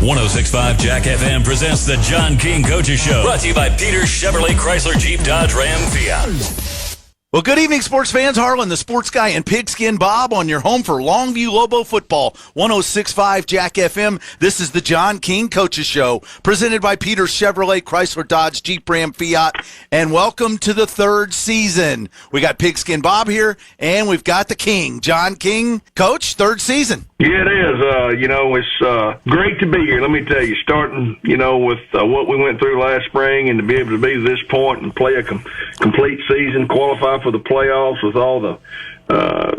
106.5 Jack FM presents the John King Coaches Show. Brought to you by Peter Chevrolet Chrysler Jeep Dodge Ram Fiat. Well, good evening, sports fans. Harlan, the sports guy, and Pigskin Bob on your home for Longview Lobo football. 106.5 Jack FM. This is the John King Coaches Show, presented by Peter Chevrolet Chrysler Dodge Jeep Ram Fiat. And welcome to the third season. We got Pigskin Bob here, and we've got the King, John King. Coach, third season. Yeah, it is. It's great to be here. Let me tell you, starting, with what we went through last spring and to be able to be to this point and play a complete season, qualify for the playoffs with all the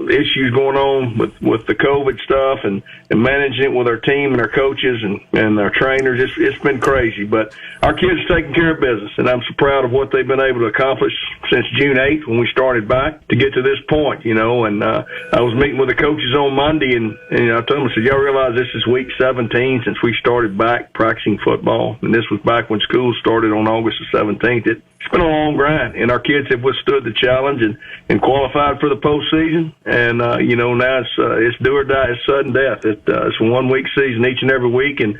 issues going on with the COVID stuff and managing it with our team and our coaches and our trainers. It's been crazy, but our kids are taking care of business, and I'm so proud of what they've been able to accomplish since June 8th when we started back to get to this point, and I was meeting with the coaches on Monday, and I told them, I said, y'all realize this is week 17 since we started back practicing football, and this was back when school started on August the 17th. It's been a long grind, and our kids have withstood the challenge and qualified for the postseason. And now it's do or die, it's sudden death. It's a 1 week season each and every week, and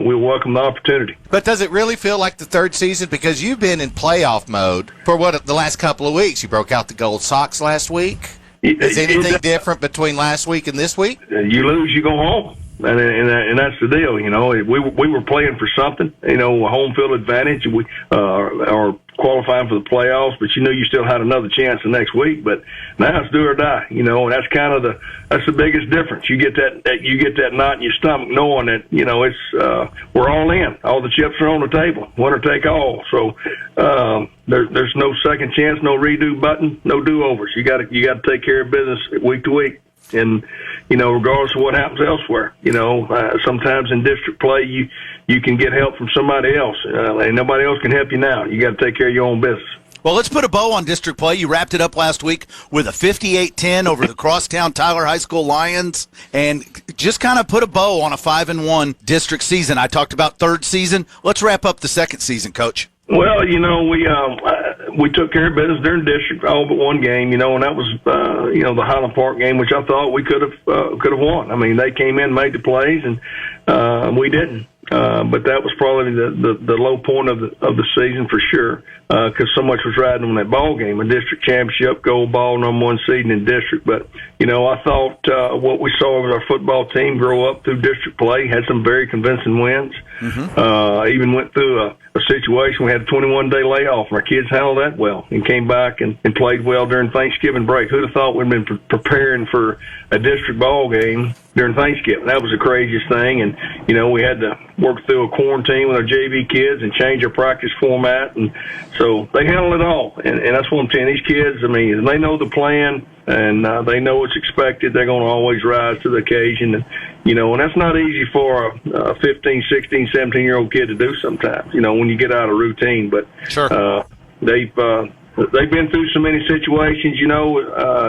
we'll welcome the opportunity. But does it really feel like the third season? Because you've been in playoff mode for the last couple of weeks. You broke out the gold socks last week. Is anything different between last week and this week? You lose, you go home. And that's the deal, We were playing for something, a home field advantage. We are qualifying for the playoffs, but you still had another chance the next week. But now it's do or die, and that's kind of the biggest difference. You get that knot in your stomach, knowing that it's we're all in. All the chips are on the table, winner take all. So there's no second chance, no redo button, no do overs. You got to take care of business week to week. And, regardless of what happens elsewhere, sometimes in district play, you can get help from somebody else, and nobody else can help you now. You got to take care of your own business. Well, let's put a bow on district play. You wrapped it up last week with a 58-10 over the Crosstown Tyler High School Lions, and just kind of put a bow on a 5-1 district season. I talked about third season. Let's wrap up the second season, Coach. Well, we took care of business during district, all but one game, and that was, the Highland Park game, which I thought we could have won. I mean, they came in, made the plays, and we didn't. But that was probably the low point of the season for sure, because so much was riding on that ball game, a district championship, gold ball, #1 seed in district. But I thought what we saw with our football team grow up through district play, had some very convincing wins. Mm-hmm. Even went through a situation we had a 21-day layoff, and our kids handled that well and came back and played well during Thanksgiving break. Who'd have thought we'd been preparing for a district ball game during Thanksgiving? That was the craziest thing, and we had to work through a quarantine with our JV kids and change our practice format, and so they handled it all. And that's what I'm saying. These kids, they know the plan, and they know what's expected. They're going to always rise to the occasion, and that's not easy for a 15, 16, 17-year-old kid to do sometimes, when you get out of routine. But sure. They've been through so many situations,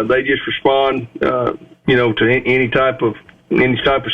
they just respond, to any type of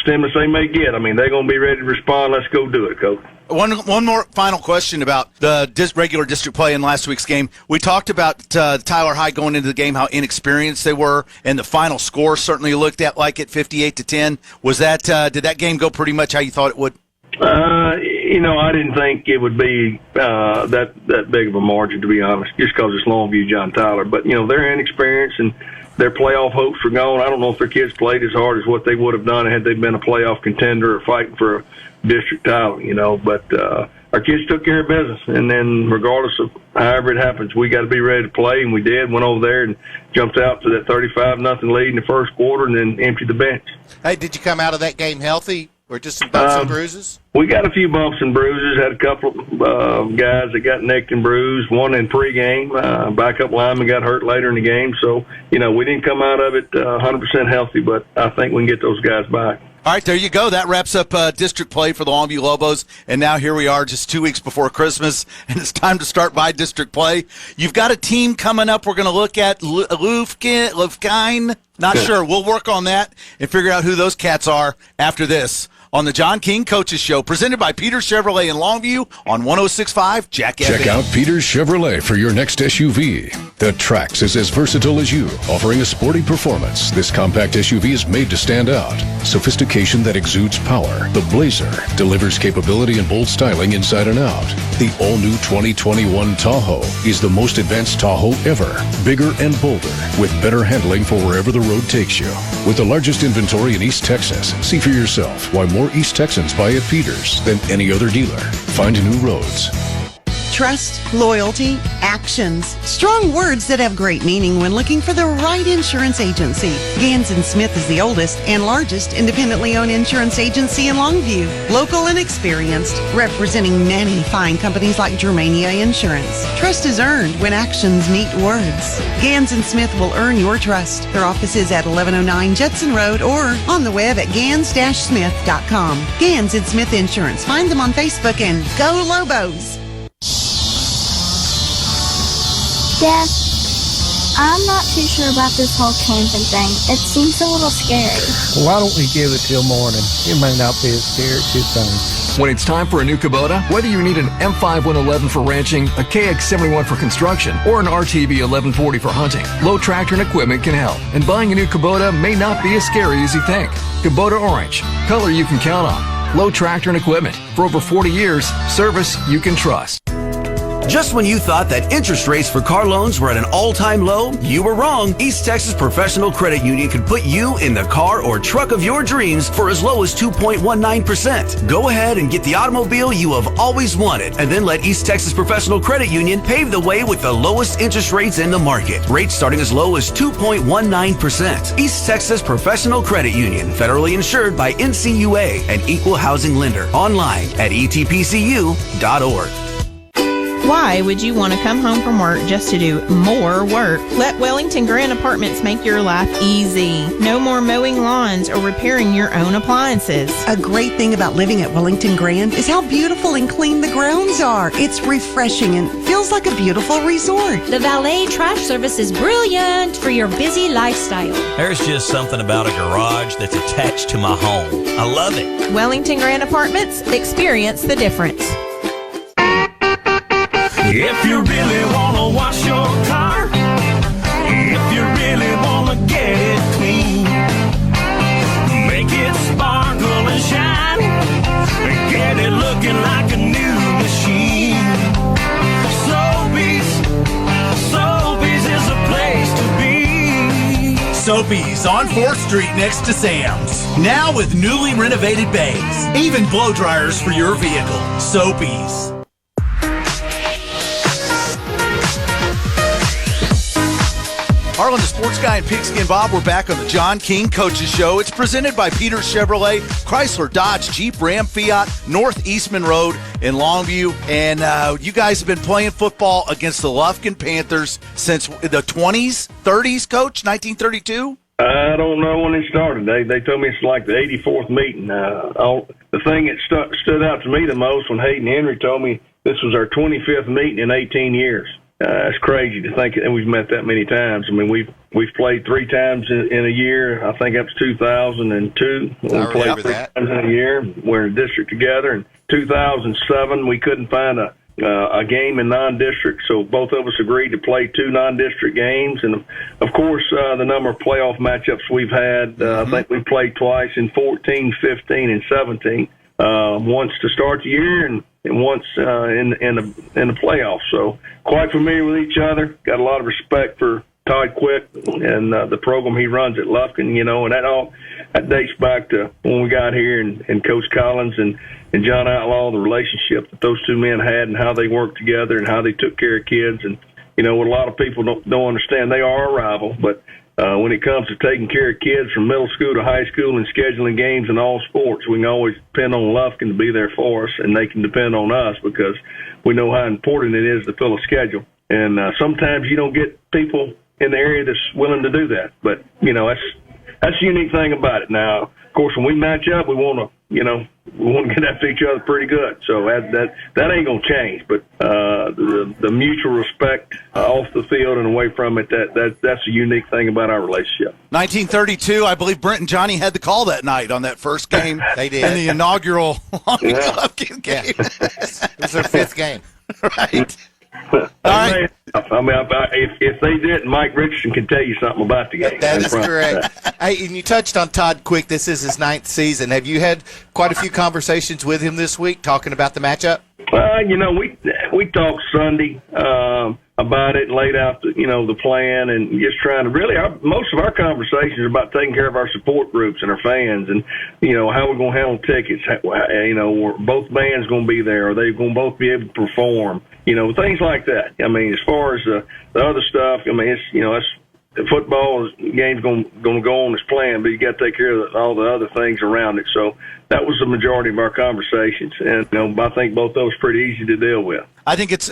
stimulus they may get. They're going to be ready to respond. Let's go do it, Coach. One more final question about the regular district play in last week's game. We talked about Tyler High going into the game, how inexperienced they were, and the final score certainly looked at like it 58-10. Was that did that game go pretty much how you thought it would? I didn't think it would be that big of a margin, to be honest, just because it's Longview, John Tyler. But they're inexperienced and their playoff hopes are gone. I don't know if their kids played as hard as what they would have done had they been a playoff contender or fighting for a district title, But our kids took care of business, and then regardless of however it happens, we got to be ready to play, and we did. Went over there and jumped out to that 35-0 lead in the first quarter, and then emptied the bench. Hey, did you come out of that game healthy, or just some bumps and bruises? We got a few bumps and bruises. Had a couple of guys that got nicked and bruised. One in pregame. Backup lineman got hurt later in the game. So, we didn't come out of it 100% healthy, but I think we can get those guys back. All right, there you go. That wraps up district play for the Longview Lobos. And now here we are just 2 weeks before Christmas, and it's time to start by district play. You've got a team coming up. We're going to look at Lufkin. Not sure. We'll work on that and figure out who those cats are after this on the John King Coaches Show, presented by Peters Chevrolet in Longview on 106.5 Jack FM. Check out Peters Chevrolet for your next SUV. The Trax is as versatile as you, offering a sporty performance. This compact SUV is made to stand out. Sophistication that exudes power. The Blazer delivers capability and bold styling inside and out. The all-new 2021 Tahoe is the most advanced Tahoe ever. Bigger and bolder, with better handling for wherever the road takes you. With the largest inventory in East Texas, see for yourself why more East Texans buy at Peters than any other dealer. Find new roads. Trust, loyalty, actions. Strong words that have great meaning when looking for the right insurance agency. Gans & Smith is the oldest and largest independently owned insurance agency in Longview. Local and experienced, representing many fine companies like Germania Insurance. Trust is earned when actions meet words. Gans & Smith will earn your trust. Their office is at 1109 Judson Road or on the web at gans-smith.com. Gans & Smith Insurance. Find them on Facebook and go Lobos. Dad, I'm not too sure about this whole camping thing. It seems a little scary. Why don't we give it till morning? It may not be as scary as you think. When it's time for a new Kubota, whether you need an M5 111 for ranching, a KX71 for construction, or an RTB 1140 for hunting, Low Tractor and Equipment can help. And buying a new Kubota may not be as scary as you think. Kubota Orange, color you can count on. Low Tractor and Equipment. For over 40 years, service you can trust. Just when you thought that interest rates for car loans were at an all-time low, you were wrong. East Texas Professional Credit Union could put you in the car or truck of your dreams for as low as 2.19%. Go ahead and get the automobile you have always wanted, and then let East Texas Professional Credit Union pave the way with the lowest interest rates in the market. Rates starting as low as 2.19%. East Texas Professional Credit Union, federally insured by NCUA and Equal Housing Lender. Online at etpcu.org. Why would you want to come home from work just to do more work? Let Wellington Grand Apartments make your life easy. No more mowing lawns or repairing your own appliances. A great thing about living at Wellington Grand is how beautiful and clean the grounds are. It's refreshing and feels like a beautiful resort. The valet trash service is brilliant for your busy lifestyle. There's just something about a garage that's attached to my home. I love it. Wellington Grand Apartments, experience the difference. If you really want to wash your car, if you really want to get it clean, make it sparkle and shine, and get it looking like a new machine. Sobeys is a place to be. Sobeys on 4th Street next to Sam's. Now with newly renovated bays. Even blow dryers for your vehicle. Sobeys. Harlan, the sports guy, and Pigskin Bob, we're back on the John King Coaches Show. It's presented by Peters Chevrolet, Chrysler, Dodge, Jeep, Ram, Fiat, North Eastman Road in Longview. And you guys have been playing football against the Lufkin Panthers since the 20s, 30s, Coach, 1932? I don't know when it started. They told me it's like the 84th meeting. The thing that stood out to me the most when Hayden Henry told me this was our 25th meeting in 18 years. It's crazy to think that we've met that many times. I mean, we've played 3 times in a year. I think that was 2002. We played 3 times in a year. We're in a district together. In 2007, we couldn't find a game in non-district, so both of us agreed to play 2 non-district games. And, of course, the number of playoff matchups we've had, I think we played twice in 14, 15, and 17. Once to start the year and once in the playoffs. So quite familiar with each other. Got a lot of respect for Todd Quick and the program he runs at Lufkin, and that dates back to when we got here and Coach Collins and John Outlaw, the relationship that those 2 men had and how they worked together and how they took care of kids. And, what a lot of people don't understand, they are a rival, but when it comes to taking care of kids from middle school to high school and scheduling games in all sports, we can always depend on Lufkin to be there for us, and they can depend on us because we know how important it is to fill a schedule. And sometimes you don't get people in the area that's willing to do that. But, that's the unique thing about it. Now, of course, when we match up, we want to, want to get after each other pretty good. So that ain't gonna change. But the mutual respect off the field and away from it, that's a unique thing about our relationship. 1932, I believe Brent and Johnny had the call that night on that first game. They did. In the inaugural Lufkin game. It was their 5th game. Right. All right. I mean, if they didn't, Mike Richardson can tell you something about the game. That is correct. Hey, and you touched on Todd Quick. This is his 9th season. Have you had quite a few conversations with him this week talking about the matchup? We talked Sunday about it and laid out the plan and just trying to really most of our conversations are about taking care of our support groups and our fans and how we're going to handle tickets. Were both bands going to be there? Are they going to both be able to perform? Things like that. I mean, as far as the other stuff, I mean, it's the football game's going to go on as planned, but you got to take care of all the other things around it. So that was the majority of our conversations, and I think both those pretty easy to deal with. I think it's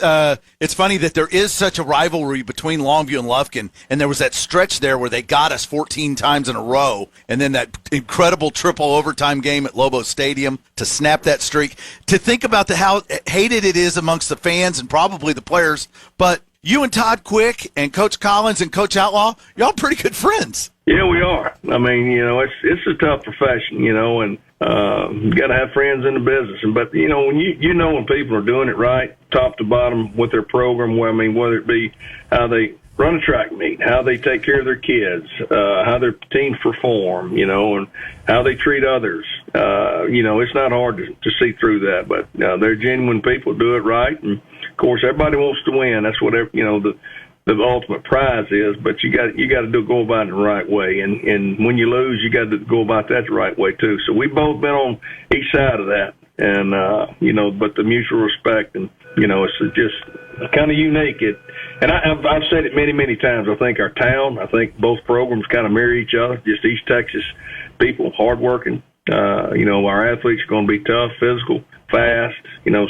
funny that there is such a rivalry between Longview and Lufkin, and there was that stretch there where they got us 14 times in a row, and then that incredible triple overtime game at Lobo Stadium to snap that streak. To think about how hated it is amongst the fans and probably the players, but you and Todd Quick and Coach Collins and Coach Outlaw, y'all pretty good friends. Yeah, we are. I mean, it's a tough profession, and you got to have friends in the business. But when when people are doing it right, top to bottom with their program, whether it be how they run a track meet, how they take care of their kids, how their teams perform, and how they treat others. It's not hard to see through that. But they're genuine people, do it right, and of course, everybody wants to win. That's what the ultimate prize is. But you got to go about it the right way. And when you lose, you got to go about that the right way too. So we've both been on each side of that, and but the mutual respect, and it's just kind of unique. And I've said it many times. I think our town, I think both programs kind of mirror each other. Just East Texas people, hardworking. Our athletes are going to be tough, physical, fast.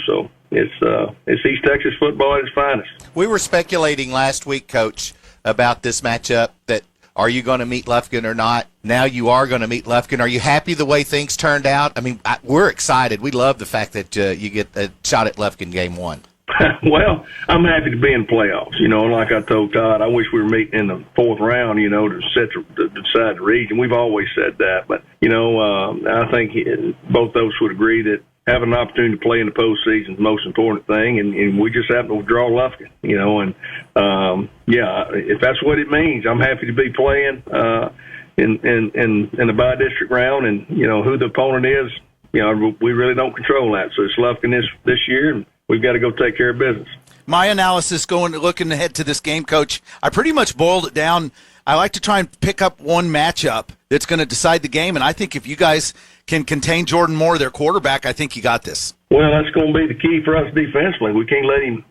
So. It's East Texas football at its finest. We were speculating last week, Coach, about this matchup, that are you going to meet Lufkin or not? Now you are going to meet Lufkin. Are you happy the way things turned out? I mean, we're excited. We love the fact that you get a shot at Lufkin game 1. Well, I'm happy to be in the playoffs. Like I told Todd, I wish we were meeting in the 4th round, to decide the region. We've always said that. But, I think both those would agree that having an opportunity to play in the postseason is the most important thing, and we just happen to draw Lufkin, if that's what it means, I'm happy to be playing in the by-district round, and, who the opponent is, we really don't control that. So it's Lufkin this year, and we've got to go take care of business. My analysis looking ahead to this game, Coach, I pretty much boiled it down. I like to try and pick up one matchup that's going to decide the game, and I think if you guys can contain Jordan Moore, their quarterback, I think you got this. Well, that's going to be the key for us defensively. We can't let him,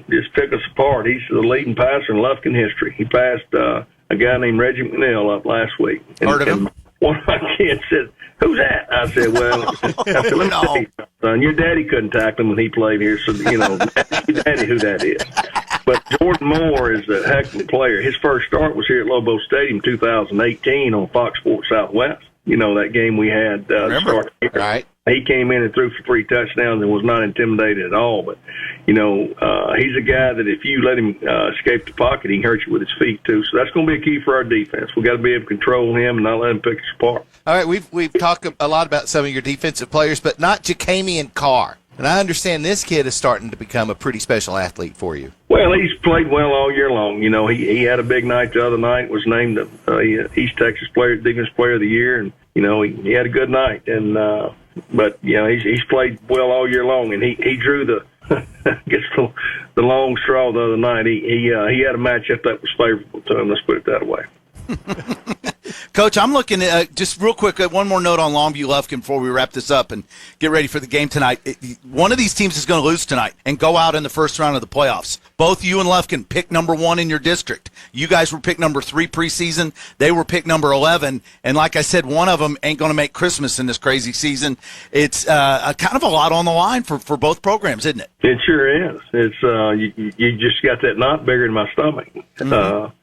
just pick us apart. He's the leading passer in Lufkin history. He passed a guy named Reggie McNeil up last week. Heard of him? One of my kids said, "Who's that?" I said, "Well, let me tell you, son, your daddy couldn't tackle him when he played here, so your daddy who that is." But Jordan Moore is a heck of a player. His first start was here at Lobo Stadium 2018 on Fox Sports Southwest. That game we had start here. Right. He came in and threw for 3 touchdowns and was not intimidated at all. But, he's a guy that if you let him escape the pocket, he can hurt you with his feet, too. So that's going to be a key for our defense. We've got to be able to control him and not let him pick us apart. All right, we've talked a lot about some of your defensive players, but not Jacamian Carr. And I understand this kid is starting to become a pretty special athlete for you. Well, he's played well all year long. He had a big night the other night, was named the East Texas Defense Player of the Year, and, he had a good night. And but he's played well all year long, and he drew the the long straw the other night. He had a matchup that was favorable to him. Let's put it that way. Coach, I'm looking at just real quick, one more note on Longview Lufkin before we wrap this up and get ready for the game tonight. One of these teams is going to lose tonight and go out in the first round of the playoffs. Both you and Lufkin picked number 1 in your district. You guys were picked number 3 preseason. They were picked number 11. And like I said, one of them ain't going to make Christmas in this crazy season. It's kind of a lot on the line for both programs, isn't it? It sure is. It's you just got that knot bigger than my stomach. Mm-hmm.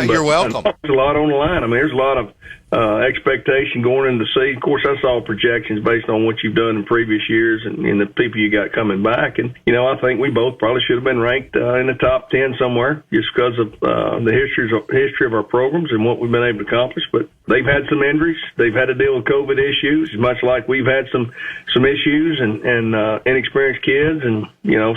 You're welcome. There's a lot on the line. I mean, there's a lot of expectation going into the season. Of course, that's all projections based on what you've done in previous years and the people you got coming back. And, I think we both probably should have been ranked in the top 10 somewhere just because of the history of our programs and what we've been able to accomplish. But they've had some injuries. They've had to deal with COVID issues, much like we've had some issues and inexperienced kids. And,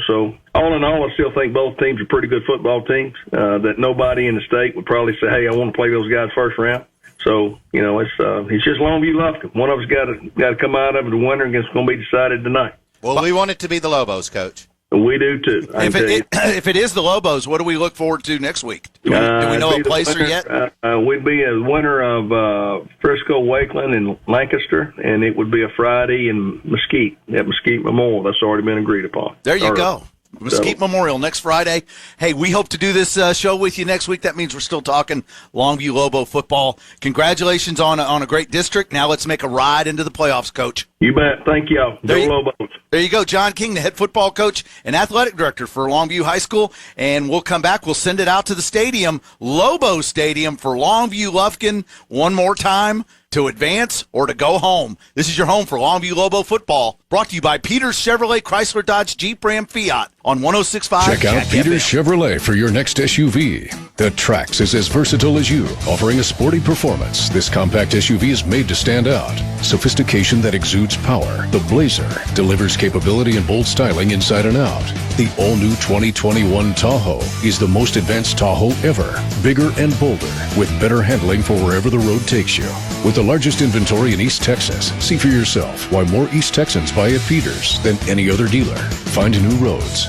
so all in all, I still think both teams are pretty good football teams that nobody in the state would probably say, hey, I want to play those guys first round. So, it's just Longview Lufkin. One of us got to come out of it the winner, and it's going to be decided tonight. Well, we want it to be the Lobos, Coach. We do, too. If it is the Lobos, what do we look forward to next week? Do we know a placer yet? We'd be a winner of Frisco, Wakeland, and Lancaster, and it would be a Friday in Mesquite, at Mesquite Memorial. That's already been agreed upon. There you go. Mesquite Memorial next Friday. Hey, we hope to do this show with you next week. That means we're still talking Longview Lobo football. Congratulations on a great district. Now let's make a ride into the playoffs, Coach. You bet. Thank y'all. Go Lobos. There you go. John King, the head football coach and athletic director for Longview High School. And we'll come back. We'll send it out to the stadium, Lobo Stadium, for Longview Lufkin one more time to advance or to go home. This is your home for Longview Lobo football. Brought to you by Peters Chevrolet, Chrysler, Dodge, Jeep, Ram, Fiat on 106.5. Check out Peters Chevrolet for your next SUV. The Trax is as versatile as you, offering a sporty performance. This compact SUV is made to stand out. Sophistication that exudes power. The Blazer delivers capability and bold styling inside and out. The all-new 2021 Tahoe is the most advanced Tahoe ever. Bigger and bolder, with better handling for wherever the road takes you. With the largest inventory in East Texas, see for yourself why more East Texans buy at Peters than any other dealer. Find new roads.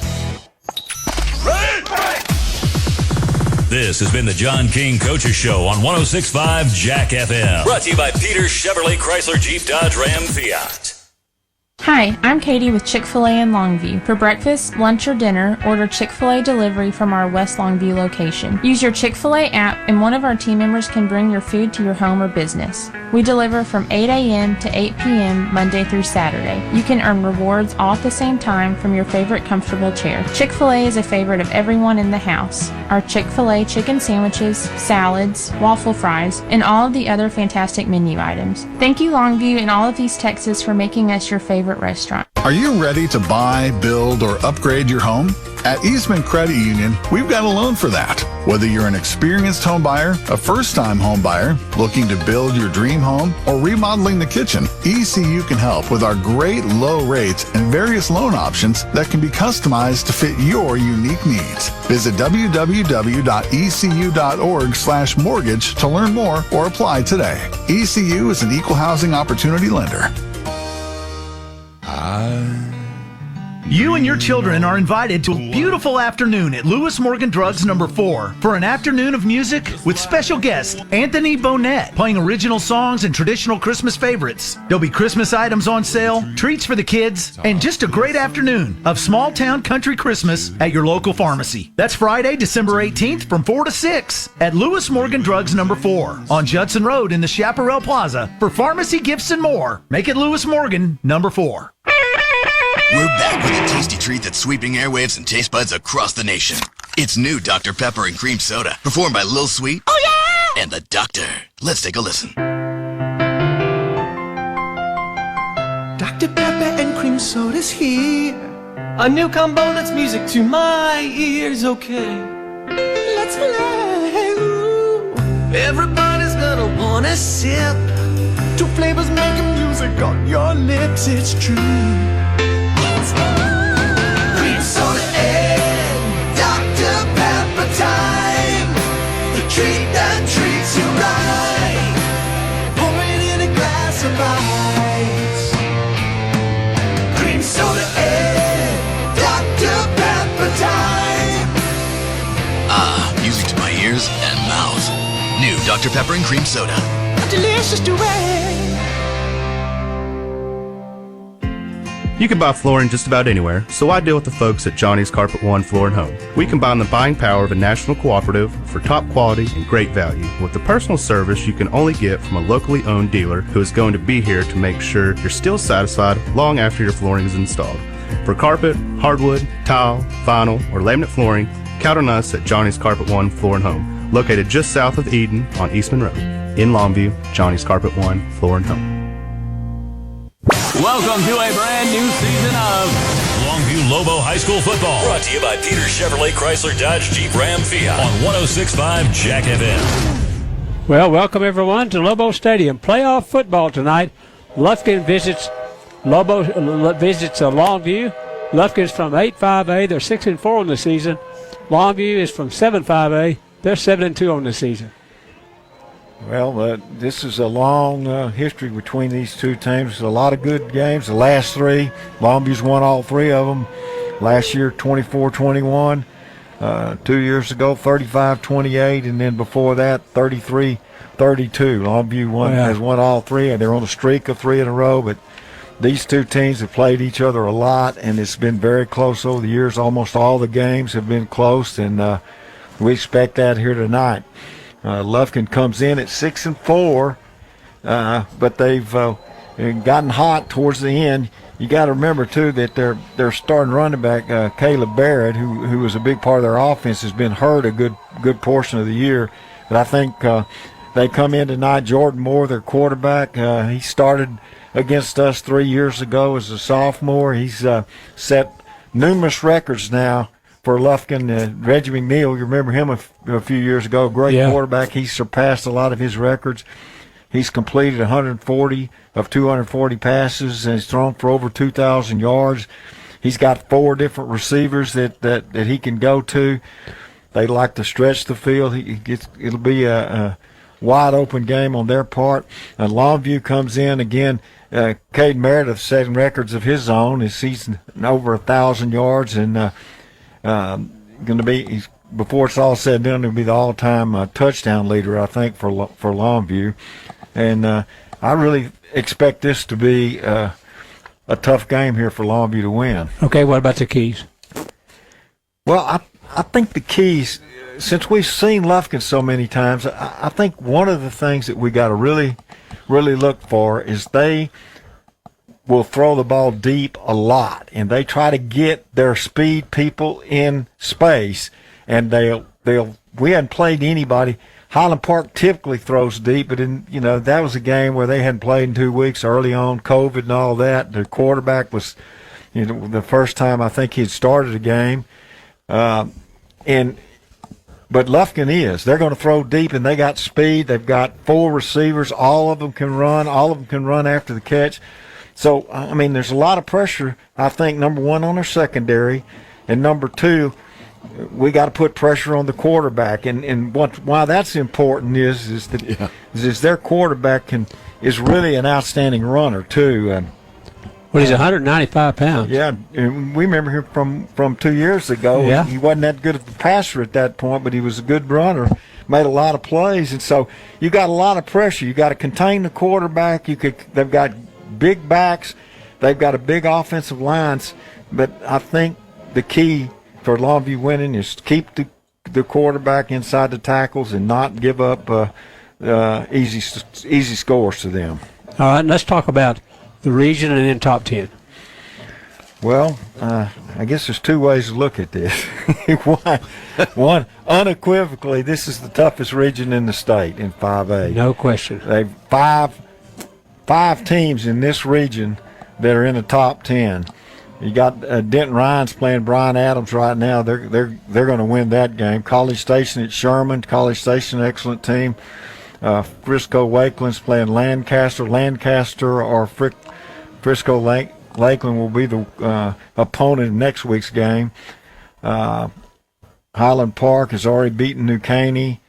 This has been the John King Coaches Show on 106.5 Jack FM. Brought to you by Peters Chevrolet, Chrysler, Jeep, Dodge, Ram, Fiat. Hi, I'm Katie with Chick-fil-A in Longview. For breakfast, lunch, or dinner, order Chick-fil-A delivery from our West Longview location. Use your Chick-fil-A app and one of our team members can bring your food to your home or business. We deliver from 8 a.m. to 8 p.m. Monday through Saturday. You can earn rewards all at the same time from your favorite comfortable chair. Chick-fil-A is a favorite of everyone in the house. Our Chick-fil-A chicken sandwiches, salads, waffle fries, and all of the other fantastic menu items. Thank you, Longview and all of East Texas, for making us your favorite restaurant. Are you ready to buy, build, or upgrade your home? At Eastman Credit Union, we've got a loan for that. Whether you're an experienced home buyer, a first-time home buyer, looking to build your dream home, or remodeling the kitchen, ECU can help with our great low rates and various loan options that can be customized to fit your unique needs. Visit www.ecu.org/mortgage to learn more or apply today. ECU is an equal housing opportunity lender. You and your children are invited to a beautiful afternoon at Lewis Morgan Drugs No. 4 for an afternoon of music with special guest Anthony Bonnet playing original songs and traditional Christmas favorites. There'll be Christmas items on sale, treats for the kids, and just a great afternoon of small town country Christmas at your local pharmacy. That's Friday, December 18th from 4 to 6 at Lewis Morgan Drugs No. 4 on Judson Road in the Chaparral Plaza. For pharmacy gifts and more, make it Lewis Morgan No. 4. We're back with a tasty treat that's sweeping airwaves and taste buds across the nation. It's new Dr. Pepper and Cream Soda, performed by Lil Sweet. Oh, yeah! And the Doctor. Let's take a listen. Dr. Pepper and Cream Soda's here. A new combo that's music to my ears, okay. Let's play. Ooh. Everybody's gonna wanna sip. Two flavors making music on your lips, it's true. Cream soda and Dr. Pepper time. The treat that treats you right. Pour it in a glass of ice. Cream soda and Dr. Pepper time. Ah, music to my ears and mouth. New Dr. Pepper and Cream Soda. A delicious duet. You can buy flooring just about anywhere, so I deal with the folks at Johnny's Carpet One Floor and Home. We combine the buying power of a national cooperative for top quality and great value with the personal service you can only get from a locally owned dealer who is going to be here to make sure you're still satisfied long after your flooring is installed. For carpet, hardwood, tile, vinyl, or laminate flooring, count on us at Johnny's Carpet One Floor and Home. located just south of Eden on Eastman Road. In Longview, Johnny's Carpet One, Floor and Home. Welcome to a brand new season of Longview Lobo High School football. Brought to you by Peter Chevrolet Chrysler Dodge Jeep Ram Fiat on 106.5 Jack FM. Well, welcome everyone to Lobo Stadium. Playoff football tonight. Lufkin visits Longview. Lufkin's from 8-5A. They're 6-4 on the season. Longview is from 7-5A. They're 7-2 on the season. Well, this is a long history between these two teams. A lot of good games. The last three, Longview's won all three of them. Last year, 24-21. 2 years ago, 35-28. And then before that, 33-32. Longview has won all three. They're on a streak of three in a row. But these two teams have played each other a lot, and it's been very close over the years. Almost all the games have been close, and we expect that here tonight. Lufkin comes in at 6-4, but they've gotten hot towards the end. You got to remember too that their starting running back Caleb Barrett, who was a big part of their offense, has been hurt a good portion of the year. But I think they come in tonight. Jordan Moore, their quarterback, he started against us 3 years ago as a sophomore. He's set numerous records now for Lufkin. Reggie McNeil, you remember him a few years ago, great quarterback. He's surpassed a lot of his records. He's completed 140 of 240 passes, and he's thrown for over 2,000 yards. He's got 4 different receivers that he can go to. They like to stretch the field. It'll be a wide open game on their part. And Longview comes in again. Caden Meredith setting records of his own. He's over 1,000 yards, and going to be, before it's all said and done, he'll be the all-time touchdown leader, I think, for Longview. And I really expect this to be a tough game here for Longview to win. Okay, what about the keys? Well, I think the keys, since we've seen Lufkin so many times, I think one of the things that we got to really, really look for is they will throw the ball deep a lot, and they try to get their speed people in space, and we hadn't played anybody. Highland Park typically throws deep, but that was a game where they hadn't played in 2 weeks early on, COVID and all that. Their quarterback was, the first time I think he'd started a game, but Lufkin they're going to throw deep, and they got speed. They've got 4 receivers. All of them can run. All of them can run after the catch. So, I mean, there's a lot of pressure, I think, number one, on their secondary, and number two, we got to put pressure on the quarterback. And why that's important is their quarterback is really an outstanding runner, too. Well, he's 195 pounds. Yeah, and we remember him from 2 years ago. Yeah. He wasn't that good of a passer at that point, but he was a good runner, made a lot of plays. And so you got a lot of pressure. You got to contain the quarterback. They've got big backs. They've got a big offensive lines. But I think the key for Longview winning is to keep the quarterback inside the tackles and not give up easy scores to them. All right, let's talk about the region and then top 10. Well, I guess there's 2 ways to look at this. One, unequivocally, this is the toughest region in the state in 5A. No question. They've five teams in this region that are in the top 10. You got Denton Ryan's playing Bryan Adams right now. They're going to win that game. College Station at Sherman. College Station, excellent team. Frisco Wakeland's playing Lancaster. Lancaster or Frisco Lakeland will be the opponent in next week's game. Highland Park has already beaten New Caney.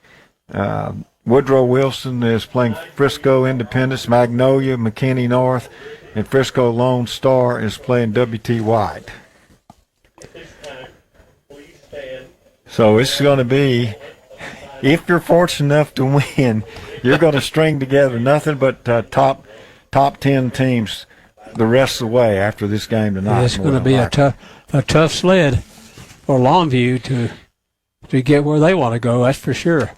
Woodrow Wilson is playing Frisco Independence. Magnolia, McKinney North, and Frisco Lone Star is playing W.T. White. So it's going to be, if you're fortunate enough to win, you're going to string together nothing but top 10 teams the rest of the way after this game tonight. It's going to be a tough sled for Longview to get where they want to go, that's for sure.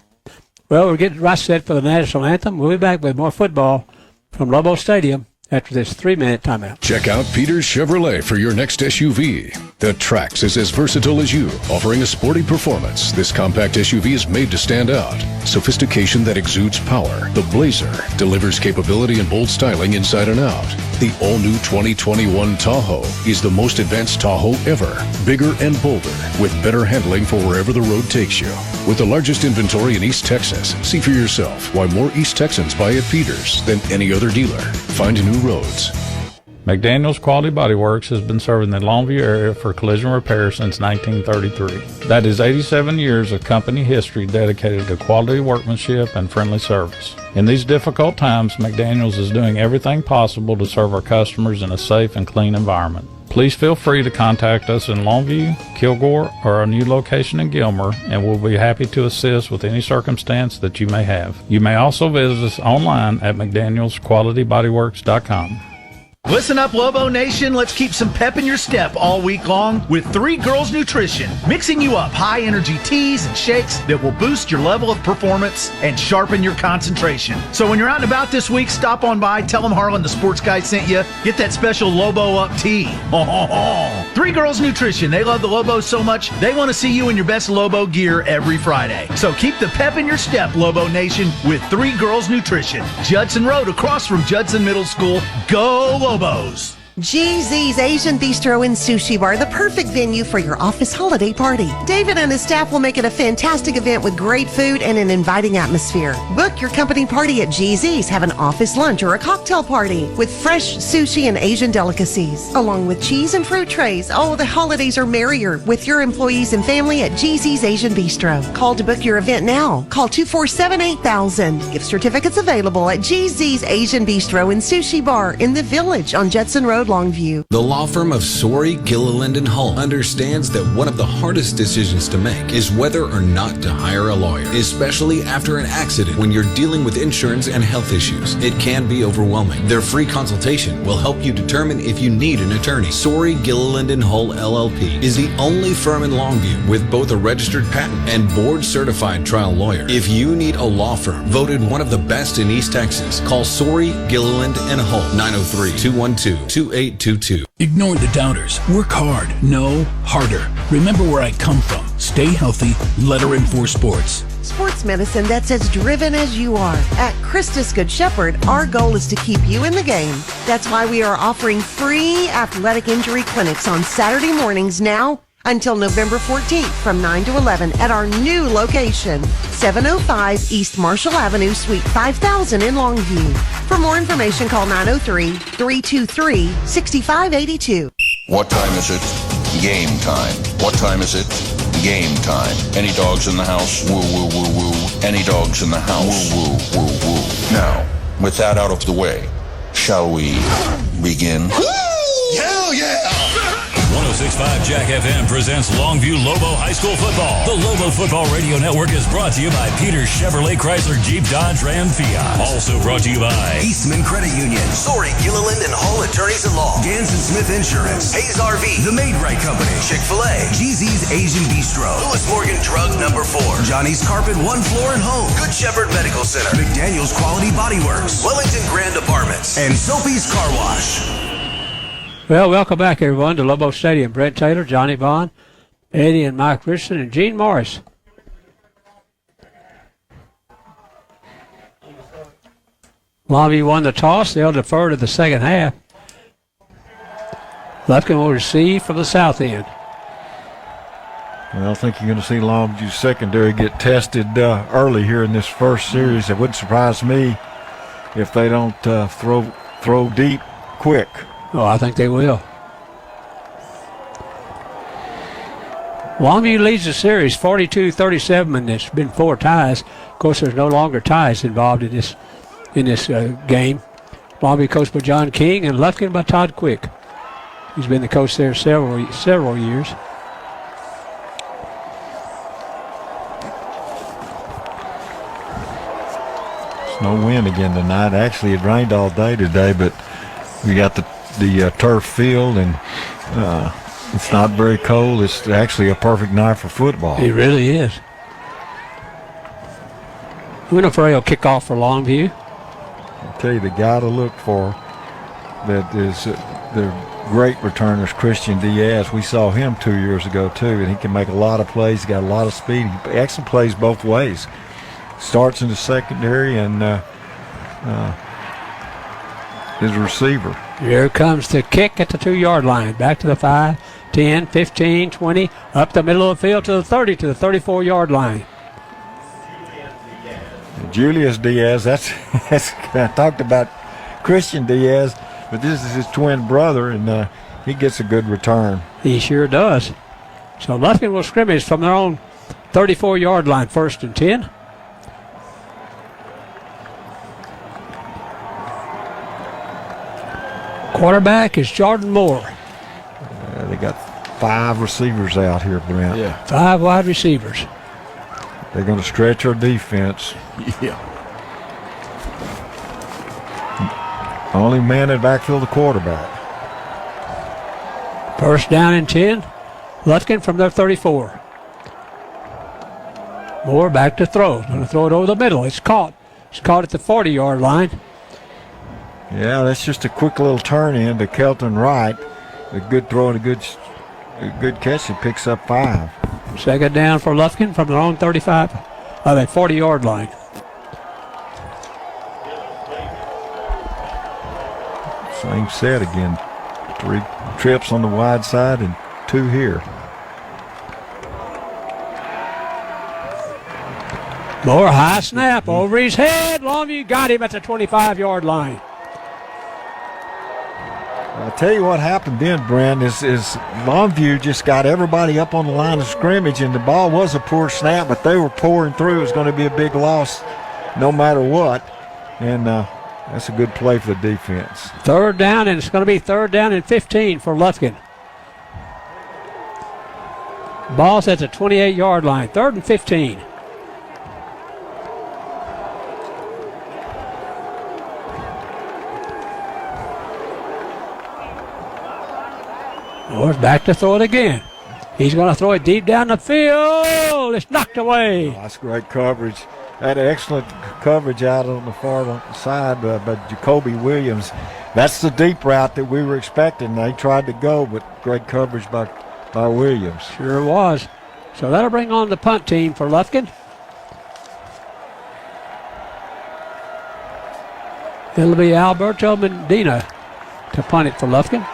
Well, we're getting right set for the national anthem. We'll be back with more football from Lobo Stadium after this 3-minute timeout. Check out Peters Chevrolet for your next SUV. The Trax is as versatile as you, offering a sporty performance. This compact SUV is made to stand out. Sophistication that exudes power. The Blazer delivers capability and bold styling inside and out. The all-new 2021 Tahoe is the most advanced Tahoe ever. Bigger and bolder, with better handling for wherever the road takes you. With the largest inventory in East Texas, see for yourself why more East Texans buy at Peters than any other dealer. Find new roads. McDaniel's Quality Body Works has been serving the Longview area for collision repair since 1933. That is 87 years of company history dedicated to quality workmanship and friendly service. In these difficult times, McDaniel's is doing everything possible to serve our customers in a safe and clean environment. Please feel free to contact us in Longview, Kilgore, or our new location in Gilmer, and we'll be happy to assist with any circumstance that you may have. You may also visit us online at McDanielsQualityBodyWorks.com. Listen up, Lobo Nation. Let's keep some pep in your step all week long with 3 Girls Nutrition, mixing you up high-energy teas and shakes that will boost your level of performance and sharpen your concentration. So when you're out and about this week, stop on by, tell them Harlan the Sports Guy sent you, get that special Lobo Up tea. 3 Girls Nutrition. They love the Lobos so much, they want to see you in your best Lobo gear every Friday. So keep the pep in your step, Lobo Nation, with 3 Girls Nutrition. Judson Road, across from Judson Middle School. Go Lobos! GZ's Asian Bistro and Sushi Bar, the perfect venue for your office holiday party. David and his staff will make it a fantastic event with great food and an inviting atmosphere. Book your company party at GZ's. Have an office lunch or a cocktail party with fresh sushi and Asian delicacies, along with cheese and fruit trays. Oh, the holidays are merrier with your employees and family at GZ's Asian Bistro. Call to book your event now. Call 247-8000. Gift certificates available at GZ's Asian Bistro and Sushi Bar in the Village on Judson Road, Longview. The law firm of Sorey, Gilliland & Hull understands that one of the hardest decisions to make is whether or not to hire a lawyer, especially after an accident when you're dealing with insurance and health issues. It can be overwhelming. Their free consultation will help you determine if you need an attorney. Sorey, Gilliland & Hull LLP is the only firm in Longview with both a registered patent and board-certified trial lawyer. If you need a law firm voted one of the best in East Texas, call Sorey, Gilliland & Hull, 903-212-2822. Ignore the doubters. Work hard. No, harder. Remember where I come from. Stay healthy. Letter in for sports. Sports medicine that's as driven as you are. At Christus Good Shepherd, our goal is to keep you in the game. That's why we are offering free athletic injury clinics on Saturday mornings now until November 14th from 9 to 11 at our new location, 705 East Marshall Avenue, Suite 5000 in Longview. For more information, call 903-323-6582. What time is it? Game time. What time is it? Game time. Any dogs in the house? Woo, woo, woo, woo. Any dogs in the house? Woo, woo, woo, woo. Now, with that out of the way, shall we begin? Hell yeah! 106.5 Jack FM presents Longview Lobo High School Football. The Lobo Football Radio Network is brought to you by Peters Chevrolet Chrysler Jeep Dodge Ram Fiat. Also brought to you by Eastman Credit Union, Sorey, Gilliland & Hull Attorneys at Law, Ganson Smith Insurance, Hayes RV, The Maid Right Company, Chick-fil-A, GZ's Asian Bistro, Lewis Morgan Drug No. 4, Johnny's Carpet 1 Floor and Home, Good Shepherd Medical Center, McDaniel's Quality Body Works, Wellington Grand Apartments, and Soapy's Car Wash. Well, welcome back, everyone, to Lobo Stadium. Brent Taylor, Johnny Vaughn, Eddie and Mike Richardson, and Gene Morris. Longview won the toss. They'll defer to the second half. Lufkin will receive from the south end. Well, I think you're going to see Longview's secondary get tested early here in this first series. It wouldn't surprise me if they don't throw deep quick. Oh, I think they will. Longview leads the series 42-37, and there's been 4 ties. Of course, there's no longer ties involved in this game. Longview coached by John King and Lufkin by Todd Quick. He's been the coach there several years. There's no wind again tonight. Actually, it rained all day today, but we got the turf field, and it's not very cold. It's actually a perfect night for football. It really is. Winifred will kick off for Longview. I'll tell you, the guy to look for that is the great returners, Christian Diaz. We saw him 2 years ago too, and he can make a lot of plays. He got a lot of speed. He actually plays both ways. Starts in the secondary and is a receiver. Here comes the kick at the 2-yard line. Back to the 5, 10, 15, 20, up the middle of the field to the 30, to the 34-yard line. Julius Diaz, that's I talked about Christian Diaz, but this is his twin brother, and he gets a good return. He sure does. So Lufkin will scrimmage from their own 34-yard line, 1st and 10. Quarterback is Jordan Moore. They got 5 receivers out here, Brent. Yeah. 5 wide receivers. They're going to stretch our defense. Yeah. Only man in the backfield, the quarterback. 1st down and 10. Lufkin from their 34. Moore back to throw. Going to throw it over the middle. It's caught. It's caught at the 40-yard line. Yeah, that's just a quick little turn in to Kelton Wright. A good throw and a good catch. He picks up 5. 2nd down for Lufkin from their own 35, that 40-yard line. Same set again. 3 trips on the wide side and 2 here. Moore, high snap over his head. Longview got him at the 25-yard line. I'll tell you what happened then, Brent, is Longview just got everybody up on the line of scrimmage, and the ball was a poor snap, but they were pouring through. It was going to be a big loss no matter what, and that's a good play for the defense. 3rd down, and it's going to be 3rd down and 15 for Lufkin. Ball's at the 28-yard line, 3rd and 15. Moore's back to throw it again. He's going to throw it deep down the field. It's knocked away. Oh, that's great coverage. Had excellent coverage out on the far side by Jacoby Williams. That's the deep route that we were expecting. They tried to go, but great coverage by Williams. Sure was. So that'll bring on the punt team for Lufkin. It'll be Alberto Medina to punt it for Lufkin.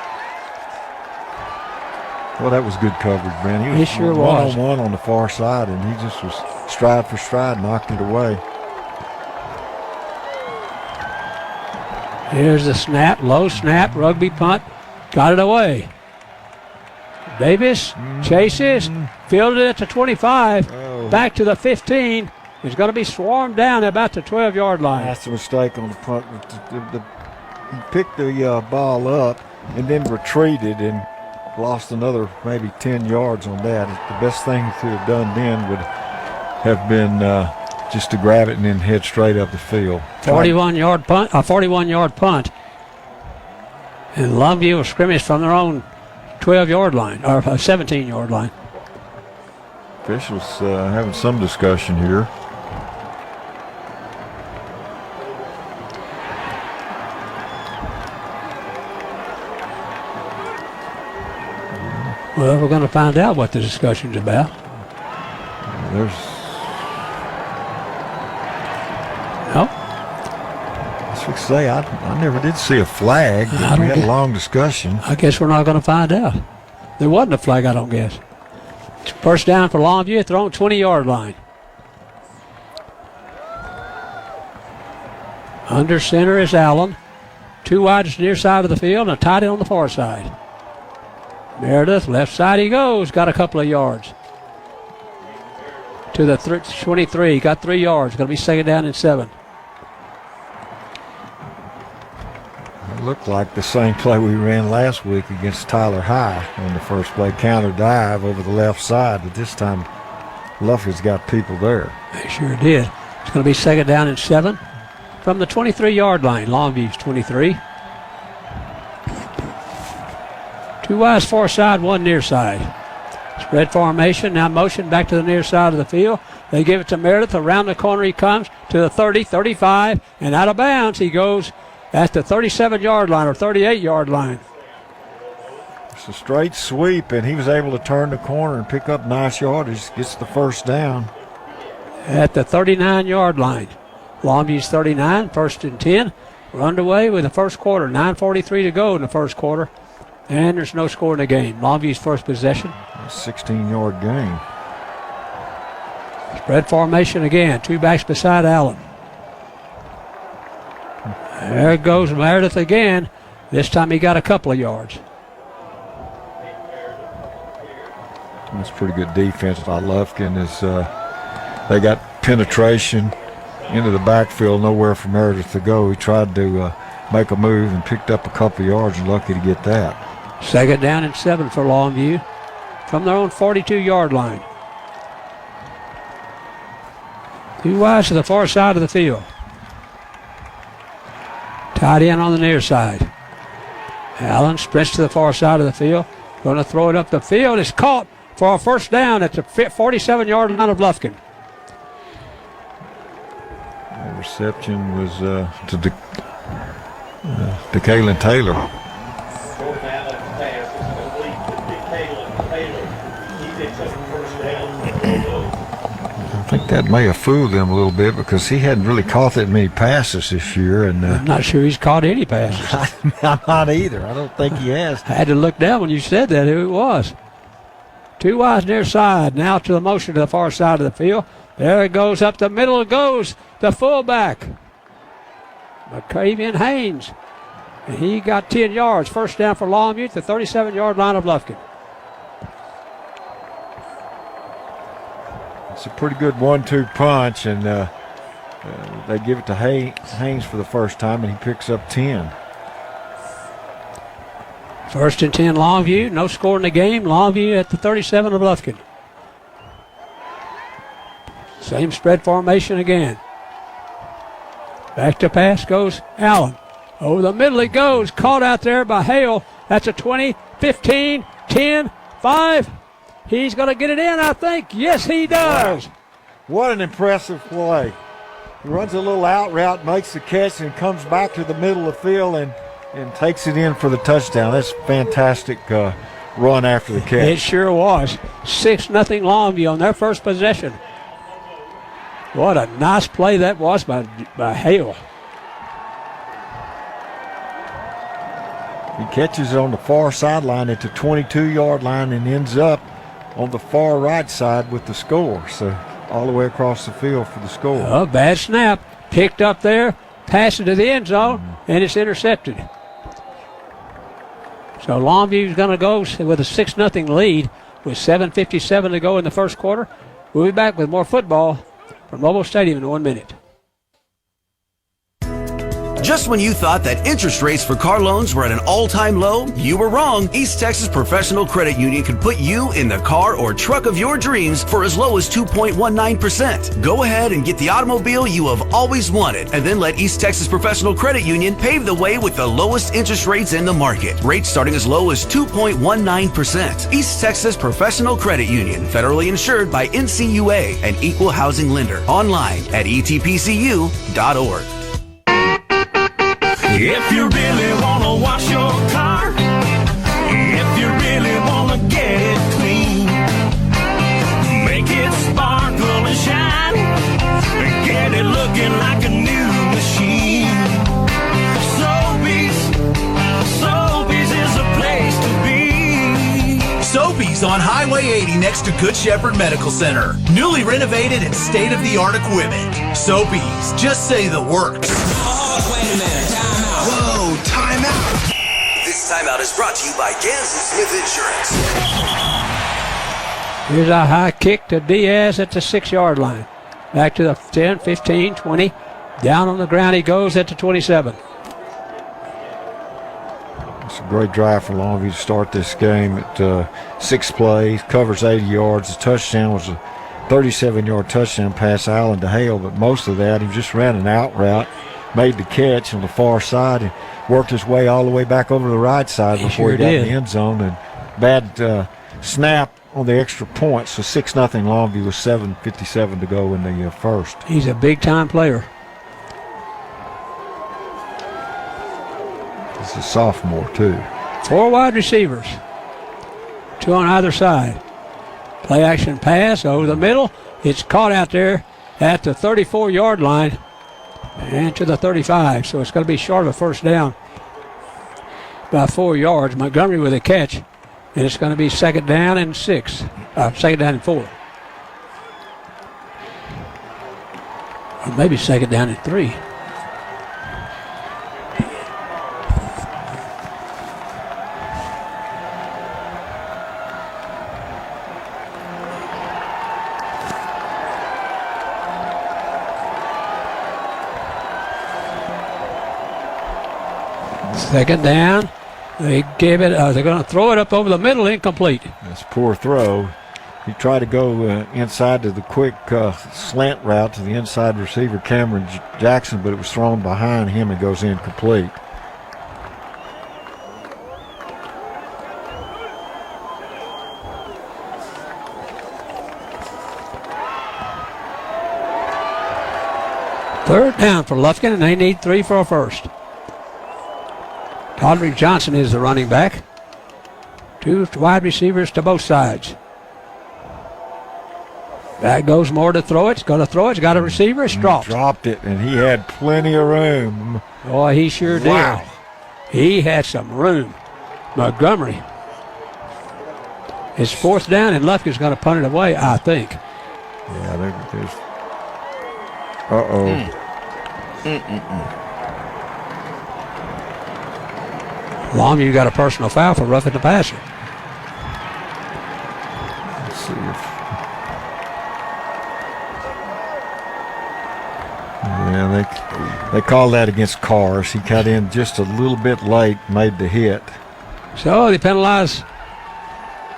Well, that was good coverage, man. He was sure was. one-on-one on the far side, and he just was stride for stride, knocked it away. Here's the snap, low snap, rugby punt, got it away. Davis chases, fielded it at the 25, back to the 15. He's going to be swarmed down at about the 12-yard line. That's a mistake on the punt. He picked the ball up and then retreated and lost another maybe 10 yards on that. The best thing to have done then would have been just to grab it and then head straight up the field. 41-yard punt, a 41-yard punt. And Longview will scrimmage from their own 12-yard line, or 17-yard line. Officials having some discussion here. Well, we're going to find out what the discussion's about. There's no. I should say I never did see a flag. We had a long discussion. I guess we're not going to find out. There wasn't a flag, I don't guess. 1st down for Longview, thrown 20-yard line. Under center is Allen. 2 wide to the near side of the field and a tight end on the far side. Meredith, left side he goes, got a couple of yards. To the 23, got 3 yards. Going to be 2nd down and 7. It looked like the same play we ran last week against Tyler High on the first play, counter dive over the left side, but this time Lufkin's got people there. They sure did. It's going to be 2nd down and 7 from the 23-yard line. Longview's 23. 2 wide far side, 1 near side. Spread formation, now motion back to the near side of the field. They give it to Meredith. Around the corner he comes to the 30, 35, and out of bounds he goes at the 37-yard line or 38-yard line. It's a straight sweep, and he was able to turn the corner and pick up nice yardage. Gets the first down. At the 39-yard line. Longview's 39, 1st and 10. We're underway with the first quarter. 9:43 to go in the first quarter. And there's no score in the game. Longview's first possession. A 16-yard gain. Spread formation again. Two backs beside Allen. There goes Meredith again. This time he got a couple of yards. That's pretty good defense by Lufkin. They got penetration into the backfield, nowhere for Meredith to go. He tried to make a move and picked up a couple of yards, and lucky to get that. 2nd down and 7 for Longview from their own 42-yard line. Two wides to the far side of the field. Tight end on the near side. Allen sprints to the far side of the field. Going to throw it up the field. It's caught for a first down at the 47-yard line of Lufkin. The reception was to DeKalen Taylor. I think that may have fooled them a little bit because he hadn't really caught that many passes this year. And I'm not sure he's caught any passes. I'm not either. I don't think he has. I had to look down when you said that, who it was. Two wides near side. Now to the motion to the far side of the field. There it goes up the middle. It goes the fullback, McCavian Haynes. And he got 10 yards. First down for Longview at the 37-yard line of Lufkin. It's a pretty good 1-2 punch, and they give it to Haynes for the first time, and he picks up 10. 1st and 10 Longview. No score in the game. Longview at the 37 of Lufkin. Same spread formation again. Back to pass goes Allen. Over the middle he goes. Caught out there by Hale. That's a 20, 15, 10, 5. He's going to get it in, I think. Yes, he does. Wow. What an impressive play. He runs a little out route, makes the catch, and comes back to the middle of the field and takes it in for the touchdown. That's a fantastic run after the catch. It sure was. 6-0 Longview on their first possession. What a nice play that was by Hale. He catches it on the far sideline at the 22-yard line and ends up on the far right side with the score. So all the way across the field for the score. A bad snap. Picked up there, passed it to the end zone, and it's intercepted. So Longview's going to go with a 6-0 lead with 7:57 to go in the first quarter. We'll be back with more football from Lobo Stadium in 1 minute. Just when you thought that interest rates for car loans were at an all-time low, you were wrong. East Texas Professional Credit Union can put you in the car or truck of your dreams for as low as 2.19%. Go ahead and get the automobile you have always wanted, and then let East Texas Professional Credit Union pave the way with the lowest interest rates in the market. Rates starting as low as 2.19%. East Texas Professional Credit Union, federally insured by NCUA, an equal housing lender. Online at etpcu.org. If you really want to wash your car, if you really want to get it clean, make it sparkle and shine, and get it looking like a new machine. Sobeys is a place to be. Sobeys on Highway 80 next to Good Shepherd Medical Center. Newly renovated and state-of-the-art equipment. Sobeys, just say the works. Wait a minute, time out. Whoa, time out. This timeout is brought to you by Diaz Smith Insurance. Here's a high kick to Diaz at the 6-yard line. Back to the 10, 15, 20. Down on the ground he goes at the 27. It's a great drive for Longview to start this game at 6 plays, covers 80 yards. The touchdown was a 37-yard touchdown pass Allen to Hale, but most of that he just ran an out route, made the catch on the far side, and worked his way all the way back over to the right side before he got in the end zone. And bad snap on the extra point, so 6-0 Longview with 7:57 to go in the first. He's a big-time player. He's a sophomore, too. 4 wide receivers. 2 on either side. Play action pass over the middle. It's caught out there at the 34-yard line and to the 35. So it's going to be short of a first down by 4 yards. Montgomery with a catch. And it's going to be second down and 4. Or maybe second down and 3. Second down. They gave it. They're going to throw it up over the middle, incomplete. That's a poor throw. He tried to go inside to the quick slant route to the inside receiver, Cameron Jackson, but it was thrown behind him and goes incomplete. Third down for Lufkin, and they need 3 for a first. Audrey Johnson is the running back. 2 wide receivers to both sides. Back goes Moore to throw it. He's going to throw it. He's got a receiver. It's dropped. He dropped it, and he had plenty of room. Boy, he sure did. Wow. He had some room. Montgomery. It's 4th down, and Lufkin's going to punt it away, I think. Yeah, there's. Uh-oh. Longview got a personal foul for roughing the passer. Let's see if. Yeah, they called that against Cars. He cut in just a little bit late, made the hit. So they penalize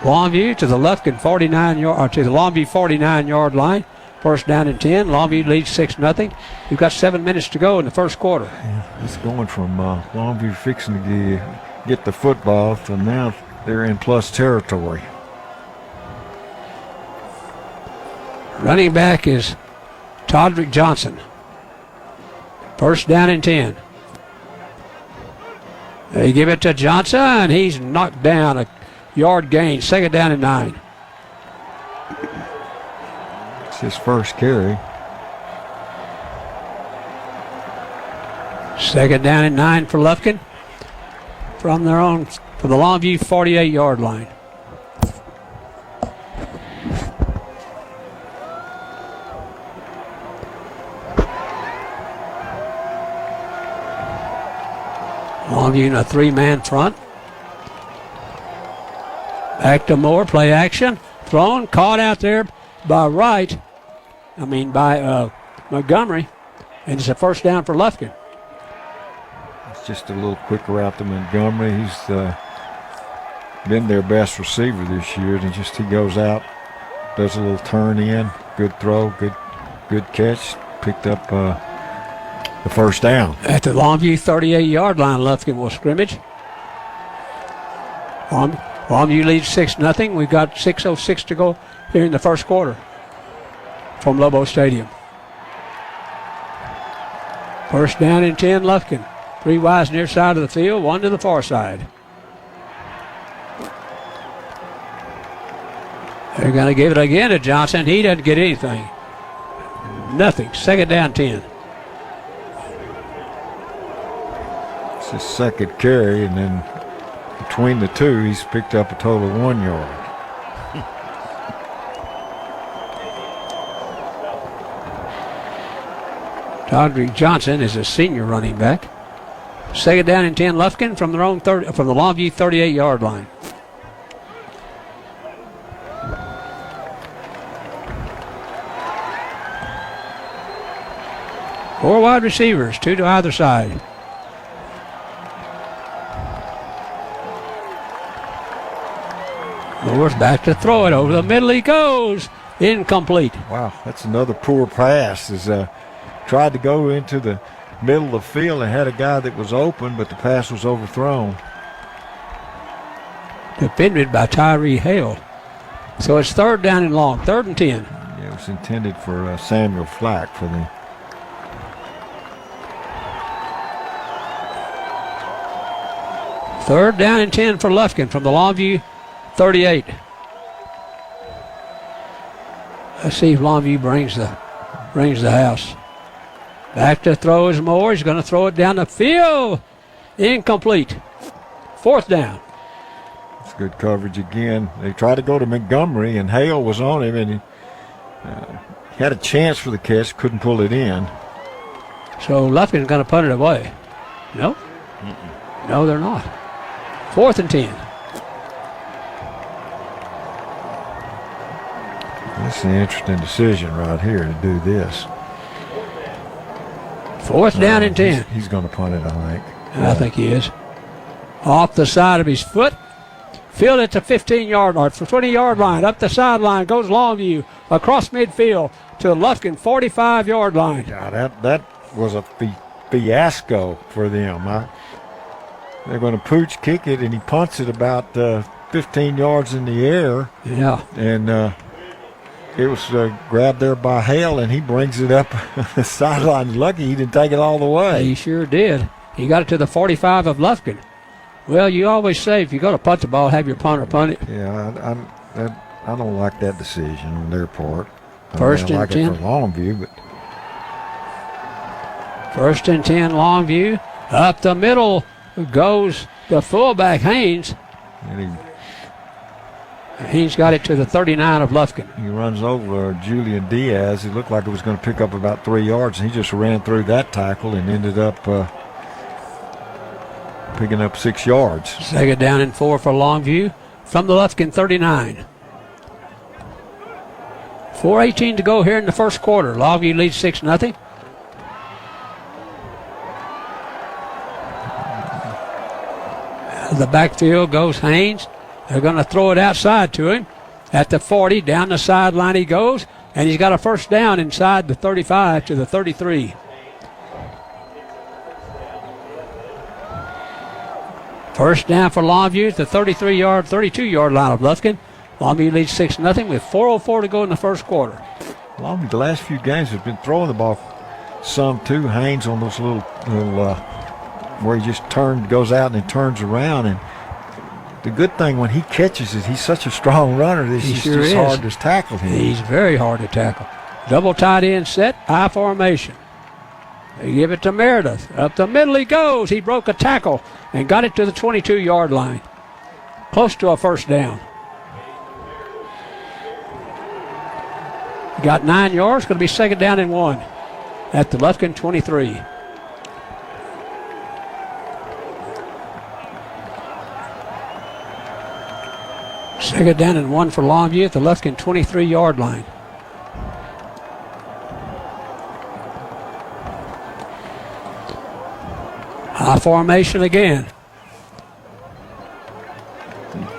Longview to the Lufkin 49-yard line. First down and 10. Longview leads 6-0. You've got 7 minutes to go in the first quarter. Yeah, it's going from Longview fixing to get the football to now they're in plus territory. Running back is Audrey Johnson. First down and 10. They give it to Johnson. He's knocked down a yard gain. Second down and 9. It's his first carry. Second down and 9 for Lufkin from the Longview 48-yard line. Longview in a 3-man front. Back to Moore, play action. Thrown, caught out there by Montgomery. And it's a first down for Lufkin. It's just a little quicker out to Montgomery. He's been their best receiver this year. And just he goes out, does a little turn in. Good throw, good catch. Picked up the first down. At the Longview 38-yard line, Lufkin will scrimmage. Longview leads 6-0. We've got 6:06 to go here in the first quarter from Lobo Stadium. First down and 10, Lufkin. 3 wides near side of the field, 1 to the far side. They're going to give it again to Johnson. He doesn't get anything. Nothing. Second down, 10. It's his second carry, and then between the two, he's picked up a total of 1 yard. Audrey Johnson is a senior running back. Second down and 10, Lufkin from the Longview 38-yard line. Four wide receivers, 2 to either side. Moore's back to throw it over the middle. He goes. Incomplete. Wow, that's another poor pass. Tried to go into the middle of the field and had a guy that was open, but the pass was overthrown. Defended by Tyree Hale. So it's third down and long, 3rd and 10. Yeah, it was intended for Samuel Flack for the. Third down and 10 for Lufkin from the Longview 38. Let's see if Longview brings the house. Back to throw is Moore. He's going to throw it down the field. Incomplete. Fourth down. It's good coverage again. They tried to go to Montgomery, and Hale was on him, and he had a chance for the catch, couldn't pull it in. So Lufkin's going to punt it away. No? No, they're not. 4th and 10. That's an interesting decision right here to do this. 4th down and 10. He's going to punt it, I think. I think he is. Off the side of his foot. Field at the 15-yard line, for 20-yard line. Up the sideline goes Longview. Across midfield to the Lufkin 45-yard line. God, that was a fiasco for them. They're going to pooch kick it, and he punts it about 15 yards in the air. Yeah. And it was grabbed there by Hale, and he brings it up the sideline. Lucky he didn't take it all the way. He sure did. He got it to the 45 of Lufkin. Well, you always say if you're going to punt the ball, have your punter punt it. Yeah, I don't like that decision on their part. First and 10. I like it for Longview, but 1st and 10, Longview. Up the middle goes the fullback, Haynes. And Haynes got it to the 39 of Lufkin. He runs over Julian Diaz. It looked like it was going to pick up about 3 yards, and he just ran through that tackle and ended up picking up 6 yards. 2nd down and 4 for Longview from the Lufkin 39. 4:18 to go here in the first quarter. Longview leads 6-0. The backfield goes Haynes. They're going to throw it outside to him. At the 40, down the sideline he goes, and he's got a first down inside the 35 to the 33. First down for Longview at the 32-yard line of Lufkin. Longview leads 6-0 with 4:04 to go in the first quarter. Longview the last few games has been throwing the ball some too. Haynes on those little where he just goes out and then turns around. And the good thing when he catches it, he's such a strong runner that it's sure just is. hard to tackle him. He's very hard to tackle. Double tight end set, I formation. They give it to Meredith. Up the middle he goes. He broke a tackle and got it to the 22-yard line. Close to a first down. He got 9 yards. Going to be 2nd down and 1 at the Lufkin 23. Second down and 1 for Longview at the Lufkin 23-yard line. High formation again.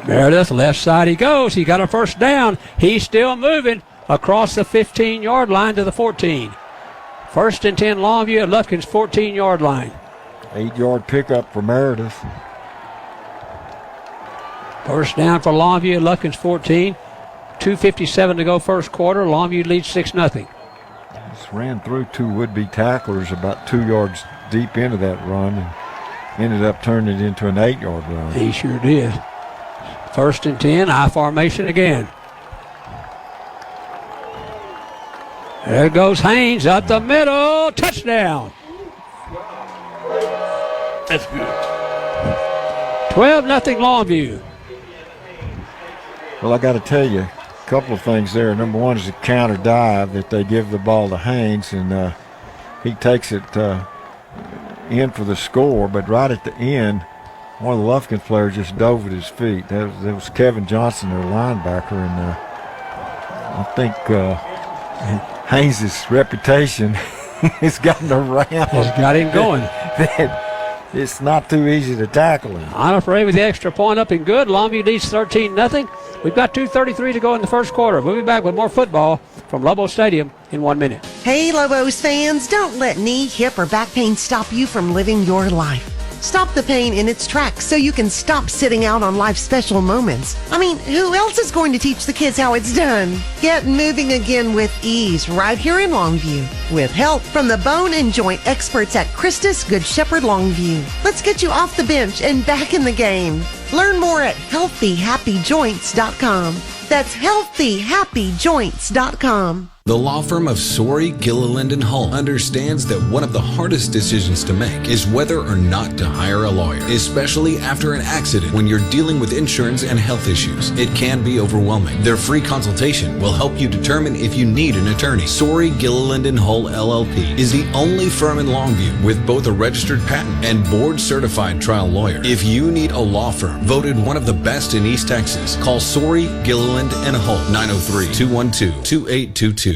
Meredith, left side he goes. He got a first down. He's still moving across the 15-yard line to the 14. 1st and 10 Longview at Lufkin's 14-yard line. 8-yard pickup for Meredith. First down for Longview at Lufkin's 14. 2:57 to go first quarter. Longview leads 6-0. Just ran through 2 would-be tacklers about 2 yards deep into that run and ended up turning it into an 8-yard run. He sure did. 1st and 10, I formation again. There goes Haynes up the middle. Touchdown. That's good. 12-0 Longview. Well, I got to tell you a couple of things there. Number one is the counter dive that they give the ball to Haynes, and he takes it in for the score. But right at the end, one of the Lufkin players just dove at his feet. That was Kevin Johnson, their linebacker, and I think Haynes' reputation has gotten around. Has got him going. It's not too easy to tackle him. I'm afraid with the extra point up and good, Longview leads 13-0. We've got 2:33 to go in the first quarter. We'll be back with more football from Lobo Stadium in 1 minute. Hey, Lobos fans, don't let knee, hip, or back pain stop you from living your life. Stop the pain in its tracks so you can stop sitting out on life's special moments. I mean, who else is going to teach the kids how it's done? Get moving again with ease right here in Longview with help from the bone and joint experts at Christus Good Shepherd Longview. Let's get you off the bench and back in the game. Learn more at healthyhappyjoints.com. That's healthyhappyjoints.com. The law firm of Sorey, Gilliland & Hull understands that one of the hardest decisions to make is whether or not to hire a lawyer, especially after an accident when you're dealing with insurance and health issues. It can be overwhelming. Their free consultation will help you determine if you need an attorney. Sorey, Gilliland & Hull LLP is the only firm in Longview with both a registered patent and board-certified trial lawyer. If you need a law firm voted one of the best in East Texas, call Sorey, Gilliland & Hull, 903-212-2822.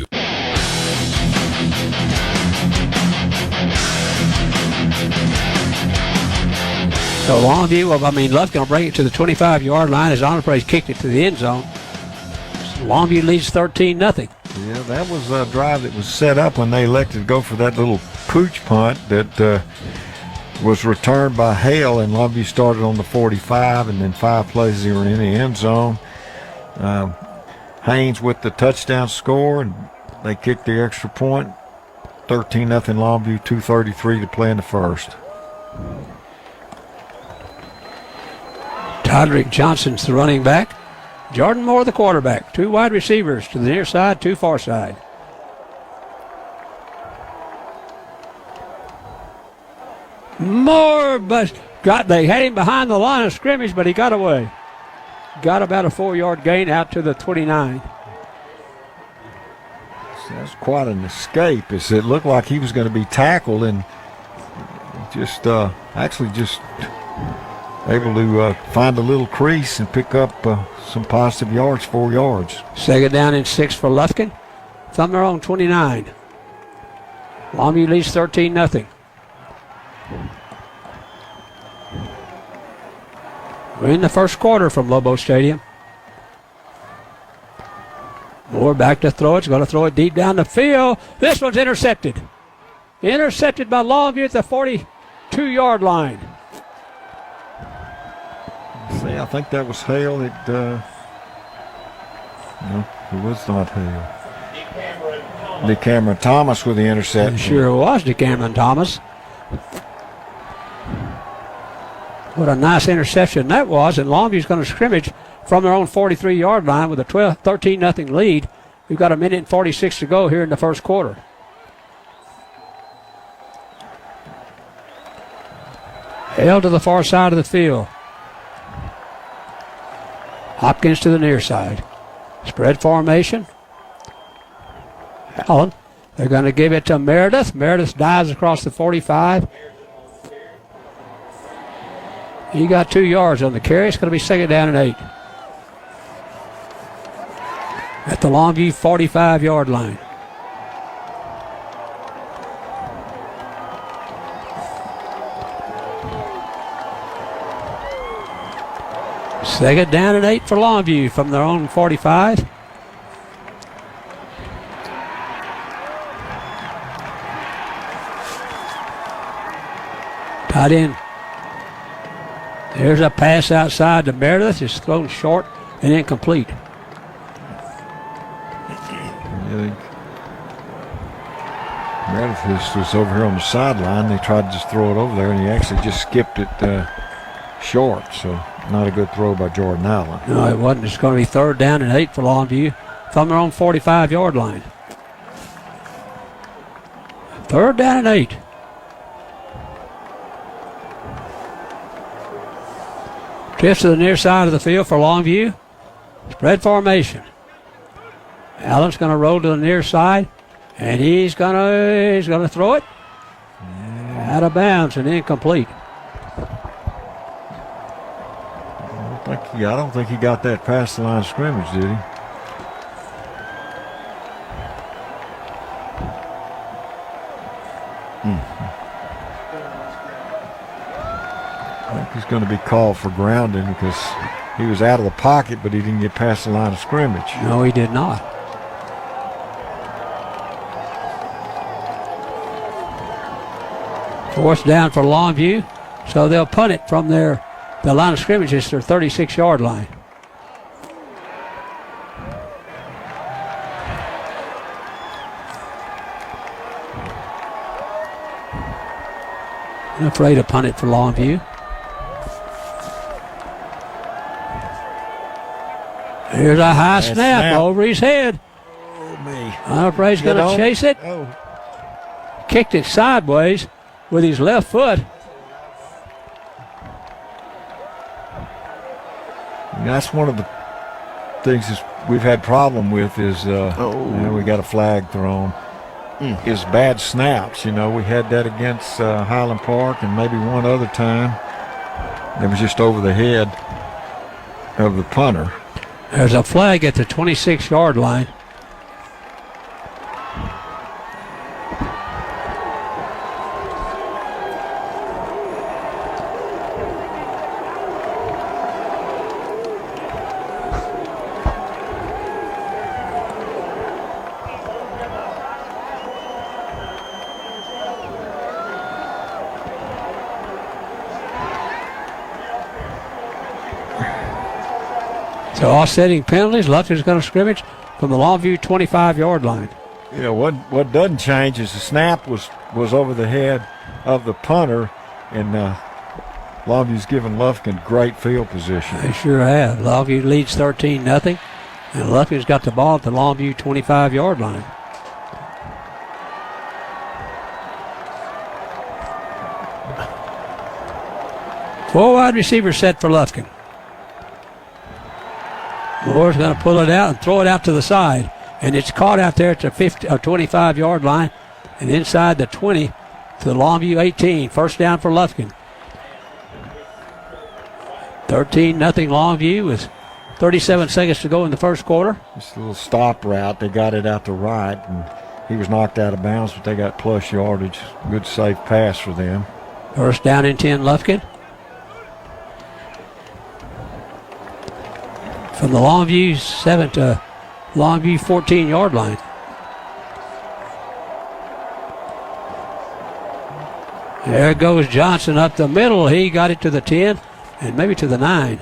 So Longview, Lufkin will bring it to the 25-yard line as Enterprise kicked it to the end zone. So Longview leads 13-0. Yeah, that was a drive that was set up when they elected to go for that little pooch punt that was returned by Hale, and Longview started on the 45, and then 5 plays they were in the end zone. Haynes with the touchdown score, and they kicked the extra point. 13-0 Longview, 2:33 to play in the first. Audrey Johnson's the running back. Jordan Moore the quarterback. 2 wide receivers to the near side, 2 far side. Moore, but they had him behind the line of scrimmage, but he got away. Got about a 4-yard gain out to the 29. So that's quite an escape. It looked like he was going to be tackled and just able to find a little crease and pick up some positive yards, 4 yards. Second down and 6 for Lufkin from their own 29. Longview leads 13-0. We're in the first quarter from Lobo Stadium. Moore back to throw it. He's going to throw it deep down the field. This one's intercepted. Intercepted by Longview at the 42-yard line. See, I think that was Hale. No, it was not Hale. DeCameron Thomas with the interception. Sure was DeCameron Thomas. What a nice interception that was, and Longview's going to scrimmage from their own 43-yard line with a 13-0 lead. We've got 1:46 to go here in the first quarter. Hale to the far side of the field. Hopkins to the near side. Spread formation. Allen. They're going to give it to Meredith. Meredith dives across the 45. He got 2 yards on the carry. It's going to be second down and 8. At the Longview 45-yard line. Second down and 8 for Longview from their own 45. Tight end. There's a pass outside to Meredith. It's thrown short and incomplete. Meredith was over here on the sideline. They tried to just throw it over there, and he actually just skipped it short. So not a good throw by Jordan Allen. No, it wasn't. It's going to be third down and 8 for Longview from their own 45-yard line. Third down and 8. Drifts to the near side of the field for Longview. Spread formation. Allen's going to roll to the near side, and he's going to throw it out of bounds and incomplete. I don't think he got that past the line of scrimmage, did he? I think he's going to be called for grounding because he was out of the pocket, but he didn't get past the line of scrimmage. No, he did not. Fourth down for Longview. So they'll punt it from the line of scrimmage. It's their 36-yard line. I'm afraid to punt it for Longview. Here's a high snap over his head. Oh, me. I'm afraid he's going to chase it. Oh. Kicked it sideways with his left foot. And that's one of the things we've had problem with is we got a flag thrown. Is bad snaps. We had that against Highland Park and maybe one other time. It was just over the head of the punter. There's a flag at the 26-yard line. So offsetting penalties, Lufkin's going to scrimmage from the Longview 25-yard line. What doesn't change is the snap was over the head of the punter, and Longview's given Lufkin great field position. They sure have. Longview leads 13-0, and Lufkin's got the ball at the Longview 25-yard line. Four wide receivers set for Lufkin. Moore's going to pull it out and throw it out to the side. And it's caught out there at the 25-yard line and inside the 20 to the Longview 18. First down for Lufkin. 13-0 Longview with 37 seconds to go in the first quarter. Just a little stop route. They got it out to right, and he was knocked out of bounds, but they got plus yardage. Good safe pass for them. First down and 10 Lufkin. From the Longview 7 to Longview 14-yard line. There goes Johnson up the middle. He got it to the 10 and maybe to the 9.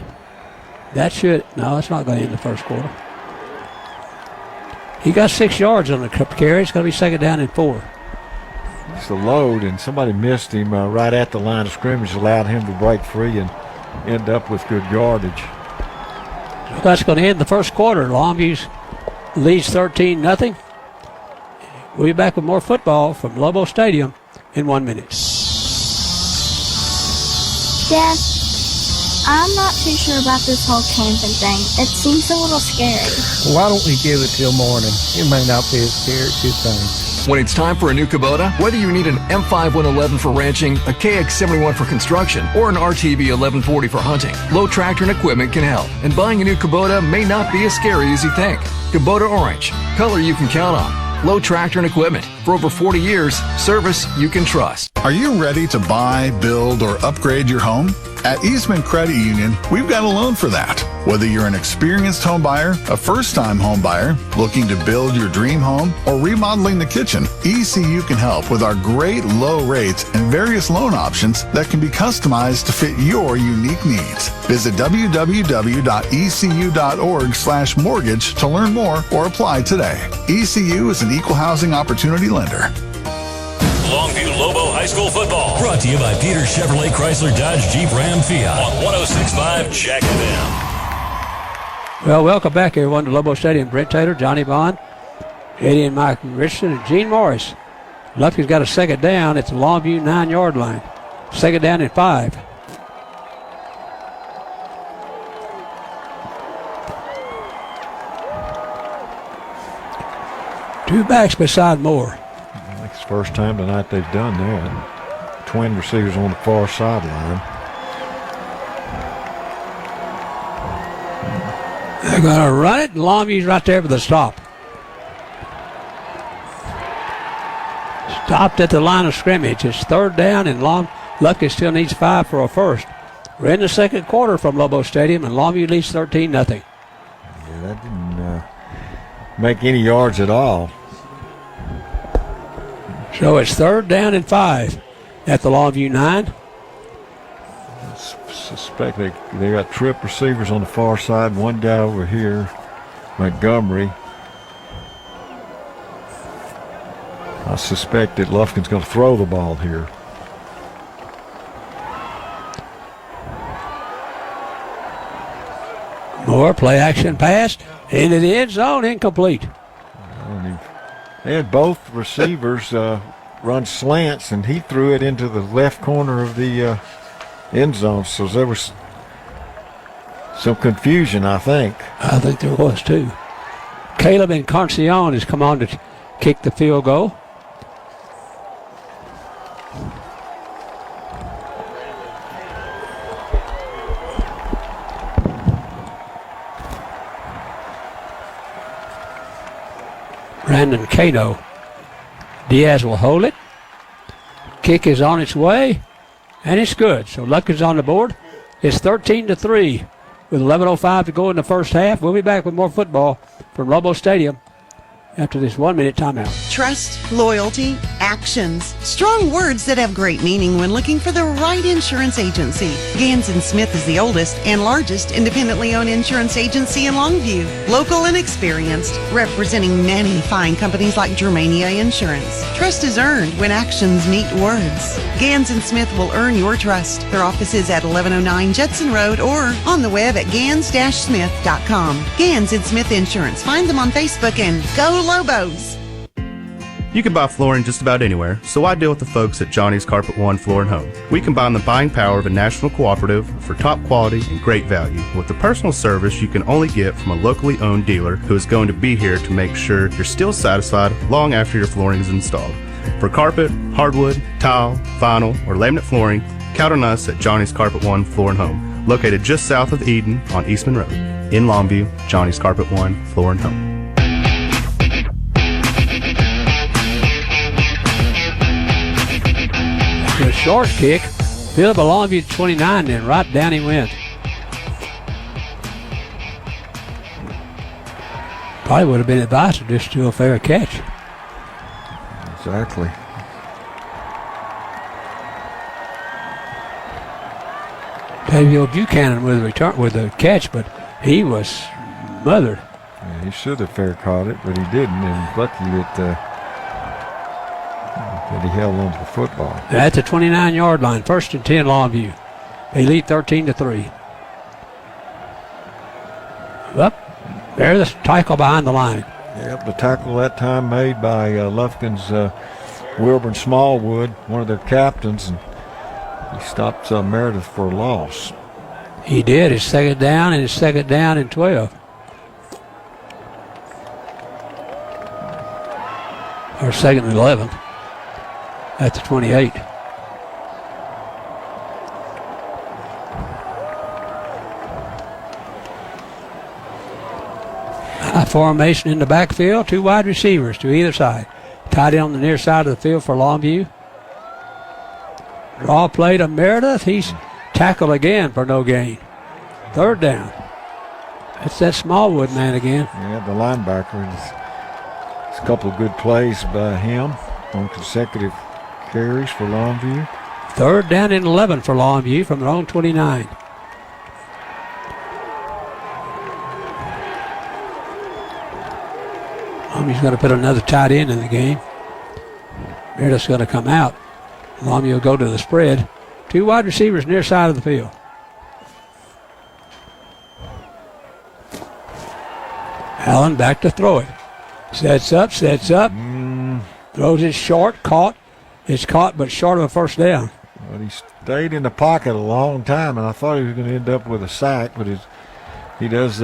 No, it's not going to end the first quarter. He got 6 yards on the carry. It's going to be second down and 4. It's the load, and somebody missed him right at the line of scrimmage, allowed him to break free and end up with good yardage. That's going to end the first quarter. Longview leads 13-0. We'll be back with more football from Lobo Stadium in 1 minute. Dad, I'm not too sure about this whole camping thing. It seems a little scary. Why don't we give it till morning? It may not be as scary as you think. When it's time for a new Kubota, whether you need an M5 111 for ranching, a KX71 for construction, or an RTB 1140 for hunting, Low Tractor and Equipment can help. And buying a new Kubota may not be as scary as you think. Kubota Orange, color you can count on. Low Tractor and Equipment. For over 40 years, service you can trust. Are you ready to buy, build, or upgrade your home? At Eastman Credit Union, we've got a loan for that. Whether you're an experienced home buyer, a first-time home buyer, looking to build your dream home, or remodeling the kitchen, ECU can help with our great low rates and various loan options that can be customized to fit your unique needs. Visit www.ecu.org/mortgage to learn more or apply today. ECU is an equal housing opportunity lender. Longview Lobo High School football. Brought to you by Peter Chevrolet Chrysler Dodge Jeep Ram Fiat on 106.5 Jack FM. Well, welcome back, everyone, to Lobo Stadium. Brent Taylor, Johnny Bond, Eddie and Mike Richardson, and Gene Morris. Lufkin's got a second down at the Longview 9-yard line. Second down and 5. Two backs beside Moore. It's the first time tonight they've done that. Twin receivers on the far sideline. They're going to run it, and Longview's right there for the stop. Stopped at the line of scrimmage. It's third down, and Lufkin still needs 5 for a first. We're in the second quarter from Lobo Stadium, and Longview leads 13-0. Yeah, that didn't make any yards at all. So it's third down and 5 at the Longview 9. suspect they got trip receivers on the far side. One guy over here, Montgomery. I suspect that Lufkin's going to throw the ball here. More play action pass into the end zone, incomplete. They had both receivers run slants, and he threw it into the left corner of the end zone. So there was some confusion, I think. I think there was too. Caleb Encarnacion has come on to kick the field goal. Brandon Cato. Diaz will hold it. Kick is on its way, and it's good. So Lufkin's on the board. It's 13-3 with 11:05 to go in the first half. We'll be back with more football from Lobo Stadium after this 1-minute timeout. Trust, loyalty, actions. Strong words that have great meaning when looking for the right insurance agency. Gans & Smith is the oldest and largest independently owned insurance agency in Longview. Local and experienced, representing many fine companies like Germania Insurance. Trust is earned when actions meet words. Gans & Smith will earn your trust. Their office is at 1109 Judson Road or on the web at gans-smith.com. Gans & Smith Insurance. Find them on Facebook and go Lobos. You can buy flooring just about anywhere, so I deal with the folks at Johnny's Carpet One Floor and Home. We combine the buying power of a national cooperative for top quality and great value with the personal service you can only get from a locally owned dealer who is going to be here to make sure you're still satisfied long after your flooring is installed. For carpet, hardwood, tile, vinyl, or laminate flooring, count on us at Johnny's Carpet One Floor and Home, located just south of Eden on Eastman Road. In Longview, Johnny's Carpet One Floor and Home. A short kick. Philip Longview 29, then right down he went. Probably would have been advised to just do a fair catch. Exactly. Davey Buchanan with the catch, but he was smothered. Yeah, he should have fair caught it, but he didn't, and lucky that he held on to the football. At the 29-yard line, 1st and 10 Longview. They lead 13-3. Up there, the tackle behind the line. Yep, the tackle that time made by Lufkin's Wilburn Smallwood, one of their captains, and he stopped Meredith for a loss. He did. It's second down, and it's second down and 12. Or second and 11. At the 28. High formation in the backfield. Two wide receivers to either side. Tight end on the near side of the field for Longview. Draw play to Meredith. He's tackled again for no gain. Third down. It's that Smallwood man again. Yeah, the linebacker. It's a couple of good plays by him on consecutive carries for Longview. Third down and 11 for Longview from their own 29. Longview's going to put another tight end in the game. Meredith's going to come out. Longview will go to the spread. Two wide receivers near side of the field. Allen back to throw it. Sets up. Throws it short, caught. It's caught, but short of a first down. Well, he stayed in the pocket a long time, and I thought he was going to end up with a sack, but he does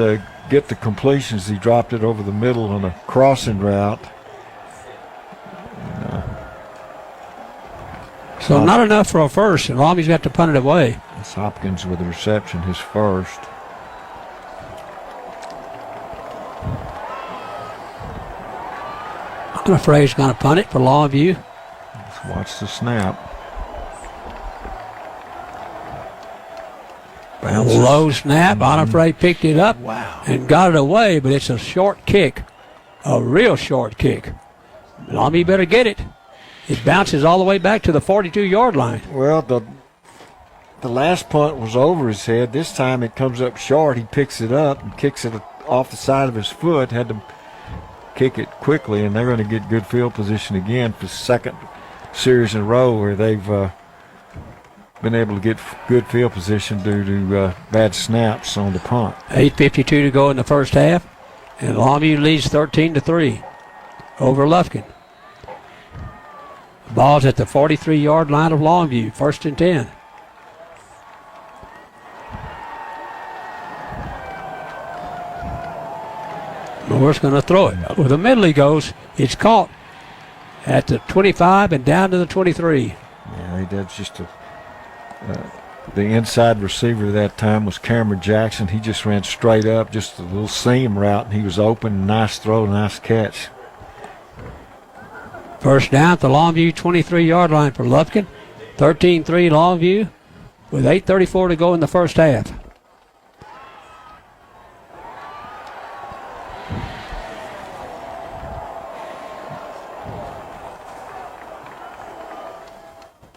get the completions. He dropped it over the middle on a crossing route. So not enough for a first, and Longview's got to punt it away. It's Hopkins with the reception, his first. I'm afraid he's going to punt it for Longview. Let's watch the snap. Bounces. Low snap. Onafray picked it up and got it away, but it's a short kick. A real short kick. Longview better get it. It bounces all the way back to the 42-yard line. Well, the the last punt was over his head. This time it comes up short. He picks it up and kicks it off the side of his foot. Had to kick it quickly, and they're going to get good field position again for the second series in a row where they've been able to get good field position due to bad snaps on the punt. 8:52 to go in the first half, and Longview leads 13-3 over Lufkin. The ball's at the 43-yard line of Longview, 1st and 10. Moore's going to throw it. Where the middle he goes, it's caught at the 25 and down to the 23. Yeah, that's just the inside receiver that time was Cameron Jackson. He just ran straight up, just a little seam route, and he was open. Nice throw, nice catch. First down at the Longview 23-yard line for Lufkin. 13-3 Longview with 8:34 to go in the first half.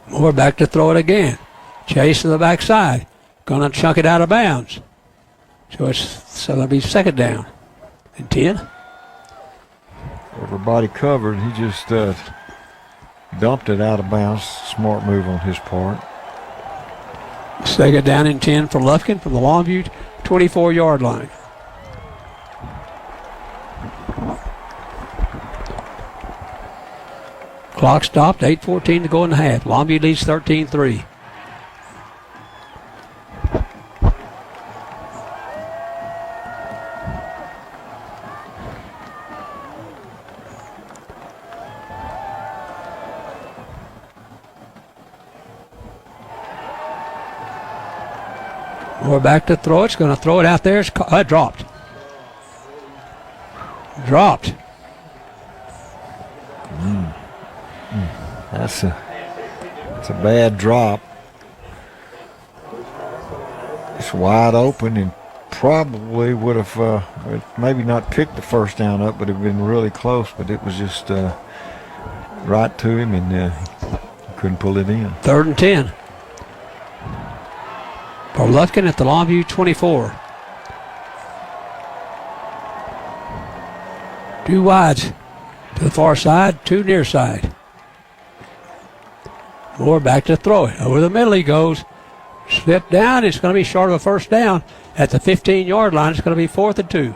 Moore back to throw it again. Chase to the backside. Going to chunk it out of bounds. So it'll be 2nd down and 10. Everybody covered. He just dumped it out of bounds. Smart move on his part. 2nd down and 10 for Lufkin from the Longview 24-yard line. Clock stopped, 8:14 to go in the half. Longview leads 13-3. Moore back to throw it. It's going to throw it out there. It's dropped. Dropped. That's a bad drop. It's wide open and probably would have maybe not picked the first down up, but it would have been really close. But it was just right to him, and he couldn't pull it in. 3rd and 10. For Lufkin at the Longview 24. 2 wides to the far side, 2 near side. Moore back to throw it. Over the middle he goes. Slip down. It's going to be short of a first down. At the 15-yard line, it's going to be 4th and 2.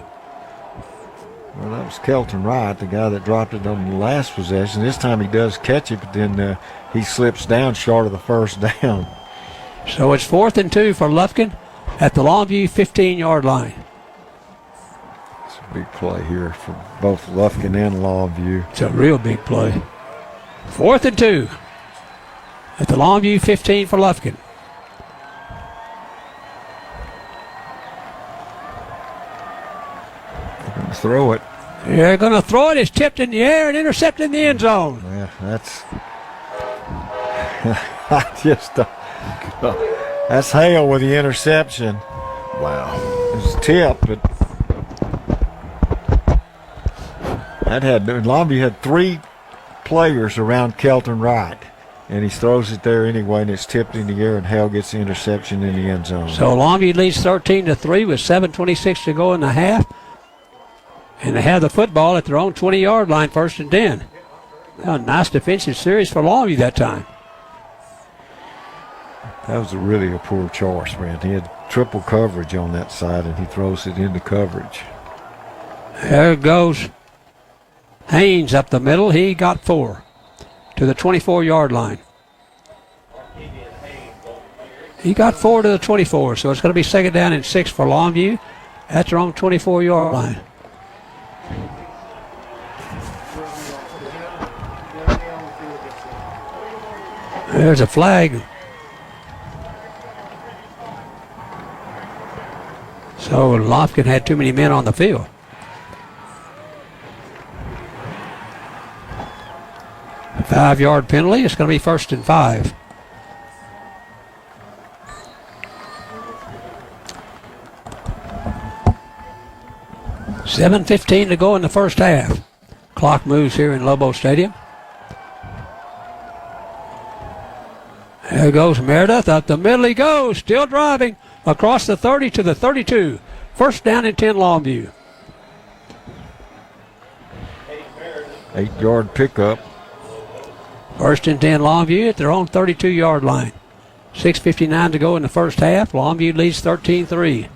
Well, that was Kelton Wright, the guy that dropped it on the last possession. This time he does catch it, but then he slips down short of the first down. So it's 4th and 2 for Lufkin at the Longview 15-yard line. It's a big play here for both Lufkin and Longview. It's a real big play. 4th and 2 at the Longview 15 for Lufkin. They're going to throw it. They're going to throw it. It's tipped in the air and intercepted in the end zone. Yeah, that's that's Hale with the interception. Wow. It was tipped, but Longview had 3 players around Kelton Wright. And he throws it there anyway, and it's tipped in the air, and Hale gets the interception in the end zone. So Longview leads 13-3 with 7:26 to go in the half. And they have the football at their own 20-yard line, 1st and 10. Well, nice defensive series for Longview that time. That was really a poor choice, man. He had triple coverage on that side, and he throws it into coverage. There goes Haynes up the middle. He got 4 to the 24-yard line. He got 4 to the 24, so it's going to be 2nd down and 6 for Longview at their own 24-yard line. There's a flag. So Lufkin had too many men on the field. A 5-yard penalty. It's going to be 1st and 5. $7:15 to go in the first half. Clock moves here in Lobo Stadium. There goes Meredith. Up the middle he goes. Still driving. Across the 30 to the 32. First down and 10 Longview. 8-yard pickup. First and 10 Longview at their own 32-yard line. 6:59 to go in the first half. Longview leads 13-3.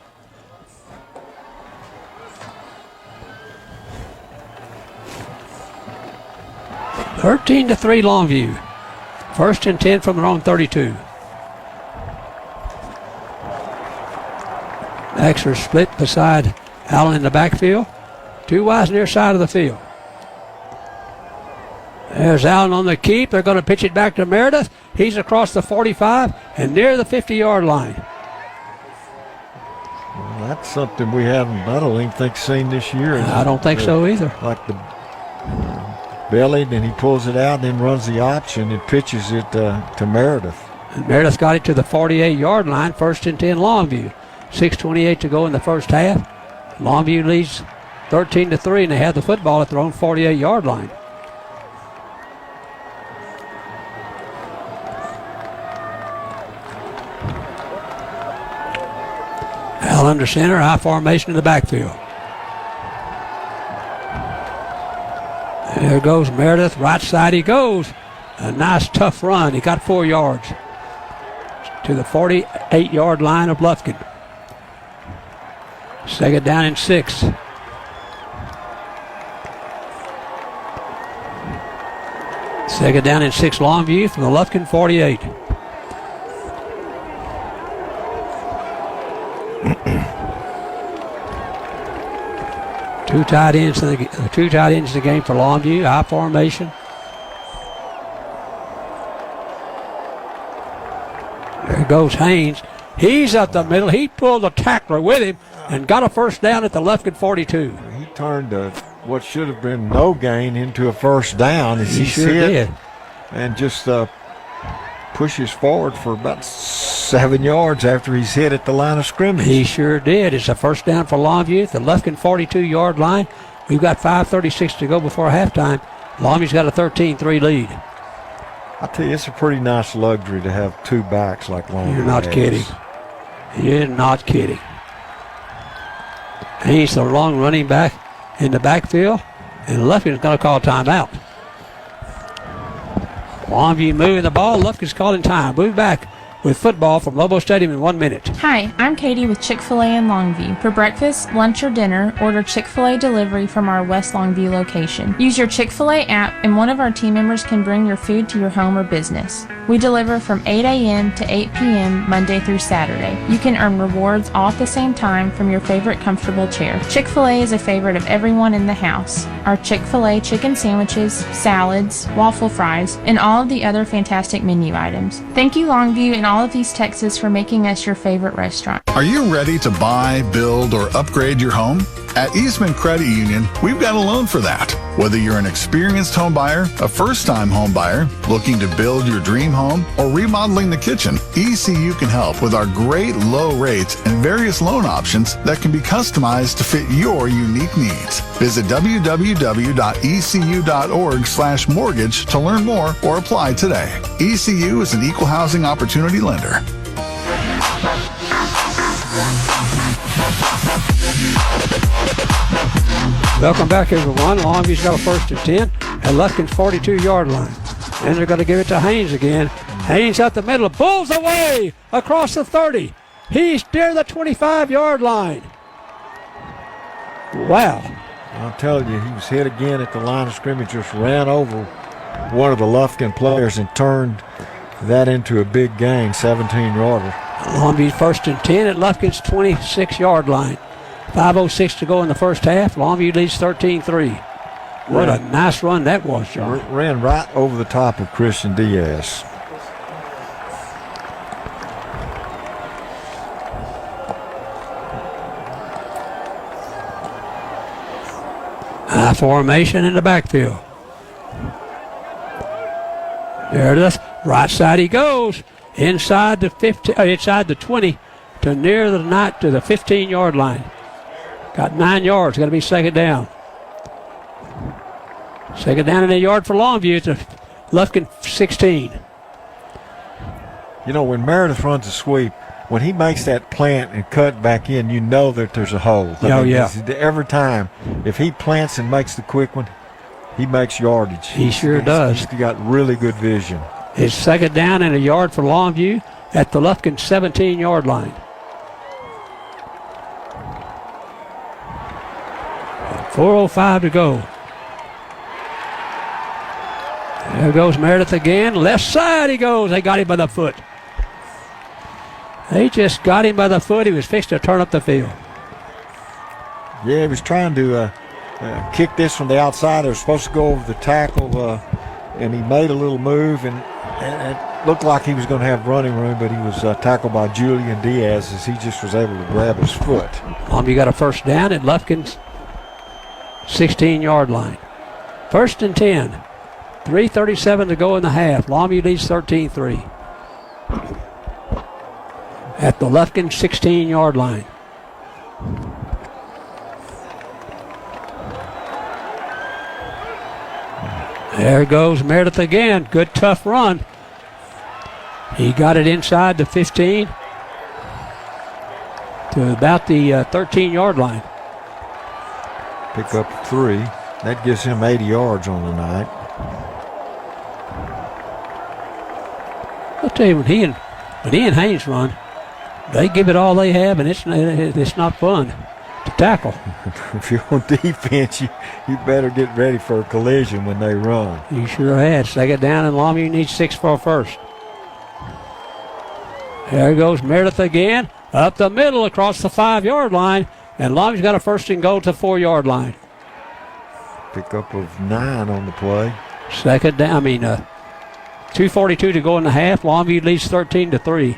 $13-3 Longview. First and 10 from their own 32. Backs are split beside Allen in the backfield. Two wides near side of the field. There's Allen on the keep. They're going to pitch it back to Meredith. He's across the 45 and near the 50-yard line. Well, that's something we haven't, I don't even think, seen this year. I don't think so either. Like the belly, then he pulls it out and then runs the option and pitches it to Meredith. And Meredith got it to the 48-yard line. First and 10 Longview. 6:28 to go in the first half. Longview leads 13-3, and they have the football at their own 48-yard line. Al under center, high formation in the backfield. There goes Meredith, right side he goes. A nice tough run. He got 4 yards to the 48-yard line of Lufkin. Second down and 6. Second down and 6 Longview from the Lufkin 48. Two tight ends in the game for Longview. High formation. There goes Haynes. He's up the middle. He pulled the tackler with him and got a first down at the Lufkin 42. He turned what should have been no gain into a first down as he sure did. And just pushes forward for about 7 yards after he's hit at the line of scrimmage. He sure did. It's a first down for Longview at the Lufkin 42-yard line. We've got 5:36 to go before halftime. Longview's got a 13-3 lead. I tell you, it's a pretty nice luxury to have two backs like Longview. You're not kidding. You're not kidding. He's the long running back in the backfield, and Lufkin's going to call timeout. Longview moving the ball. Lufkin's calling time. Move back with football from Lobo Stadium in 1 minute. Hi, I'm Katie with Chick-fil-A in Longview. For breakfast, lunch, or dinner, order Chick-fil-A delivery from our West Longview location. Use your Chick-fil-A app and one of our team members can bring your food to your home or business. We deliver from 8 a.m. to 8 p.m. Monday through Saturday. You can earn rewards all at the same time from your favorite comfortable chair. Chick-fil-A is a favorite of everyone in the house. Our Chick-fil-A chicken sandwiches, salads, waffle fries, and all of the other fantastic menu items. Thank you, Longview and all of East Texas, for making us your favorite restaurant. Are you ready to buy, build, or upgrade your home? At Eastman Credit Union, we've got a loan for that. Whether you're an experienced home buyer, a first-time home buyer, looking to build your dream home, or remodeling the kitchen, ECU can help with our great low rates and various loan options that can be customized to fit your unique needs. Visit www.ecu.org/mortgage to learn more or apply today. ECU is an equal housing opportunity lender. Welcome back, everyone. Longview's got a first and 10 at Lufkin's 42-yard line. And they're going to give it to Haynes again. Haynes out the middle, pulls away across the 30. He's near the 25-yard line. Wow. I'll tell you, he was hit again at the line of scrimmage, just ran over one of the Lufkin players and turned that into a big gain, 17-yarder. Longview's first and 10 at Lufkin's 26-yard line. 5:06 to go in the first half. Longview leads 13-3. What a nice run that was, John. Ran right over the top of Christian Diaz. High formation in the backfield. There it is. Right side he goes. Inside the 20 to near the 15-yard line. Got 9 yards. Got to be second down. Second down and a yard for Longview. It's a Lufkin 16. when Meredith runs a sweep, when he makes that plant and cut back in, you know that there's a hole. Every time, if he plants and makes the quick one, he makes yardage. He sure does. He's got really good vision. It's second down and a yard for Longview at the Lufkin 17-yard line. 4:05 to go. There goes Meredith again. Left side he goes. They got him by the foot. They just got him by the foot. He was fixed to turn up the field. Yeah, he was trying to kick this from the outside. They were supposed to go over the tackle, and he made a little move, and it looked like he was going to have running room, but he was tackled by Julian Diaz as he just was able to grab his foot. You got a first down at Lufkin's 16-yard line. 1st and 10. 3:37 to go in the half. Longview leads 13-3. At the Lufkin 16-yard line. There goes Meredith again. Good tough run. He got it inside the 15 to about the 13-yard line. Pick up 3. That gives him 80 yards on the night. I'll tell you, when he and Haynes run, they give it all they have, and it's not fun to tackle. If you're on defense, you better get ready for a collision when they run. You sure had. Second down, and Longview needs 6 for a first. There goes Meredith again, up the middle across the 5-yard line, and Longview's got a 1st and goal to 4-yard line. Pickup of 9 on the play. Second down, 2:42 to go in the half. Longview leads 13-3.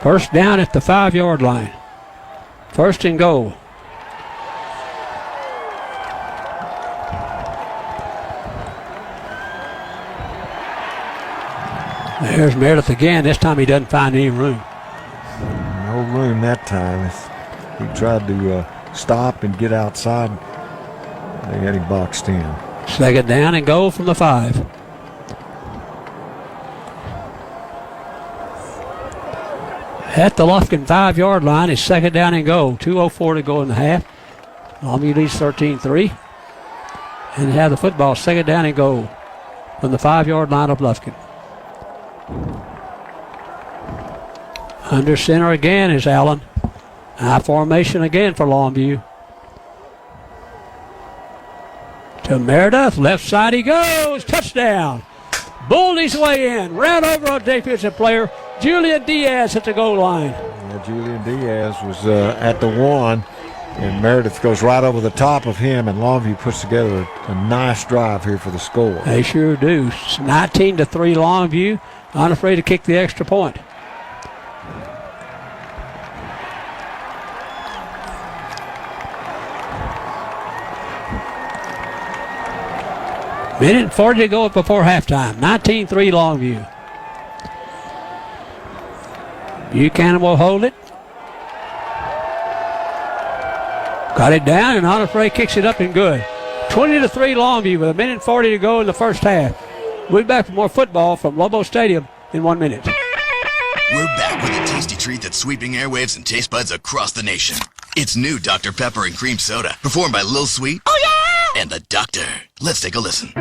First down at the 5-yard line. 1st and goal. There's Meredith again. This time he doesn't find any room. No room that time. He tried to stop and get outside. They had him boxed in. Second down and goal from the 5. At the Lufkin 5-yard line is second down and goal. 2:04 to go in the half. Longview leads 13-3. And they have the football second down and goal from the 5-yard line of Lufkin. Under center again is Allen. High formation again for Longview. To Meredith, left side he goes, touchdown. Bulled his way in, ran over a defensive player. Julian Diaz at the goal line. Yeah, Julian Diaz was at the 1, and Meredith goes right over the top of him, and Longview puts together a nice drive here for the score. They sure do. 19-3 Longview, unafraid to kick the extra point. Minute and 40 to go before halftime. 19-3 Longview. Buchanan will hold it. Got it down, and Onifray kicks it up and good. 20-3 Longview with 1:40 to go in the first half. We'll be back with more football from Lobo Stadium in 1 minute. We're back with a tasty treat that's sweeping airwaves and taste buds across the nation. It's new Dr. Pepper and Cream Soda, performed by Lil Sweet. Oh, yeah! And the Doctor. Let's take a listen.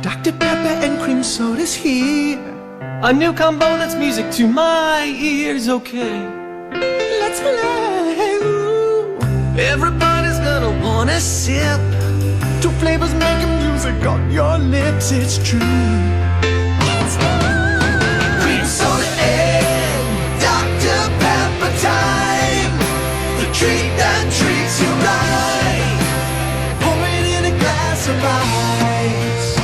Dr. Pepper and Cream Soda's here. A new combo that's music to my ears, okay? Let's play. Ooh. Everybody's gonna wanna sip. 2 flavors making music on your lips, it's true. It's Cream Soda and Dr. Pepper time. The treat that treats you right. Pour it in a glass of ice.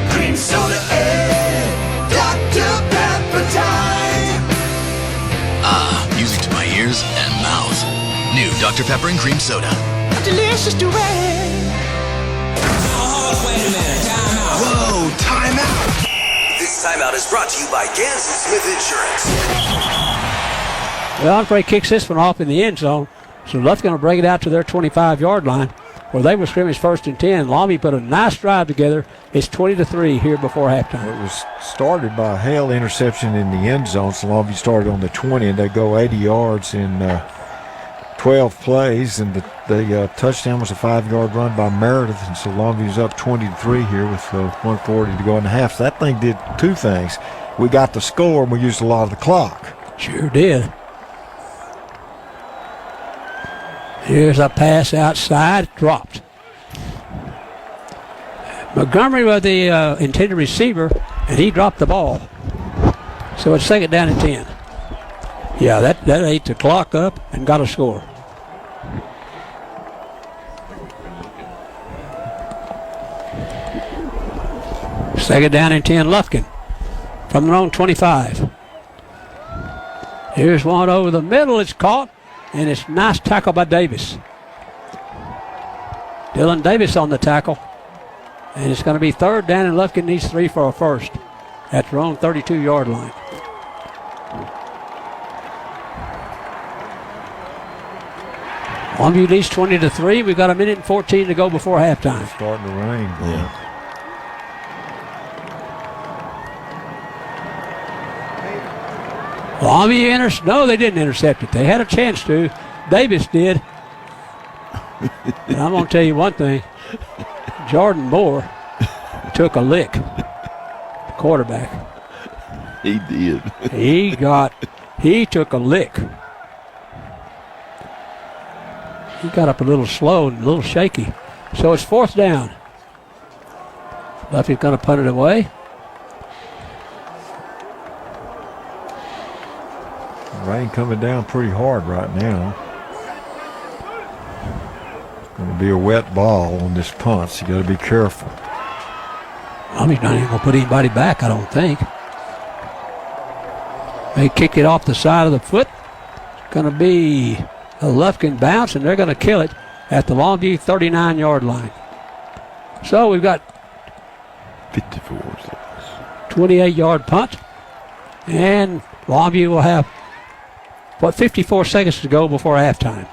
Cream Soda and Dr. Pepper time. Ah, music to my ears and mouth. New Dr. Pepper and Cream Soda. A delicious duet. Oh, wait a minute. Time out. Whoa, time out. This timeout is brought to you by Gans & Smith Insurance. Well, Onifray kicks this one off in the end zone. So Lufkin will bring it out to their 25-yard line. where they were scrimmage 1st and 10. Longview put a nice drive together. It's 20-3 here before halftime. It was started by a Hale interception in the end zone. So Longview started on the 20, and they go 80 yards in 12 plays, and the touchdown was a 5-yard run by Meredith, and so Longview's up 20-3 here with 1:40 to go in the half. So that thing did two things. We got the score, and we used a lot of the clock. Sure did. Here's a pass outside, dropped. Montgomery was the intended receiver, and he dropped the ball. So it's 2nd down and 10. Yeah, that ate the clock up and got a score. Second down and 10, Lufkin from their own 25. Here's one over the middle. It's caught, and it's a nice tackle by Davis. Dylan Davis on the tackle. And it's going to be 3rd down, and Lufkin needs 3 for a first at their own 32-yard line. Longview leads 20-3. We've got 1:14 to go before halftime. It's starting to rain. Yeah. Longview no, they didn't intercept it. They had a chance to. Davis did. And I'm going to tell you one thing. Jordan Moore took a lick. The quarterback. He did. He took a lick. He got up a little slow and a little shaky. So it's 4th down. Lufkin's going to punt it away. Rain coming down pretty hard right now. It's going to be a wet ball on this punt, so you got to be careful. He's not even going to put anybody back, I don't think. They kick it off the side of the foot. It's going to be a Lufkin bounce, and they're going to kill it at the Longview 39-yard line. So we've got 54. 28-yard punt, and Longview will have 54 seconds to go before halftime.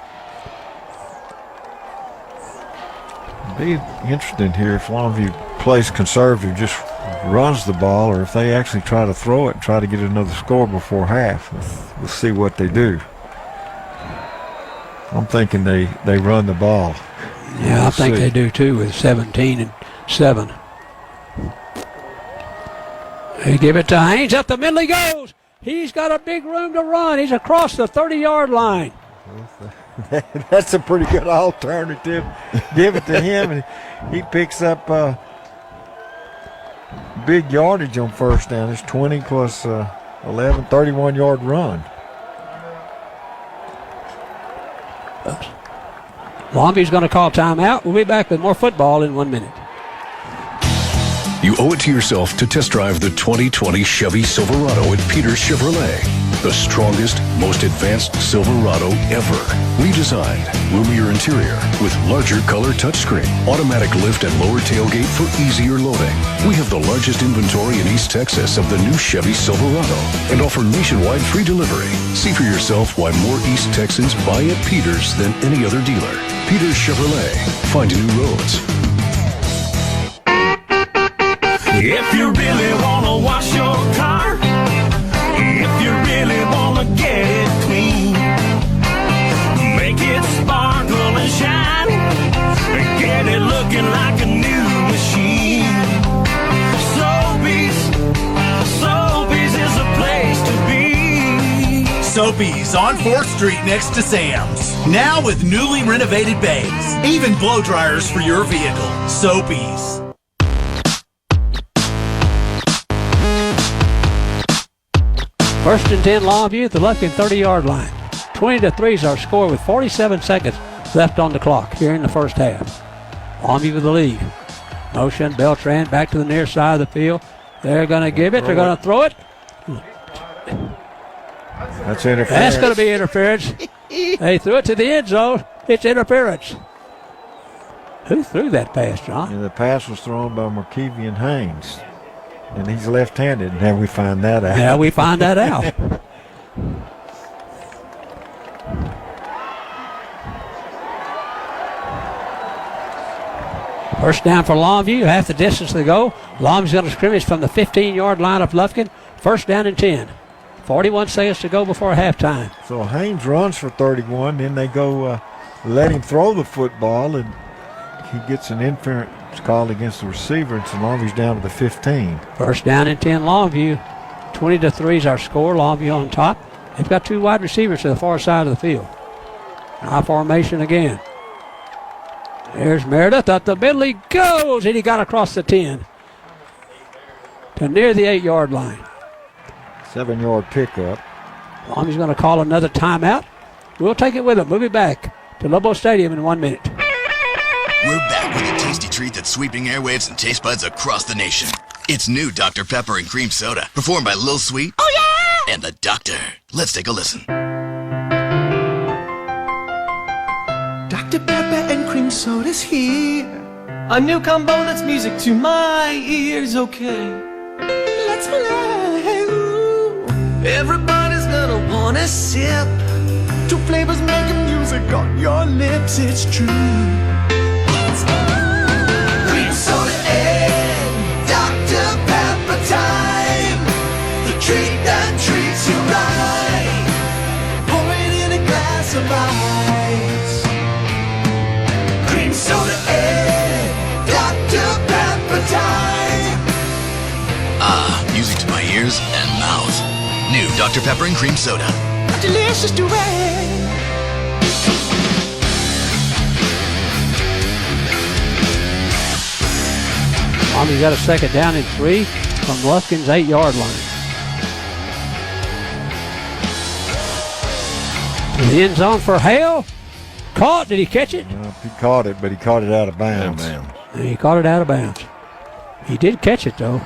Be interesting here if Longview plays conservative, just runs the ball, or if they actually try to throw it and try to get another score before half. We'll see what they do. I'm thinking they run the ball. Yeah, I think they do too with 17-7. They give it to Haynes. Up the middle he goes. He's got a big room to run. He's across the 30-yard line. That's a pretty good alternative. Give it to him, and he picks up big yardage on 1st down. It's 20 plus 11, 31-yard run. Longview's going to call timeout. We'll be back with more football in 1 minute. You owe it to yourself to test drive the 2020 Chevy Silverado at Peters Chevrolet. The strongest, most advanced Silverado ever. Redesigned, roomier interior with larger color touchscreen, automatic lift and lower tailgate for easier loading. We have the largest inventory in East Texas of the new Chevy Silverado and offer nationwide free delivery. See for yourself why more East Texans buy at Peters than any other dealer. Peters Chevrolet. Find new roads. If you really want to wash your car, if you really want to get it clean, make it sparkle and shine, and get it looking like a new machine. Sobeys is a place to be. Sobeys on 4th Street next to Sam's. Now with newly renovated bays. Even blow dryers for your vehicle. Sobeys. 1st and 10 Longview at the Lufkin 30-yard line. 20-3 is our score with 47 seconds left on the clock here in the first half. Longview with the lead. Motion, Beltran back to the near side of the field. They're going to give it. They're going to throw it. That's interference. That's going to be interference. They threw it to the end zone. It's interference. Who threw that pass, John? And the pass was thrown by Markevian Haynes. And he's left-handed. Now we find that out. Yeah, we find that out. First down for Longview, half the distance to go. Longview's going to scrimmage from the 15-yard line of Lufkin. First down and 10. 41 seconds to go before halftime. So Haynes runs for 31, then they go let him throw the football, and he gets an interference called against the receiver, and so Longview's down to the 15. First down and 10, Longview. 20-3 is our score. Longview on top. They've got two wide receivers to the far side of the field. High formation again. There's Meredith. Up the middle he goes, and he got across the 10 to near the 8-yard line. 7-yard pickup. Longview's going to call another timeout. We'll take it with him. We'll be back to Lobo Stadium in 1 minute. We're back with a tasty treat that's sweeping airwaves and taste buds across the nation. It's new Dr. Pepper and Cream Soda, performed by Lil Sweet. Oh, yeah! And the Doctor. Let's take a listen. Dr. Pepper and Cream Soda's here. A new combo that's music to my ears, okay. Let's play. Ooh. Everybody's gonna wanna sip. Two flavors making music on your lips, it's true. Cream soda and Dr. Pepper time. The treat that treats you right. Pour it in a glass of ice. Cream soda and Dr. Pepper time. Ah, music to my ears and mouth. New Dr. Pepper and Cream Soda. A delicious duet. Longview's got a second down and 3 from Lufkin's 8-yard line. To the end zone for Hale. Caught. Did he catch it? He caught it, but he caught it out of bounds. He caught it out of bounds. He did catch it, though.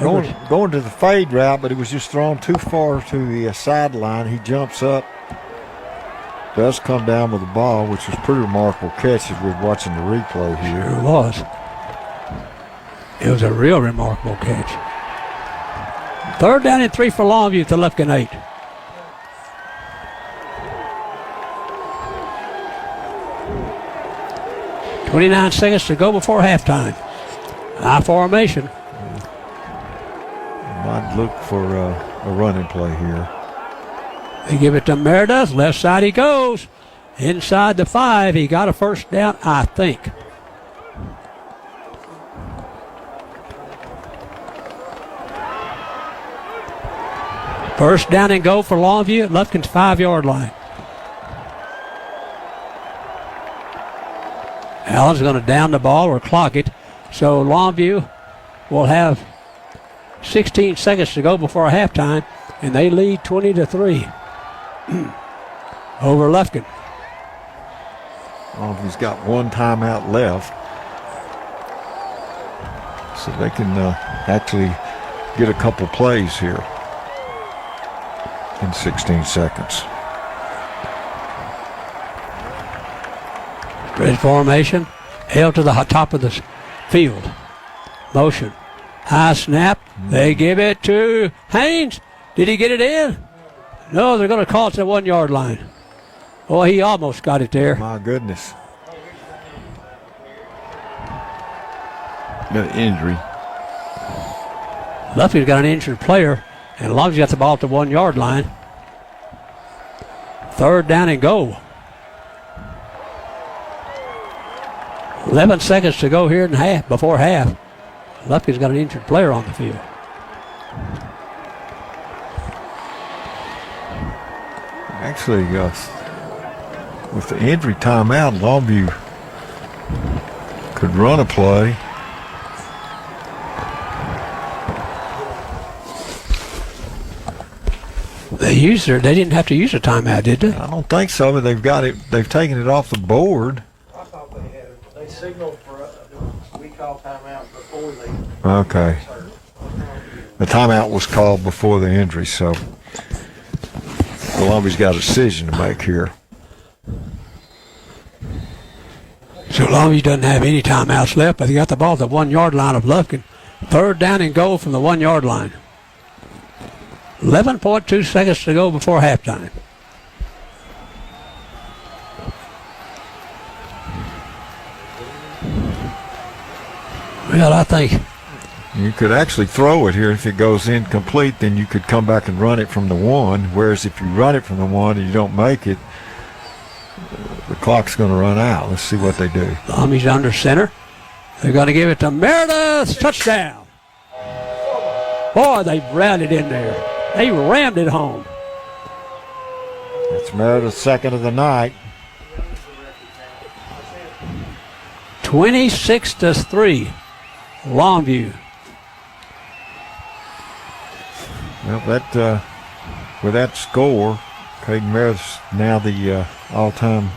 Going to the fade route, but it was just thrown too far to the sideline. He jumps up, does come down with the ball, which was a pretty remarkable catch as we're watching the replay here. It was. It was a real remarkable catch. Third down and 3 for Longview at the Lufkin 8. .29 seconds to go before halftime. High formation. Might look for a running play here. They give it to Meredith. Left side he goes. Inside the 5. He got a first down, I think. First down and go for Longview at Lufkin's 5-yard line. Allen's going to down the ball or clock it. So Longview will have 16 seconds to go before halftime, and they lead 20-3 over Lufkin. Longview's got one timeout left, so they can actually get a couple plays here in 16 seconds. Spread formation. Held to the top of the field. Motion. High snap. They give it to Haynes. Did he get it in? No, they're going to call it to the 1-yard line. Oh, he almost got it there. My goodness. Got an injury. Lufkin's got an injured player, and Longview's got the ball at the 1-yard line. Third down and go. 11 seconds to go here in half, before half. Lufkin's got an injured player on the field. Actually, with the injury timeout, Longview could run a play. They didn't have to use a timeout, did they? I don't think so, but they've got it. They've taken it off the board. I thought they had it. They signaled for we call timeout before they. Okay. The timeout was called before the injury, so Columbia's got a decision to make here. So Longview doesn't have any timeouts left, but they got the ball at the 1-yard line of Lufkin. Third down and goal from the 1-yard line. 11.2 seconds to go before halftime. Well, I think you could actually throw it here. If it goes incomplete, then you could come back and run it from the 1. Whereas if you run it from the 1 and you don't make it, the clock's going to run out. Let's see what they do. Longview's under center. They're going to give it to Meredith. Touchdown. Boy, they rammed it in there. They rammed it home. It's Meredith's second of the night. 26-3. Longview. Well, that with that score, Caden Meredith's now the all-time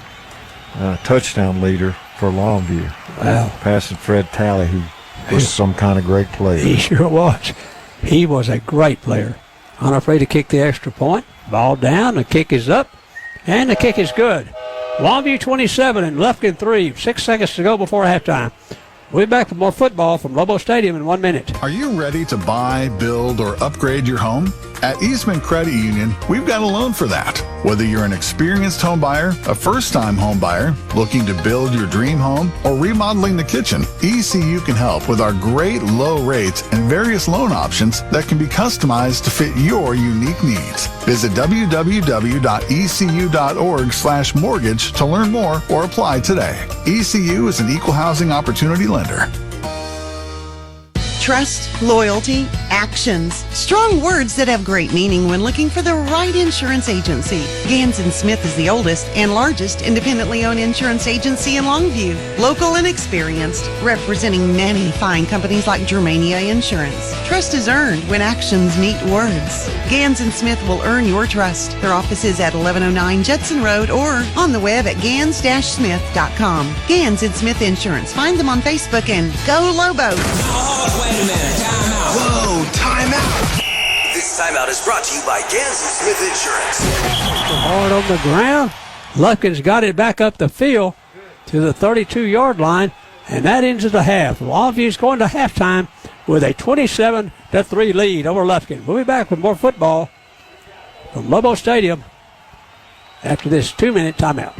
touchdown leader for Longview. Wow. Passing Fred Talley, who was some kind of great player. He sure was. He was a great player. Unafraid to kick the extra point. Ball down, the kick is up, and the kick is good. Longview 27 and Lufkin 3. 6 seconds to go before halftime. We'll be back with more football from Lobo Stadium in 1 minute. Are you ready to buy, build, or upgrade your home? At Eastman Credit Union, we've got a loan for that. Whether you're an experienced home buyer, a first-time home buyer, looking to build your dream home, or remodeling the kitchen, ECU can help with our great low rates and various loan options that can be customized to fit your unique needs. Visit www.ecu.org/mortgage to learn more or apply today. ECU is an equal housing opportunity lender. Trust, loyalty, actions. Strong words that have great meaning when looking for the right insurance agency. Gans & Smith is the oldest and largest independently owned insurance agency in Longview. Local and experienced, representing many fine companies like Germania Insurance. Trust is earned when actions meet words. Gans & Smith will earn your trust. Their office is at 1109 Judson Road or on the web at gans-smith.com. Gans & Smith Insurance. Find them on Facebook and go Lobos. Wait a minute, time out. Whoa, time out. This timeout is brought to you by Gans & Smith Insurance. Hard on the ground. Lufkin's got it back up the field to the 32-yard line, and that ends the half. Longview's going to halftime with a 27-3 lead over Lufkin. We'll be back with more football from Lobo Stadium after this 2-minute timeout.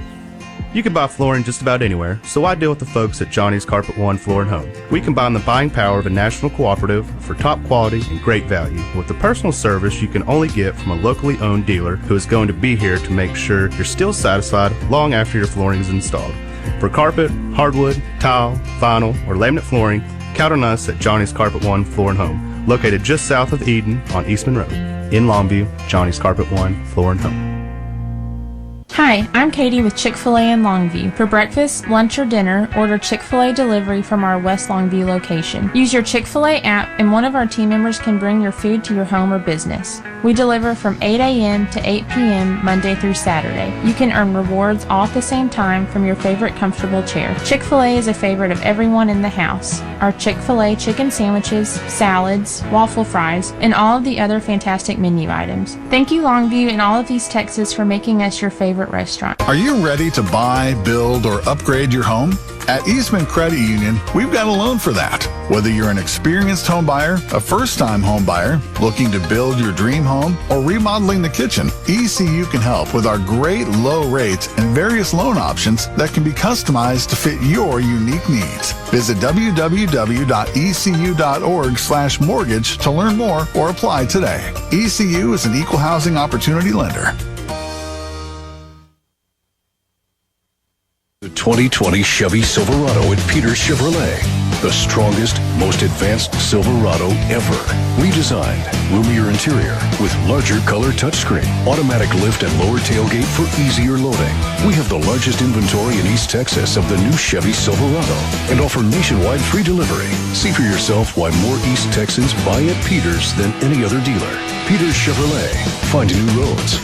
You can buy flooring just about anywhere, so why deal with the folks at Johnny's Carpet One Floor & Home? We combine the buying power of a national cooperative for top quality and great value with the personal service you can only get from a locally owned dealer who is going to be here to make sure you're still satisfied long after your flooring is installed. For carpet, hardwood, tile, vinyl, or laminate flooring, count on us at Johnny's Carpet One Floor & Home, located just south of Eden on Eastman Road. In Longview, Johnny's Carpet One Floor & Home. Hi, I'm Katie with Chick-fil-A in Longview. For breakfast, lunch, or dinner, order Chick-fil-A delivery from our West Longview location. Use your Chick-fil-A app and one of our team members can bring your food to your home or business. We deliver from 8 a.m. to 8 p.m. Monday through Saturday. You can earn rewards all at the same time from your favorite comfortable chair. Chick-fil-A is a favorite of everyone in the house. Our Chick-fil-A chicken sandwiches, salads, waffle fries, and all of the other fantastic menu items. Thank you Longview and all of East Texas for making us your favorite restaurant. Are you ready to buy, build, or upgrade your home? At Eastman Credit Union, we've got a loan for that. Whether you're an experienced home buyer, a first-time home buyer, looking to build your dream home, or remodeling the kitchen, ECU can help with our great low rates and various loan options that can be customized to fit your unique needs. Visit www.ecu.org/mortgage to learn more or apply today. ECU is an equal housing opportunity lender. The 2020 Chevy Silverado at Peters Chevrolet. The strongest, most advanced Silverado ever. Redesigned, roomier interior with larger color touchscreen, automatic lift and lower tailgate for easier loading. We have the largest inventory in East Texas of the new Chevy Silverado and offer nationwide free delivery. See for yourself why more East Texans buy at Peters than any other dealer. Peters Chevrolet. Find new roads.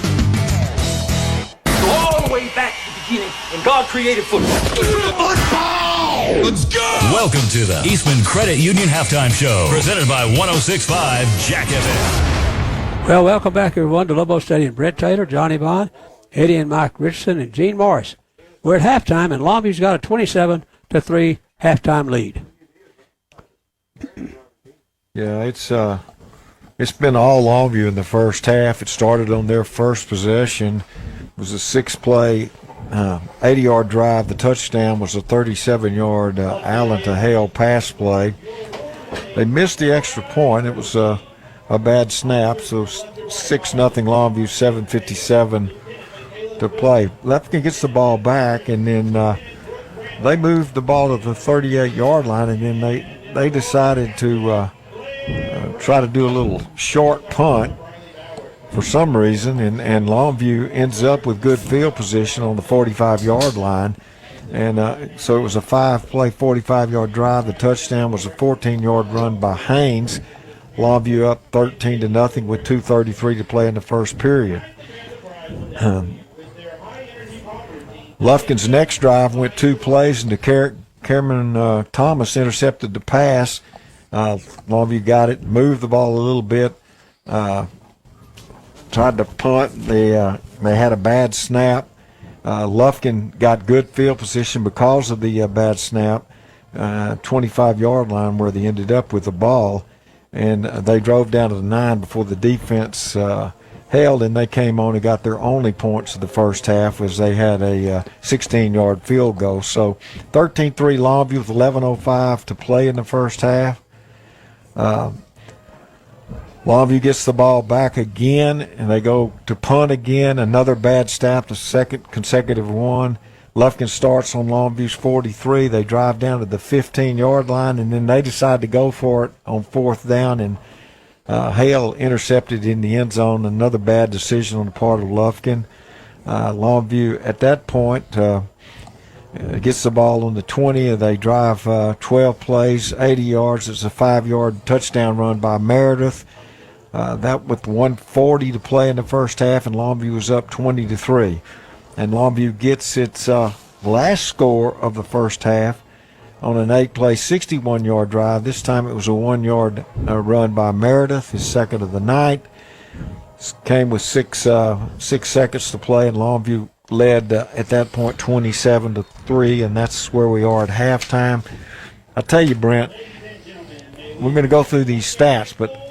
Go all the way back to the beginning when God created football. Let's go! Welcome to the Eastman Credit Union Halftime Show, presented by 106.5 Jack FM. Well, welcome back, everyone, to Lobo Stadium. Brett Taylor, Johnny Bond, Eddie and Mike Richardson, and Gene Morris. We're at halftime, and Longview's got a 27-3 halftime lead. Yeah, it's been all Longview in the first half. It started on their first possession. It was a 6-play 80-yard drive. The touchdown was a 37-yard Allen to Hale pass play. They missed the extra point. It was a bad snap, so 6-0 Longview, 7:57 to play. Lufkin gets the ball back, and then they moved the ball to the 38-yard line, and then they decided to try to do a little short punt for some reason, and Longview ends up with good field position on the 45-yard line. And so it was a 5-play, 45-yard drive. The touchdown was a 14-yard run by Haynes. Longview up 13-0 with 2:33 to play in the first period. Lufkin's next drive went 2 plays, and Cameron Thomas intercepted the pass. Longview got it, moved the ball a little bit, tried to punt. They had a bad snap. Lufkin got good field position because of the bad snap, 25-yard line where they ended up with the ball, and they drove down to the 9 before the defense held, and they came on and got their only points of the first half as they had a 16-yard field goal. So 13-3 Longview with 11:05 to play in the first half. Longview gets the ball back again, and they go to punt again. Another bad snap, the second consecutive one. Lufkin starts on Longview's 43. They drive down to the 15-yard line, and then they decide to go for it on 4th down, and Hale intercepted in the end zone. Another bad decision on the part of Lufkin. Longview at that point gets the ball on the 20. They drive 12 plays, 80 yards. It's a 5-yard touchdown run by Meredith. That with 1:40 to play in the first half, and Longview was up 20-3. And Longview gets its last score of the first half on an 8-play, 61-yard drive. This time it was a 1-yard run by Meredith, his second of the night. Came with 6 seconds to play, and Longview led at that point 27-3, and that's where we are at halftime. I tell you, Brent, we're going to go through these stats, but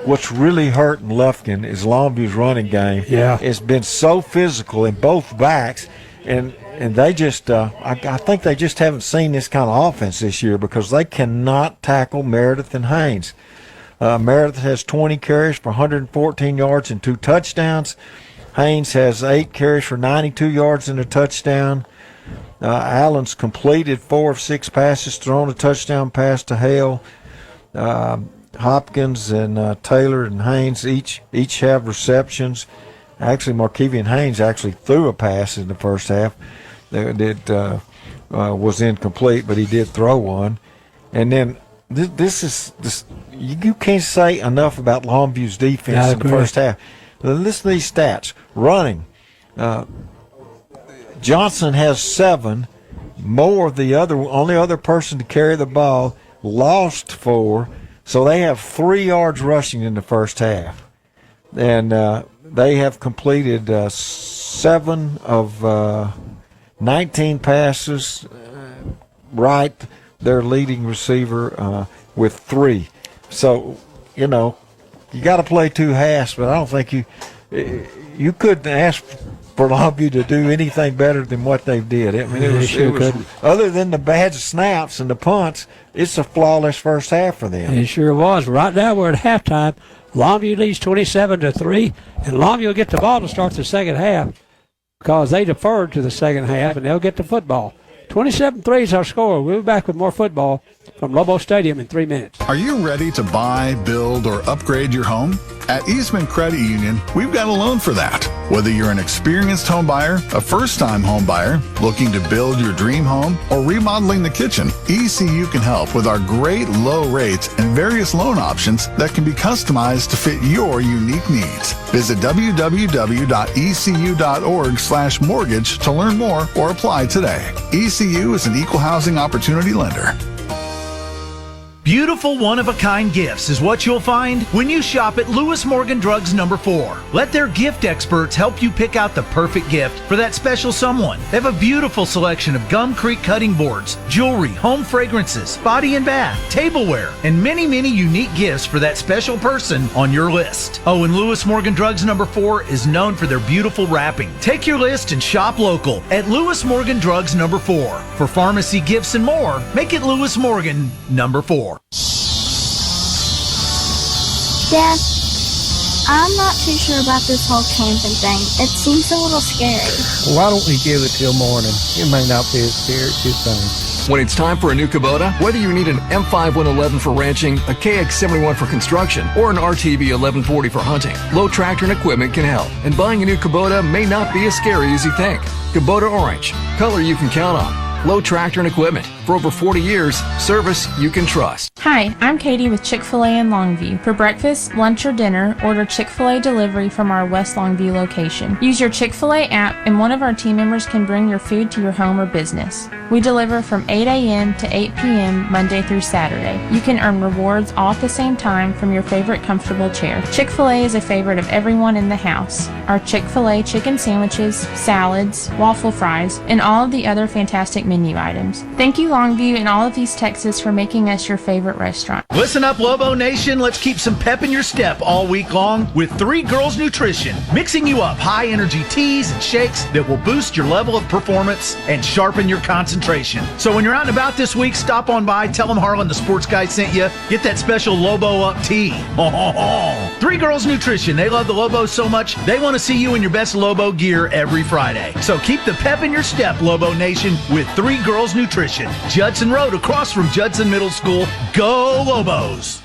what's really hurting Lufkin is Longview's running game. Yeah. It's been so physical in both backs, and they just I think they just haven't seen this kind of offense this year because they cannot tackle Meredith and Haynes. Meredith has 20 carries for 114 yards and 2 touchdowns. Haynes has 8 carries for 92 yards and a touchdown. Allen's completed 4 of 6 passes, thrown a touchdown pass to Hale. Hopkins and Taylor and Haynes each have receptions. Actually, Markevian Haynes actually threw a pass in the first half that was incomplete, but he did throw one. And then this you can't say enough about Longview's defense in the first half. Listen to these stats. Running, Johnson has 7. Moore, the only other person to carry the ball, lost 4. So they have 3 yards rushing in the first half. And they have completed 7 of 19 passes. Wright, their leading receiver, with 3. So, you got to play 2 halves, but I don't think you couldn't ask for Longview to do anything better than what they did. I mean, it was other than the bad snaps and the punts, it's a flawless first half for them. It sure was. Right now we're at halftime. Longview leads 27-3, and Longview will get the ball to start the second half because they deferred to the second half, and they'll get the football. 27-3 is our score. We'll be back with more football from Lobo Stadium in 3 minutes. Are you ready to buy, build, or upgrade your home? At Eastman Credit Union, we've got a loan for that. Whether you're an experienced home buyer, a first-time home buyer, looking to build your dream home, or remodeling the kitchen, ECU can help with our great low rates and various loan options that can be customized to fit your unique needs. Visit www.ecu.org/mortgage to learn more or apply today. ECU is an equal housing opportunity lender. Beautiful one-of-a-kind gifts is what you'll find when you shop at Lewis Morgan Drugs No. 4. Let their gift experts help you pick out the perfect gift for that special someone. They have a beautiful selection of Gum Creek cutting boards, jewelry, home fragrances, body and bath, tableware, and many, many unique gifts for that special person on your list. Oh, and Lewis Morgan Drugs No. 4 is known for their beautiful wrapping. Take your list and shop local at Lewis Morgan Drugs No. 4. For pharmacy gifts and more, make it Lewis Morgan No. 4. Dad, I'm not too sure about this whole camping thing. It seems a little scary. Why don't we give it till morning? It may not be as scary as you think. When it's time for a new Kubota, whether you need an M5 111 for ranching, a KX71 for construction, or an RTV 1140 for hunting, Low Tractor and Equipment can help. And buying a new Kubota may not be as scary as you think. Kubota Orange, color you can count on. Low Tractor and Equipment. For over 40 years, service you can trust. Hi, I'm Katie with Chick-fil-A in Longview. For breakfast, lunch, or dinner, order Chick-fil-A delivery from our West Longview location. Use your Chick-fil-A app and one of our team members can bring your food to your home or business. We deliver from 8 a.m. to 8 p.m. Monday through Saturday. You can earn rewards all at the same time from your favorite comfortable chair. Chick-fil-A is a favorite of everyone in the house. Our Chick-fil-A chicken sandwiches, salads, waffle fries, and all of the other fantastic menu items. Thank you, Longview and all of East Texas, for making us your favorite restaurant. Listen up, Lobo Nation. Let's keep some pep in your step all week long with 3 Girls Nutrition, mixing you up high-energy teas and shakes that will boost your level of performance and sharpen your concentration. So when you're out and about this week, stop on by, tell them Harlan the Sports Guy sent you, get that special Lobo Up tea. 3 Girls Nutrition. They love the Lobos so much, they want to see you in your best Lobo gear every Friday. So keep the pep in your step, Lobo Nation, with 3 Girls Nutrition. Judson Road across from Judson Middle School. Go Lobos!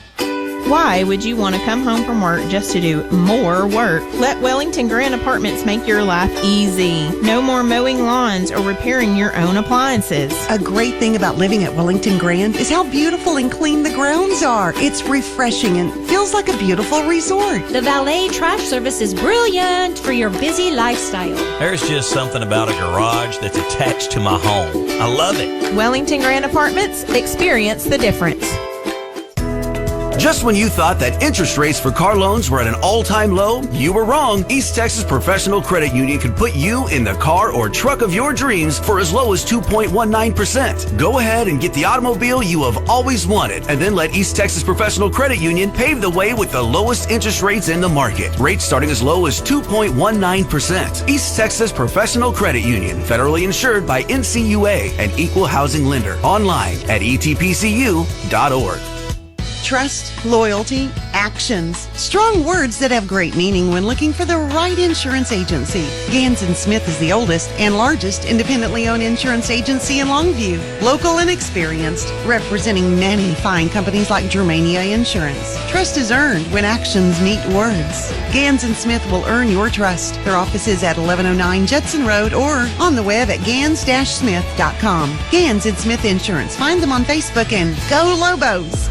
Why would you want to come home from work just to do more work? Let Wellington Grand Apartments make your life easy. No more mowing lawns or repairing your own appliances. A great thing about living at Wellington Grand is how beautiful and clean the grounds are. It's refreshing and feels like a beautiful resort. The valet trash service is brilliant for your busy lifestyle. There's just something about a garage that's attached to my home. I love it. Wellington Grand Apartments, experience the difference. Just when you thought that interest rates for car loans were at an all-time low, you were wrong. East Texas Professional Credit Union could put you in the car or truck of your dreams for as low as 2.19%. Go ahead and get the automobile you have always wanted, and then let East Texas Professional Credit Union pave the way with the lowest interest rates in the market. Rates starting as low as 2.19%. East Texas Professional Credit Union, federally insured by NCUA and Equal Housing Lender. Online at etpcu.org. Trust, loyalty, actions. Strong words that have great meaning when looking for the right insurance agency. Gans & Smith is the oldest and largest independently owned insurance agency in Longview. Local and experienced, representing many fine companies like Germania Insurance. Trust is earned when actions meet words. Gans & Smith will earn your trust. Their office is at 1109 Judson Road or on the web at gans-smith.com. Gans & Smith Insurance. Find them on Facebook and go Lobos!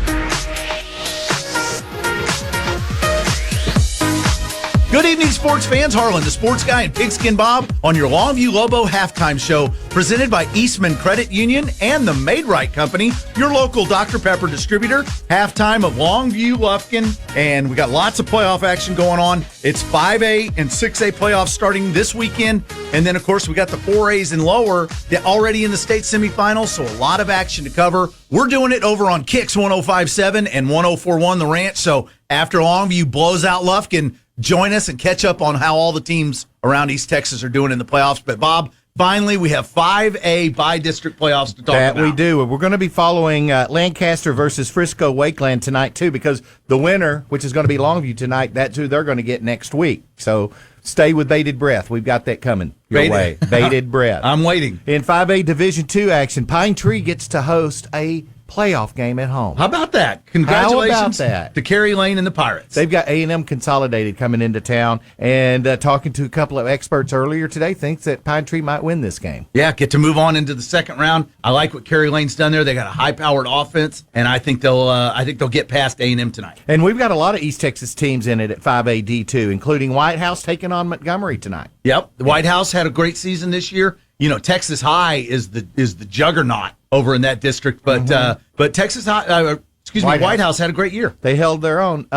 Good evening, sports fans. Harlan, the Sports Guy, and Pigskin Bob on your Longview Lobo halftime show, presented by Eastman Credit Union and the Made Right Company, your local Dr. Pepper distributor. Halftime of Longview Lufkin, and we got lots of playoff action going on. It's 5A and 6A playoffs starting this weekend, and then, of course, we got the 4As and lower already in the state semifinals, so a lot of action to cover. We're doing it over on Kicks 105.7 and 104.1 The Ranch, so after Longview blows out Lufkin, join us and catch up on how all the teams around East Texas are doing in the playoffs. But, Bob, finally, we have 5A by-district playoffs to talk about. That we do. We're going to be following Lancaster versus Frisco Wakeland tonight, too, because the winner, which is going to be Longview tonight, that's who they're going to get next week. So stay with bated breath. We've got that coming your way. Bated breath. I'm waiting. In 5A Division II action, Pine Tree gets to host a playoff game at home. How about that? Congratulations to Kerry Lane and the Pirates. They've got A&M Consolidated coming into town, and talking to a couple of experts earlier today, thinks that Pine Tree might win this game. Yeah, get to move on into the second round. I like what Kerry Lane's done there. They got a high-powered offense, and I think they'll get past A&M tonight. And we've got a lot of East Texas teams in it at 5A D2, including White House taking on Montgomery tonight. Yep, the White House had a great season this year. You know, Texas High is the juggernaut over in that district, but Texas High, White House had a great year. They held their own.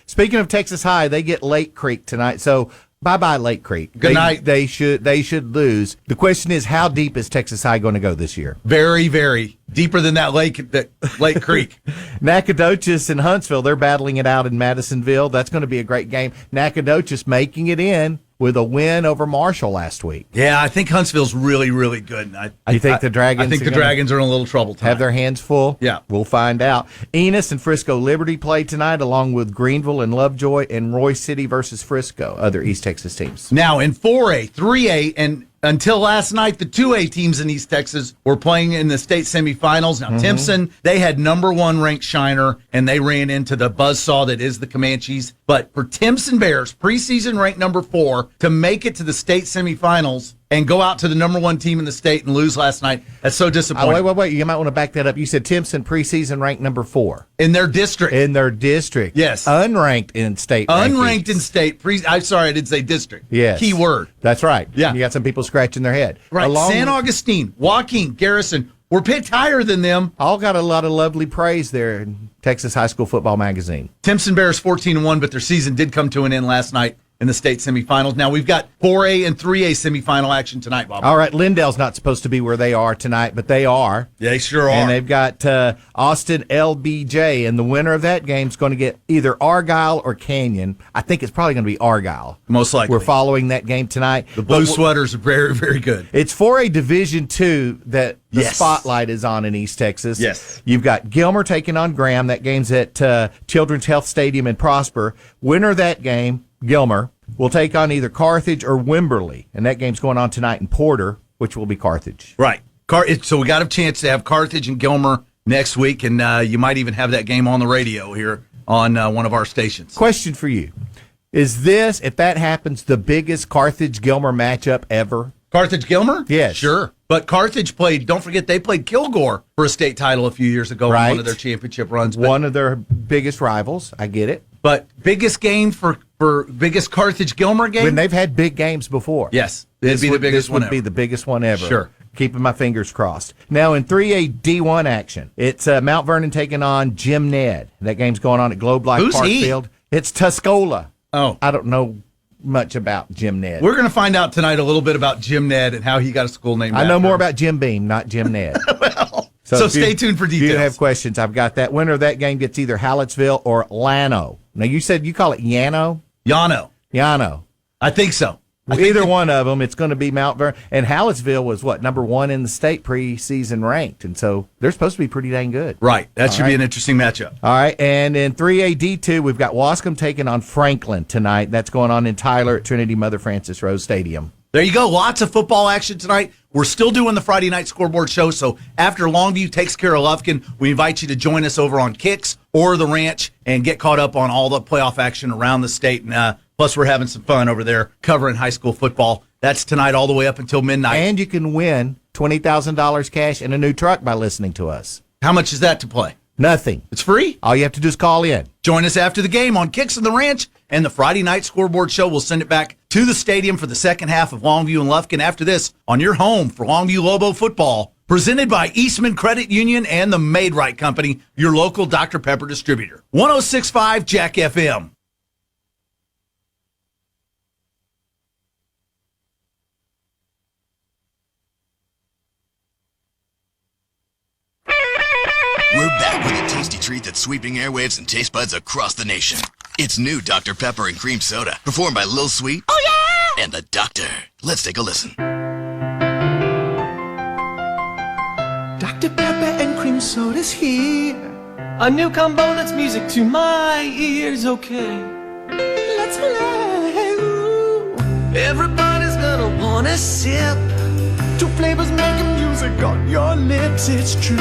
Speaking of Texas High, they get Lake Creek tonight. So bye-bye Lake Creek. Good night. They should lose. The question is, how deep is Texas High going to go this year? Very, very deeper than that Lake Creek. Nacogdoches and Huntsville, they're battling it out in Madisonville. That's going to be a great game. Nacogdoches making it in with a win over Marshall last week. Yeah, I think Huntsville's really, really good. You think the Dragons? I think the Dragons are in a little trouble tonight. Have their hands full? Yeah. We'll find out. Enos and Frisco Liberty play tonight, along with Greenville and Lovejoy and Roy City versus Frisco, other East Texas teams. Now, in 4A, 3A, and until last night, the 2A teams in East Texas were playing in the state semifinals. Now, Timpson, they had number 1 ranked Shiner, and they ran into the buzzsaw that is the Comanches. But for Timpson Bears, preseason ranked number 4, to make it to the state semifinals and go out to the number 1 team in the state and lose last night, that's so disappointing. Wait. You might want to back that up. You said Timpson preseason ranked number 4. In their district. Yes. Unranked in state. Unranked in state. I'm sorry, I did say district. Yes. Key word. That's right. Yeah. You got some people scratching their head. Right. San Augustine, Joaquin, Garrison were picked higher than them. All got a lot of lovely praise there in Texas High School Football Magazine. Timpson Bears 14-1, but their season did come to an end last night in the state semifinals. Now we've got 4A and 3A semifinal action tonight, Bob. All right, Lindell's not supposed to be where they are tonight, but they are. They sure are. And they've got Austin LBJ, and the winner of that game is going to get either Argyle or Canyon. I think it's probably going to be Argyle. Most likely. We're following that game tonight. The blue sweaters are very, very good. It's 4A Division II that the spotlight is on in East Texas. Yes. You've got Gilmer taking on Graham. That game's at Children's Health Stadium in Prosper. Winner of that game, Gilmer, will take on either Carthage or Wimberley, and that game's going on tonight in Porter, which will be Carthage. Right. So we got a chance to have Carthage and Gilmer next week, and you might even have that game on the radio here on one of our stations. Question for you. Is this, if that happens, the biggest Carthage-Gilmer matchup ever? Carthage-Gilmer? Yes. Sure. But Carthage played, don't forget, they played Kilgore for a state title a few years ago in one of their championship runs. One of their biggest rivals. I get it. But biggest game for biggest Carthage-Gilmer game? When they've had big games before. Yes. It'd be the biggest one ever. This would be the biggest one ever. Sure. Keeping my fingers crossed. Now, in 3A D1 action, it's Mount Vernon taking on Jim Ned. That game's going on at Globe Life Park Field. It's Tuscola. Oh. I don't know much about Jim Ned. We're going to find out tonight a little bit about Jim Ned and how he got a school named after I know more him. about Jim Beam, not Jim Ned. So stay tuned for details. If you have questions, I've got that. Winner of that game gets either Hallettsville or Llano. Now, you said you call it Llano? Llano. I think so. Either one of them, it's going to be Mount Vernon. And Hallettsville was, number 1 in the state preseason ranked. And so they're supposed to be pretty dang good. Right. That should be an interesting matchup. All right. And in 3A D2, we've got Wascom taking on Franklin tonight. That's going on in Tyler at Trinity Mother Frances Rose Stadium. There you go. Lots of football action tonight. We're still doing the Friday night scoreboard show, so after Longview takes care of Lufkin, we invite you to join us over on Kicks or the Ranch and get caught up on all the playoff action around the state. And plus, we're having some fun over there covering high school football. That's tonight all the way up until midnight. And you can win $20,000 cash and a new truck by listening to us. How much is that to play? Nothing. It's free. All you have to do is call in. Join us after the game on Kicks and the Ranch, and the Friday night scoreboard show will send it back to the stadium for the second half of Longview and Lufkin after this on your home for Longview Lobo football, presented by Eastman Credit Union and the Made Right Company, your local Dr. Pepper distributor. 106.5 Jack FM. We're back with a tasty treat that's sweeping airwaves and taste buds across the nation. It's new Dr. Pepper and Cream Soda, performed by Lil Sweet. Oh, yeah! And the Doctor. Let's take a listen. Dr. Pepper and Cream Soda's here. A new combo that's music to my ears, okay. Let's play. Ooh. Everybody's gonna wanna sip. Two flavors making music on your lips, it's true.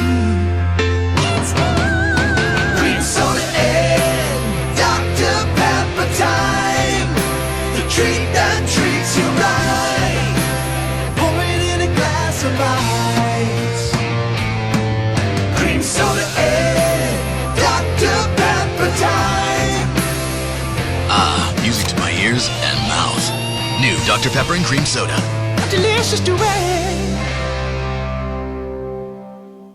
Cream soda and Dr. Pepper time. The treat that treats you right. Pour it in a glass of ice. Cream soda and Dr. Pepper time. Ah, music to my ears and mouth. New Dr. Pepper and Cream Soda. A delicious duet.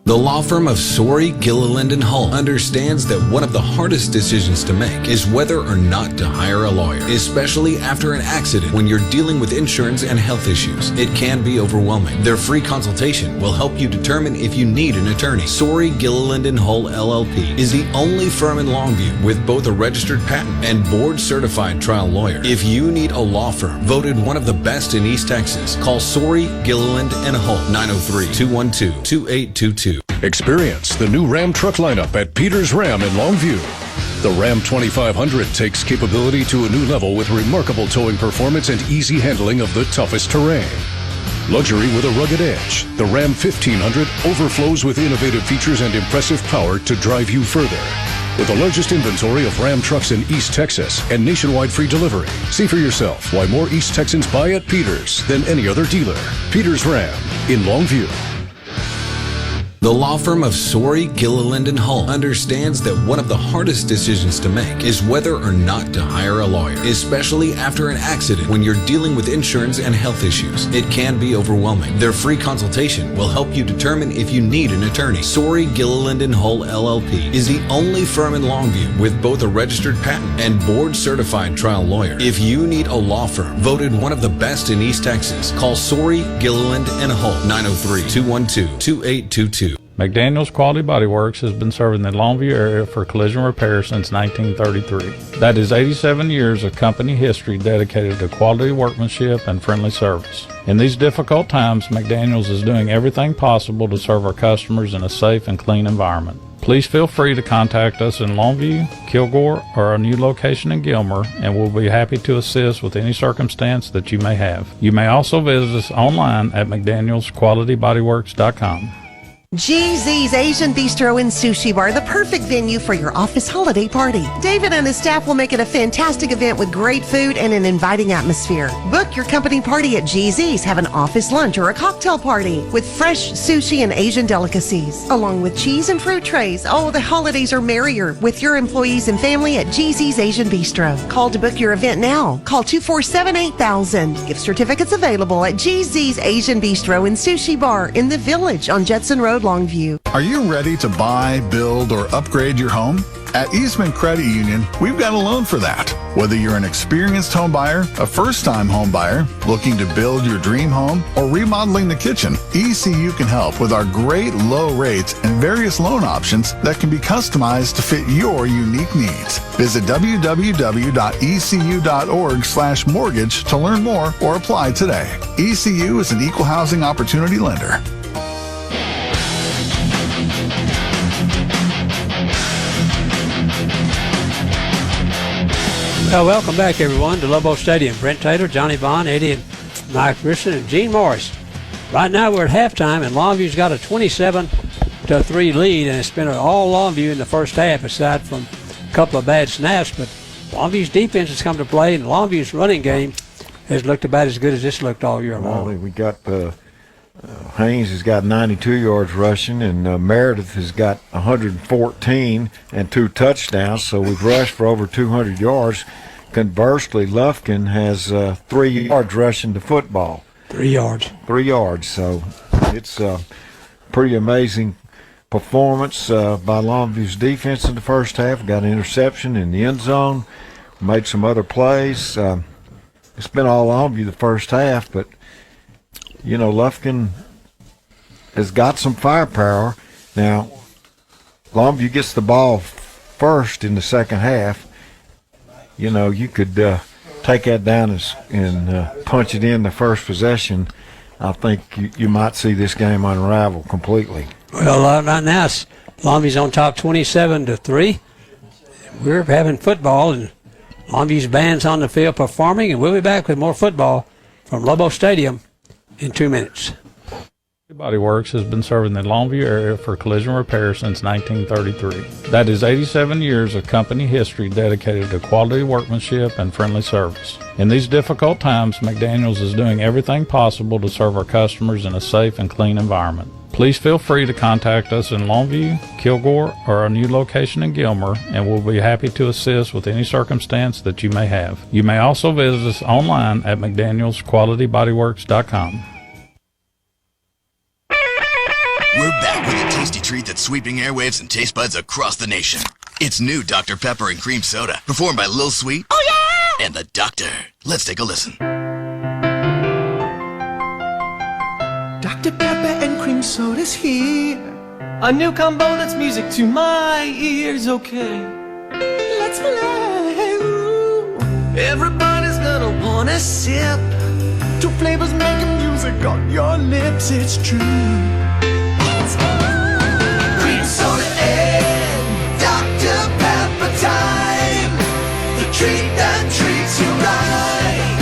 The law firm of Sorey, Gilliland & Hull understands that one of the hardest decisions to make is whether or not to hire a lawyer, especially after an accident. When you're dealing with insurance and health issues, it can be overwhelming. Their free consultation will help you determine if you need an attorney. Sorey, Gilliland & Hull LLP is the only firm in Longview with both a registered patent and board-certified trial lawyer. If you need a law firm voted one of the best in East Texas, call Sorey, Gilliland & Hull, 903-212-2822. Experience the new Ram truck lineup at Peters Ram in Longview. The Ram 2500 takes capability to a new level with remarkable towing performance and easy handling of the toughest terrain. Luxury with a rugged edge, the Ram 1500 overflows with innovative features and impressive power to drive you further. With the largest inventory of Ram trucks in East Texas and nationwide free delivery, see for yourself why more East Texans buy at Peters than any other dealer. Peters Ram in Longview. The law firm of Sorey, Gilliland & Hull understands that one of the hardest decisions to make is whether or not to hire a lawyer, especially after an accident. When you're dealing with insurance and health issues, it can be overwhelming. Their free consultation will help you determine if you need an attorney. Sorey, Gilliland & Hull LLP is the only firm in Longview with both a registered patent and board-certified trial lawyer. If you need a law firm voted one of the best in East Texas, call Sorey, Gilliland & Hull, 903-212-2822. McDaniel's Quality Body Works has been serving the Longview area for collision repair since 1933. That is 87 years of company history dedicated to quality workmanship and friendly service. In these difficult times, McDaniel's is doing everything possible to serve our customers in a safe and clean environment. Please feel free to contact us in Longview, Kilgore, or our new location in Gilmer, and we'll be happy to assist with any circumstance that you may have. You may also visit us online at McDanielsQualityBodyWorks.com. GZ's Asian Bistro and Sushi Bar, the perfect venue for your office holiday party. David and his staff will make it a fantastic event with great food and an inviting atmosphere. Book your company party at GZ's. Have an office lunch or a cocktail party with fresh sushi and Asian delicacies, along with cheese and fruit trays. Oh, the holidays are merrier with your employees and family at GZ's Asian Bistro. Call to book your event now. Call 247-8000. Gift certificates available at GZ's Asian Bistro and Sushi Bar in the Village on Judson Road, Longview. Are you ready to buy, build, or upgrade your home? At Eastman Credit Union, we've got a loan for that. Whether you're an experienced home buyer, a first-time home buyer, looking to build your dream home, or remodeling the kitchen, ECU can help with our great low rates and various loan options that can be customized to fit your unique needs. Visit www.ecu.org/mortgage to learn more or apply today. ECU is an equal housing opportunity lender. Well, welcome back, everyone, to Lobo Stadium. Brent Taylor, Johnny Bond, Eddie and Mike Richardson, and Gene Morris. Right now, we're at halftime, and Longview's got a 27-3 lead, and it's been all Longview in the first half, aside from a couple of bad snaps. But Longview's defense has come to play, and Longview's running game has looked about as good as this looked all year long. Well, we got Haynes has got 92 yards rushing, and Meredith has got 114 and 2 touchdowns, so we've rushed for over 200 yards. Conversely, Lufkin has 3 yards rushing the football. 3 yards. 3 yards, so it's a pretty amazing performance by Longview's defense in the first half. Got an interception in the end zone, made some other plays. It's been all Longview the first half, but you know, Lufkin has got some firepower. Now, Longview gets the ball first in the second half. You know, you could take that down and punch it in the first possession. I think you might see this game unravel completely. Well, right now, Longview's on top 27-3. We're having football, and Longview's band's on the field performing, and we'll be back with more football from Lobo Stadium in 2 minutes. Body Works has been serving the Longview area for collision repair since 1933. That is 87 years of company history dedicated to quality workmanship and friendly service. In these difficult times, McDaniel's is doing everything possible to serve our customers in a safe and clean environment. Please feel free to contact us in Longview, Kilgore, or our new location in Gilmer, and we'll be happy to assist with any circumstance that you may have. You may also visit us online at McDanielsQualityBodyWorks.com. We're back with a tasty treat that's sweeping airwaves and taste buds across the nation. It's new Dr. Pepper and Cream Soda, performed by Lil Sweet. Oh, yeah! And the Doctor. Let's take a listen. Dr. Pepper and Cream Soda's here. A new combo that's music to my ears, okay? Let's play. Ooh. Everybody's gonna wanna sip. Two flavors making music on your lips, it's true. Cream soda and Dr. Pepper time. The treat that treats you right.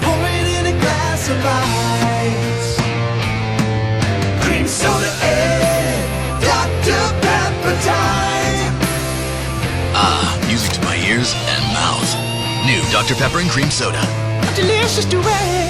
Pour it in a glass of ice. Cream soda and Dr. Pepper time. Ah, music to my ears and mouth. New Dr. Pepper and Cream Soda. Delicious duet.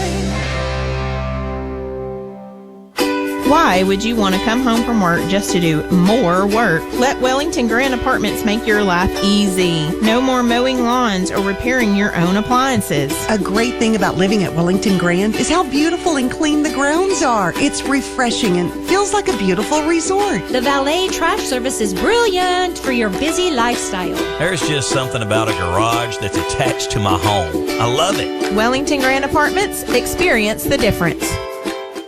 Why would you want to come home from work just to do more work? Let Wellington Grand Apartments make your life easy. No more mowing lawns or repairing your own appliances. A great thing about living at Wellington Grand is how beautiful and clean the grounds are. It's refreshing and feels like a beautiful resort. The valet trash service is brilliant for your busy lifestyle. There's just something about a garage that's attached to my home. I love it. Wellington Grand Apartments, experience the difference.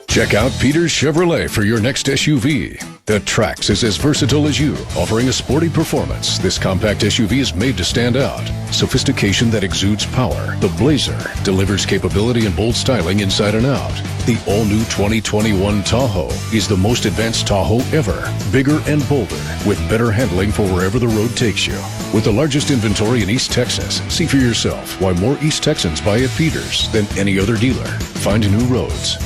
Check out Peters Chevrolet for your next SUV. The Trax is as versatile as you, offering a sporty performance. This compact SUV is made to stand out. Sophistication that exudes power. The Blazer delivers capability and bold styling inside and out. The all-new 2021 Tahoe is the most advanced Tahoe ever. Bigger and bolder, with better handling for wherever the road takes you. With the largest inventory in East Texas, see for yourself why more East Texans buy at Peters than any other dealer. Find new roads.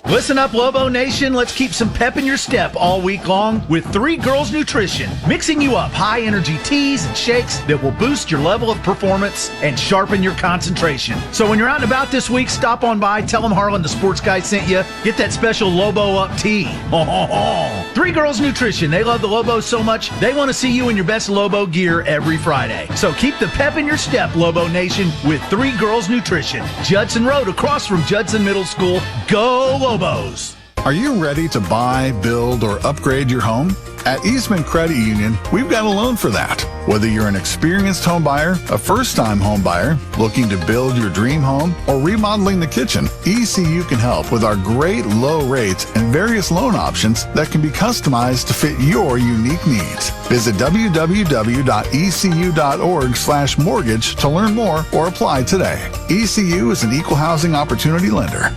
Listen up, Lobo Nation. Let's keep some pep in your step all week long with 3 Girls Nutrition, mixing you up high-energy teas and shakes that will boost your level of performance and sharpen your concentration. So when you're out and about this week, stop on by, tell them Harlan the Sports Guy sent you, get that special Lobo Up tea. 3 Girls Nutrition. They love the Lobos so much, they want to see you in your best Lobo gear every Friday. So keep the pep in your step, Lobo Nation, with 3 Girls Nutrition. Judson Road, across from Judson Middle School. Go Lobos! Are you ready to buy, build, or upgrade your home? At Eastman Credit Union, we've got a loan for that. Whether you're an experienced home buyer, a first-time home buyer, looking to build your dream home, or remodeling the kitchen, ECU can help with our great low rates and various loan options that can be customized to fit your unique needs. Visit www.ecu.org/mortgage to learn more or apply today. ECU is an equal housing opportunity lender.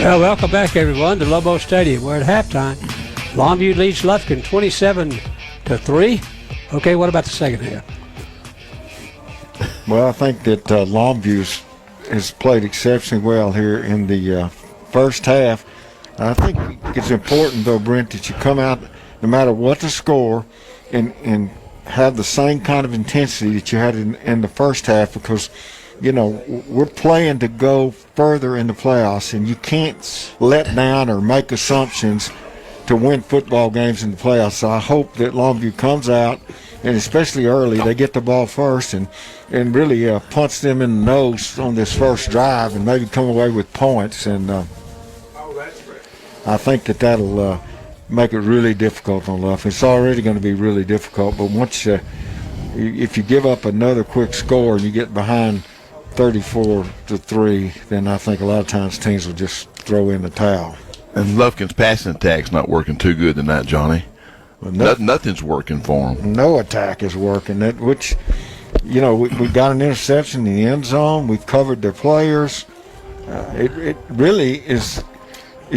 Well, welcome back, everyone, to Lobo Stadium. We're at halftime. Longview leads Lufkin 27-3. Okay, what about the second half? Well, I think that Longview has played exceptionally well here in the first half. I think it's important, though, Brent, that you come out, no matter what the score, and have the same kind of intensity that you had in the first half, because you know, we're playing to go further in the playoffs, and you can't let down or make assumptions to win football games in the playoffs. So I hope that Longview comes out, and especially early, they get the ball first and really punch them in the nose on this first drive and maybe come away with points. And I think that'll make it really difficult on Lufkin. It's already going to be really difficult, but once if you give up another quick score and you get behind 34-3, then I think a lot of times teams will just throw in the towel. And Lufkin's passing attack's not working too good tonight, Johnny. Well, nothing's working for him. No attack is working. Which, you know, we got an interception in the end zone. We've covered their players. It really is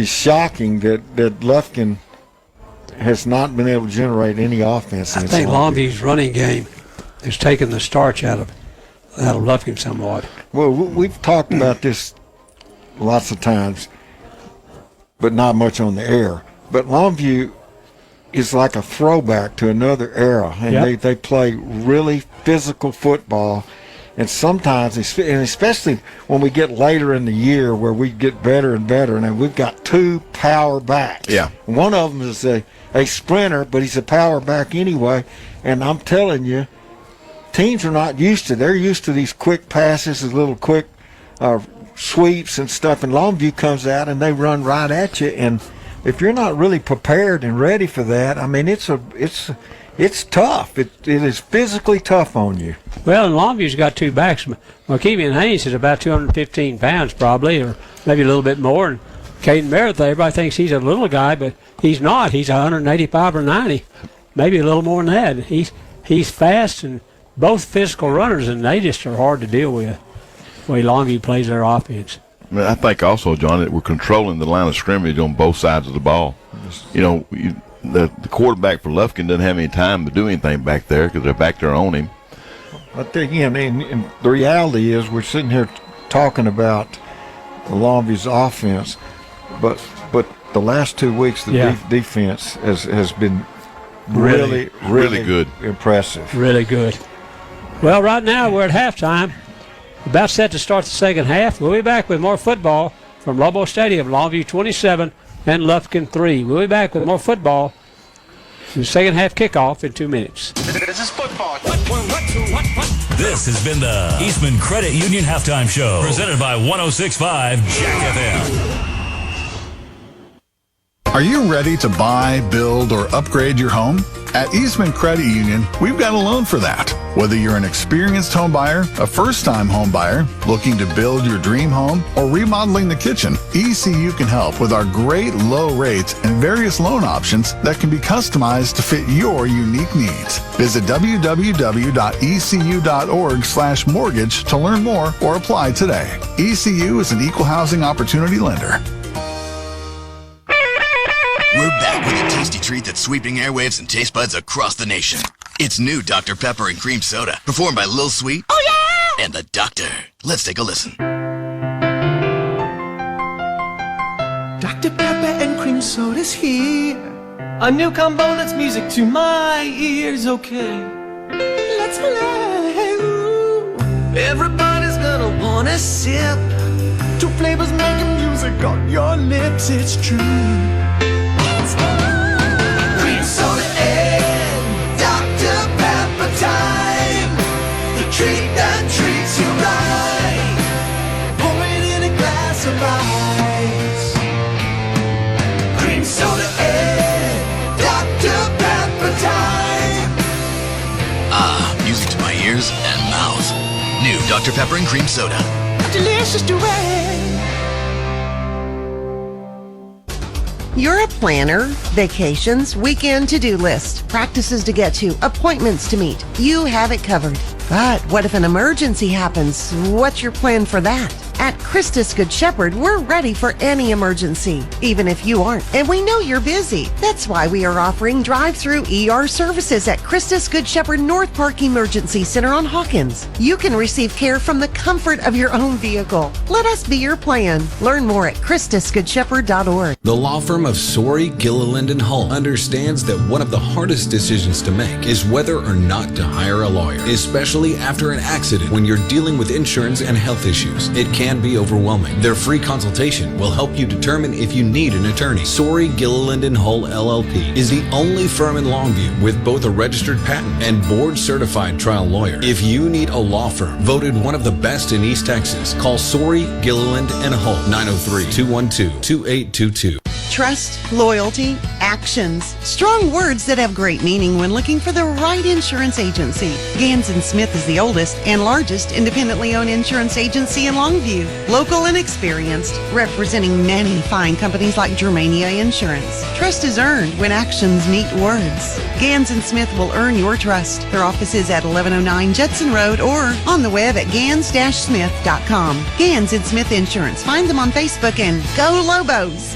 shocking that Lufkin has not been able to generate any offense. I think Longview's running game has taken the starch out of Lufkin somewhat. Well, we've talked about this lots of times, but not much on the air. But Longview is like a throwback to another era, and they play really physical football. And sometimes, and especially when we get later in the year where we get better and better, and we've got 2 power backs. Yeah. One of them is a sprinter, but he's a power back anyway. And I'm telling you, teams are not used to. They're used to these quick passes, these little quick sweeps and stuff, and Longview comes out and they run right at you. And if you're not really prepared and ready for that, I mean, it's tough. It is physically tough on you. Well, and Longview's got two backs. McKeevan Haynes is about 215 pounds probably, or maybe a little bit more. And Caden Merritt, everybody thinks he's a little guy, but he's not. He's 185 or 90, maybe a little more than that. He's fast and both physical runners, and they just are hard to deal with the way Longview plays their offense. I think also, John, that we're controlling the line of scrimmage on both sides of the ball. You know, the quarterback for Lufkin doesn't have any time to do anything back there because they're back there on him. I think, and the reality is we're sitting here talking about Longview's offense, but the last 2 weeks the defense has been really good, impressive, really good. Well, right now we're at halftime, about set to start the second half. We'll be back with more football from Lobo Stadium, Longview 27 and Lufkin 3. We'll be back with more football. The second half kickoff in 2 minutes. This is football. This has been the Eastman Credit Union Halftime Show, presented by 106.5 Jack FM. Are you ready to buy, build, or upgrade your home? At Eastman Credit Union, we've got a loan for that. Whether you're an experienced home buyer, a first-time home buyer, looking to build your dream home, or remodeling the kitchen, ECU can help with our great low rates and various loan options that can be customized to fit your unique needs. Visit www.ecu.org/mortgage to learn more or apply today. ECU is an equal housing opportunity lender. We're back with a tasty treat that's sweeping airwaves and taste buds across the nation. It's new Dr. Pepper and Cream Soda, performed by Lil Sweet. Oh, yeah! And the Doctor. Let's take a listen. Dr. Pepper and Cream Soda's here. A new combo that's music to my ears, okay? Let's play. Ooh. Everybody's gonna wanna sip. Two flavors making music on your lips, it's true. Cream soda and Dr. Pepper time. The treat that treats you right. Pour it in a glass of ice. Cream soda and Dr. Pepper time. Ah, music to my ears and mouth. New Dr. Pepper and Cream Soda. Delicious duet. You're a planner, vacations, weekend to-do list, practices to get to, appointments to meet. You have it covered. But what if an emergency happens? What's your plan for that? At Christus Good Shepherd, we're ready for any emergency, even if you aren't. And we know you're busy. That's why we are offering drive-through ER services at Christus Good Shepherd North Park Emergency Center on Hawkins. You can receive care from the comfort of your own vehicle. Let us be your plan. Learn more at ChristusGoodShepherd.org. The law firm of Sorey, Gilliland & Hull understands that one of the hardest decisions to make is whether or not to hire a lawyer, especially after an accident when you're dealing with insurance and health issues. It can be overwhelming. Their free consultation will help you determine if you need an attorney. Sorey, Gilliland & Hull LLP is the only firm in Longview with both a registered patent and board-certified trial lawyer. If you need a law firm voted one of the best in East Texas, call Sorey, Gilliland & Hull, 903-212-2822. Trust, loyalty, actions. Strong words that have great meaning when looking for the right insurance agency. Gans & Smith is the oldest and largest independently owned insurance agency in Longview. Local and experienced, representing many fine companies like Germania Insurance. Trust is earned when actions meet words. Gans & Smith will earn your trust. Their office is at 1109 Judson Road or on the web at gans-smith.com. Gans & Smith Insurance. Find them on Facebook and go Lobos!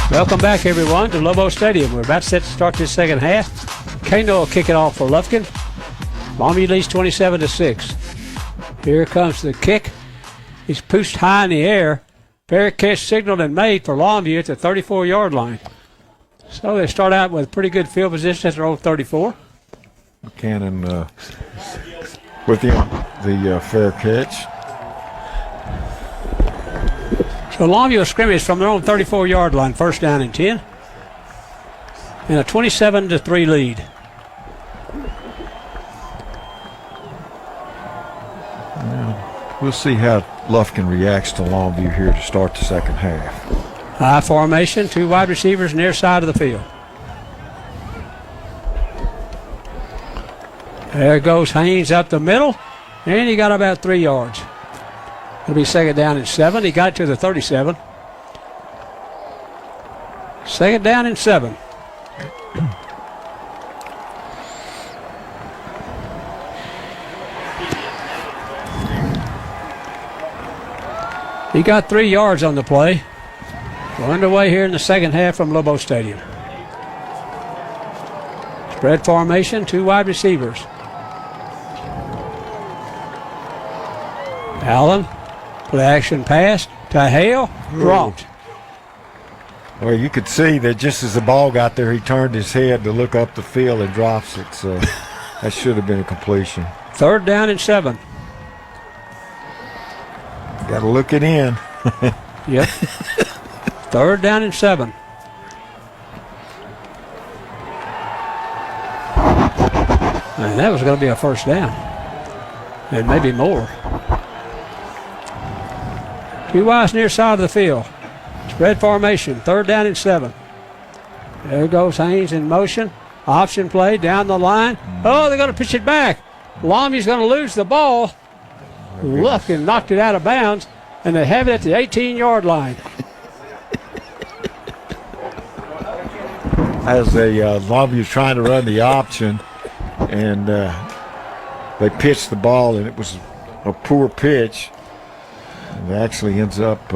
Welcome back, everyone, to Lobo Stadium. We're about set to start this second half. Kano will kick it off for Lufkin. Longview leads 27-6. Here comes the kick. He's pushed high in the air. Fair catch signaled and made for Longview at the 34-yard line. So they start out with pretty good field position at their own 34. Cannon with the fair catch. So Longview scrimmage from their own 34-yard line, first down and 10. And a 27-3 lead. We'll see how Lufkin reacts to Longview here to start the second half. High formation, 2 wide receivers near side of the field. There goes Haynes up the middle, and he got about 3 yards. It'll be second down and 7. He got it to the 37. Second down and 7. He got 3 yards on the play. We're underway here in the second half from Lobo Stadium. Spread formation, 2 wide receivers. Allen, play action pass to Hale, dropped. Well, you could see that just as the ball got there, he turned his head to look up the field and drops it. So that should have been a completion. Third down and 7. Got to look it in. Yep. Third down and 7. And that was going to be a first down. And maybe more. 2 wides near side of the field. Spread formation. Third down and 7. There goes Haynes in motion. Option play down the line. Oh, they're going to pitch it back. Longview's going to lose the ball. Lufkin knocked it out of bounds, and they have it at the 18-yard line. As Longview's trying to run the option, and they pitched the ball, and it was a poor pitch. And it actually ends up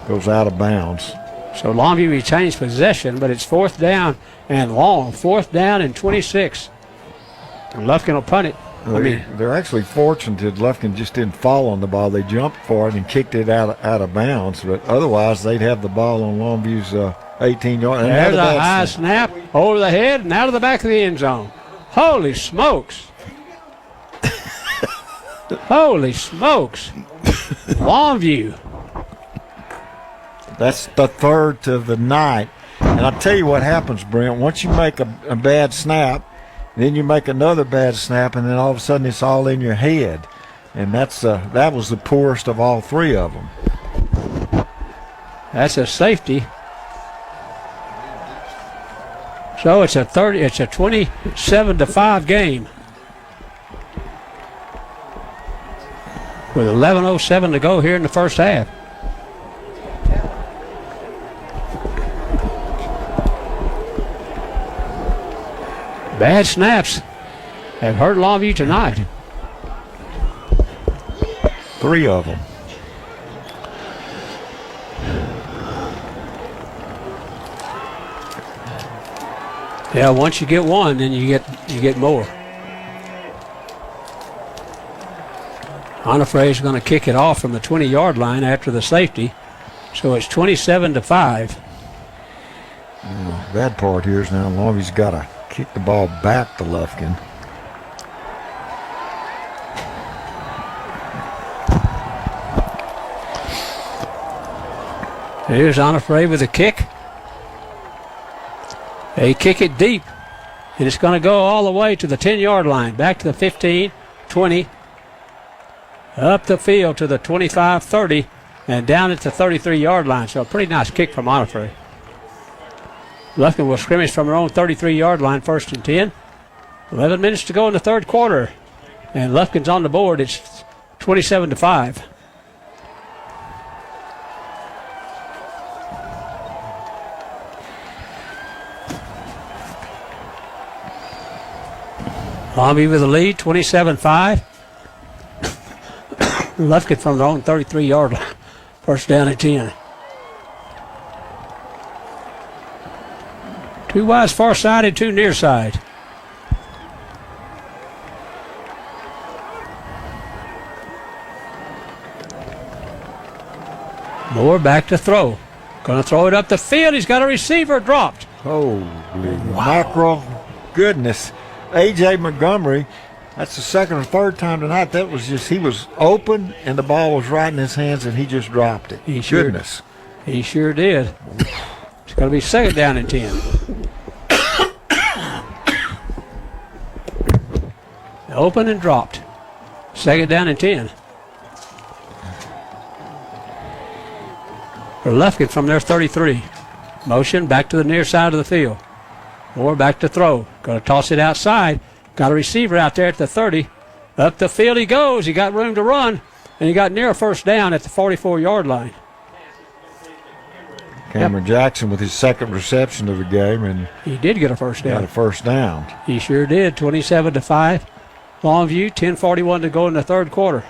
goes out of bounds. So Longview retains possession, but it's fourth down and long. Fourth down and 26. And Lufkin will punt it. They're actually fortunate that Lufkin just didn't fall on the ball. They jumped for it and kicked it out of bounds, but otherwise they'd have the ball on Longview's 18-yard. There's a high snap over the head and out of the back of the end zone. Holy smokes. Holy smokes. Longview. That's the third to the night. And I'll tell you what happens, Brent. Once you make a bad snap, then you make another bad snap, and then all of a sudden it's all in your head. And that was the poorest of all 3 of them. That's a safety. So it's a 27-5 game. With 11:07 to go here in the first half. Bad snaps have hurt Longview tonight. 3 of them. Yeah, once you get one, then you get more. Onifre is going to kick it off from the 20-yard line after the safety, so it's 27-5. Bad part here is now Longview's got to kick the ball back to Lufkin. Here's Onifre with a kick. They kick it deep, and it's going to go all the way to the 10-yard line, back to the 15, 20, up the field to the 25, 30, and down at the 33-yard line. So a pretty nice kick from Onifre. Lufkin will scrimmage from their own 33-yard line, first and 10. 11 minutes to go in the third quarter, and Lufkin's on the board. It's 27-5. Longview with the lead, 27-5. Lufkin from their own 33-yard line. First down at 10. 2 wides far side and 2 near side. Moore back to throw. Going to throw it up the field. He's got a receiver dropped. Holy mackerel goodness. A.J. Montgomery, that's the second or third time tonight. That was just, he was open and the ball was right in his hands and he just dropped it. He sure did. It's going to be second down and 10. Open and dropped. Second down and 10. for Lufkin from their 33. Motion back to the near side of the field. Moore back to throw. Going to toss it outside. Got a receiver out there at the 30. Up the field he goes. He got room to run, and he got near a first down at the 44-yard line. Cameron Jackson with his second reception of the game, and he did get a first down. Got a first down. He sure did. 27-5. Longview, 10:41 to go in the third quarter.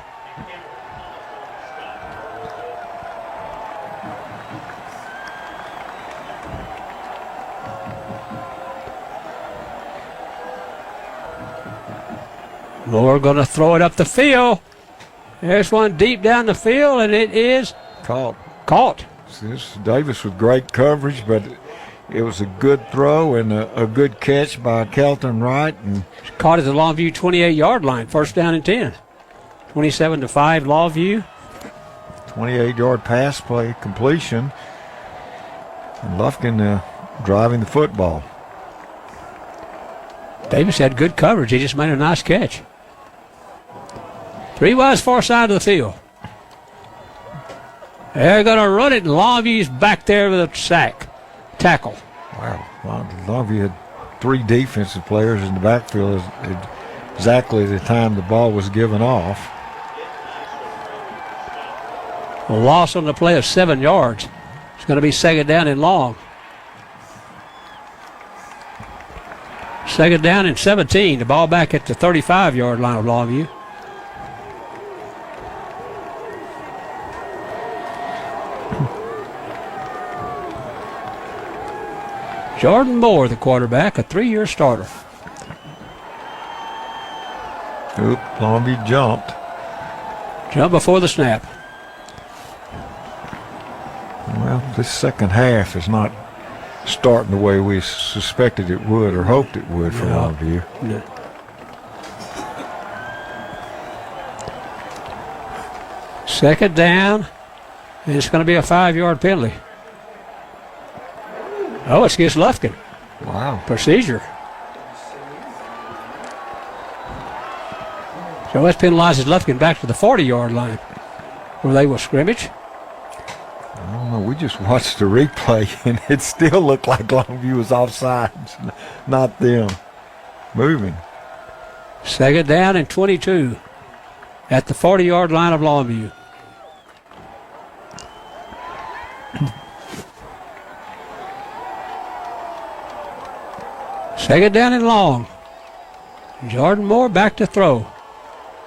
Moore going to throw it up the field. There's one deep down the field, and it is caught. This Davis with great coverage, but it was a good throw and a good catch by Kelton Wright. And caught at the Longview 28-yard line, first down and 10. 27-5 Longview. 28-yard pass play completion. And Lufkin driving the football. Davis had good coverage. He just made a nice catch. 3 wide, far side of the field. They're going to run it, and Longview's back there with a tackle. Wow. Longview had 3 defensive players in the backfield at exactly the time the ball was given off. A loss on the play of 7 yards. It's going to be second down and long. Second down and 17. The ball back at the 35-yard line of Longview. Jordan Moore, the quarterback, a 3-year starter. Longview jumped. Jump before the snap. Well, this second half is not starting the way we suspected it would or hoped it would for Longview. No. Second down, and it's going to be a 5-yard penalty. Oh, it's against Lufkin. Wow. Procedure. So that penalizes Lufkin back to the 40-yard line where they will scrimmage. I don't know. We just watched the replay, and it still looked like Longview was offside, not them moving. Second down and 22 at the 40-yard line of Longview. Second down and long. Jordan Moore back to throw.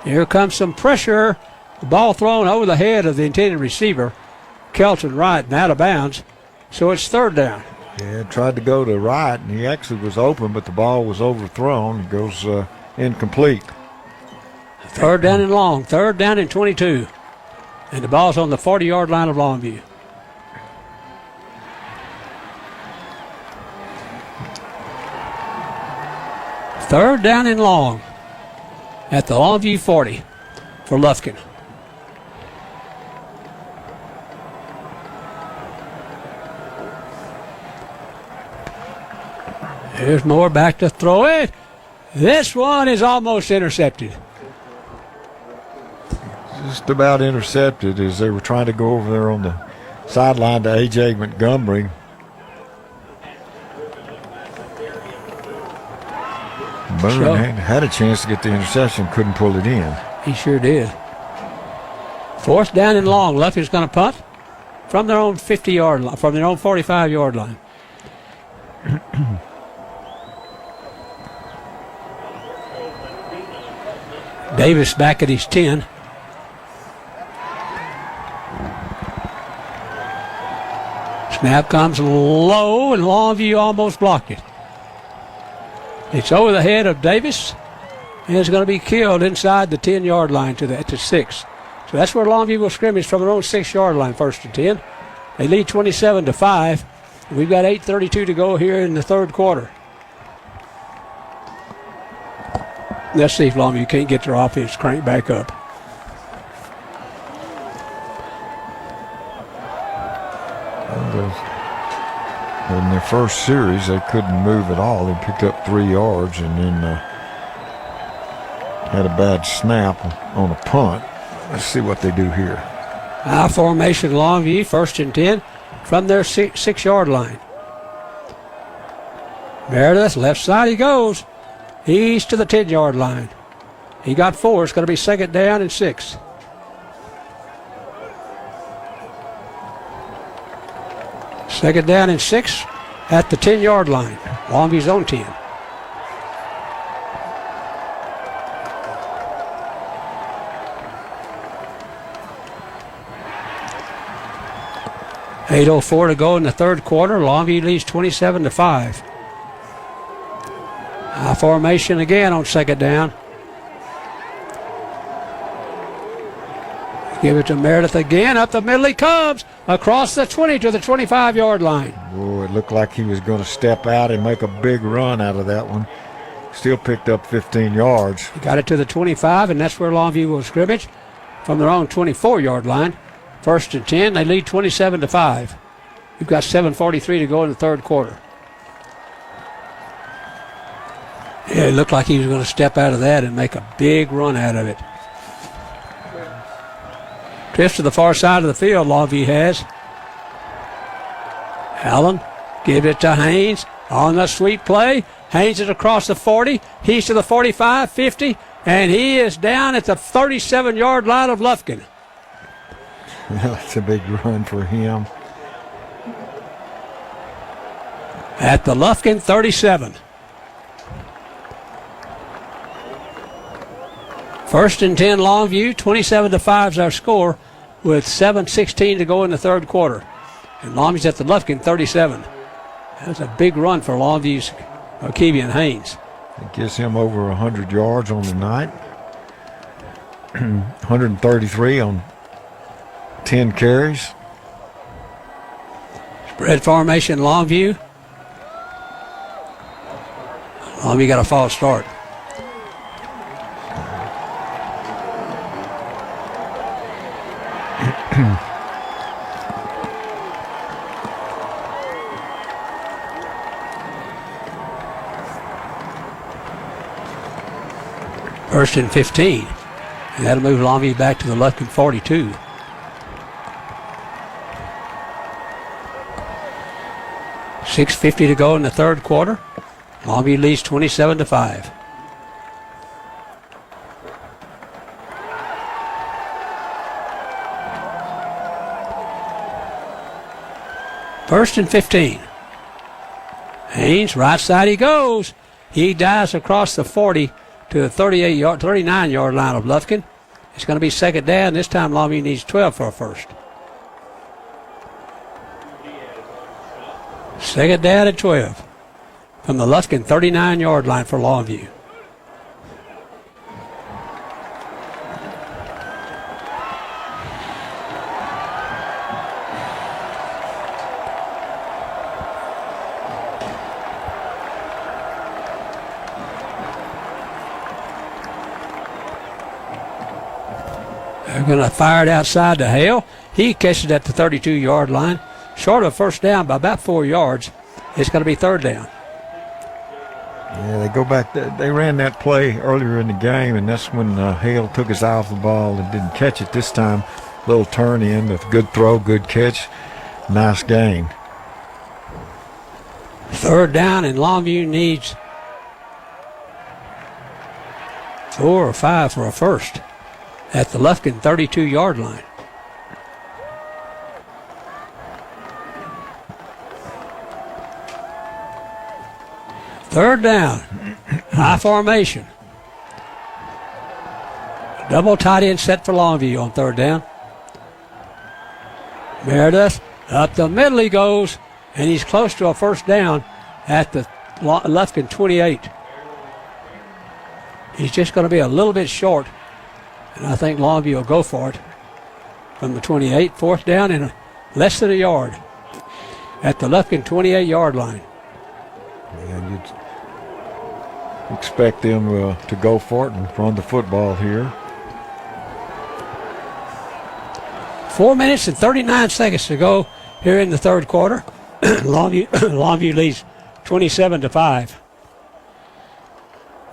Here comes some pressure. The ball thrown over the head of the intended receiver, Kelton Wright, and out of bounds. So it's third down. Yeah, tried to go to Wright, and he actually was open, but the ball was overthrown. It goes incomplete. Third down and long. Third down and 22. And the ball's on the 40-yard line of Longview. Third down and long at the Longview 40 for Lufkin. Here's Moore back to throw it. This one is almost intercepted. Just about intercepted as they were trying to go over there on the sideline to A.J. Montgomery. Boone had a chance to get the interception, couldn't pull it in. He sure did. Fourth down and long. Lufkin's going to punt from their own 50-yard line, from their own 45-yard line. Davis back at his 10. Snap comes low, and Longview almost blocked it. It's over the head of Davis, and it's going to be killed inside the 10-yard line to 6. So that's where Longview will scrimmage from their own 6-yard line, first and 10. They lead 27-5. We've got 8:32 to go here in the third quarter. Let's see if Longview can't get their offense cranked back up. In their first series, they couldn't move at all. They picked up 3 yards and then had a bad snap on a punt. Let's see what they do here. High formation, Longview, first and 10 from their 6-yard line. Meredith, left side he goes. He's to the 10-yard line. He got 4. It's going to be 2nd down and 6. Second down and 6 at the 10-yard line. Longview's own 10. .804 to go in the third quarter. Longview leads 27-5. High formation again on second down. Give it to Meredith again. Up the middle he comes. Across the 20 to the 25-yard line. Oh, it looked like he was going to step out and make a big run out of that one. Still picked up 15 yards. He got it to the 25, and that's where Longview will scrimmage from their own 24-yard line. 1st and 10. They lead 27-5. We've got 7:43 to go in the third quarter. Yeah, it looked like he was going to step out of that and make a big run out of it. Drifts to the far side of the field, Longview has. Allen give it to Haynes on the sweep play. Haynes is across the 40. He's to the 45, 50, and he is down at the 37-yard line of Lufkin. Well, that's a big run for him. At the Lufkin 37. 1st and 10 Longview, 27-5 is our score with 7:16 to go in the third quarter. And Longview's at the Lufkin 37. That's a big run for Longview's Kevian Haynes. It gives him over 100 yards on the night. 133 on 10 carries. Spread formation Longview. Longview got a false start. First and 15. And that'll move Longview back to the Lufkin 42. .650 to go in the third quarter. Longview leads 27-5. First and 15. Haynes, right side he goes. He dives across the 40 to the 39-yard line of Lufkin. It's going to be second down. This time Longview needs 12 for a first. Second down at 12 from the Lufkin 39-yard line for Longview. They're going to fire it outside to Hale. He catches it at the 32-yard line. Short of first down by about 4 yards. It's going to be third down. Yeah, they go back. They ran that play earlier in the game, and that's when Hale took his eye off the ball and didn't catch it this time. Little turn in, a good throw, good catch, nice gain. Third down, and Longview needs 4 or 5 for a first at the Lufkin 32-yard line. Third down, high formation. Double tight end set for Longview on third down. Meredith, up the middle he goes, and he's close to a first down at the Lufkin 28. He's just going to be a little bit short, and I think Longview will go for it from the 28. Fourth down and less than a yard at the Lufkin 28-yard line. Yeah, you'd expect them to go for it and run the football here. 4 minutes and 39 seconds to go here in the third quarter. Longview leads 27-5.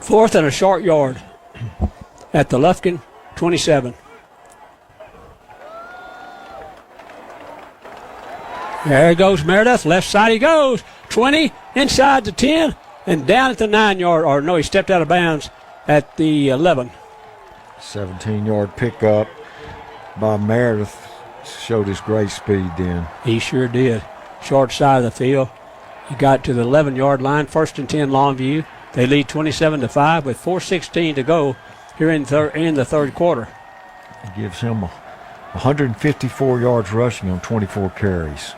Fourth and a short yard at the Lufkin 27. There goes Meredith. Left side he goes. 20, inside the 10, and down at the 9-yard. Or no, he stepped out of bounds at the 11. 17-yard pickup by Meredith. Showed his great speed then. He sure did. Short side of the field. He got to the 11-yard line. 1st and 10 Longview. They lead 27-5 with 4:16 to go here in the third quarter. It gives him 154 yards rushing on 24 carries.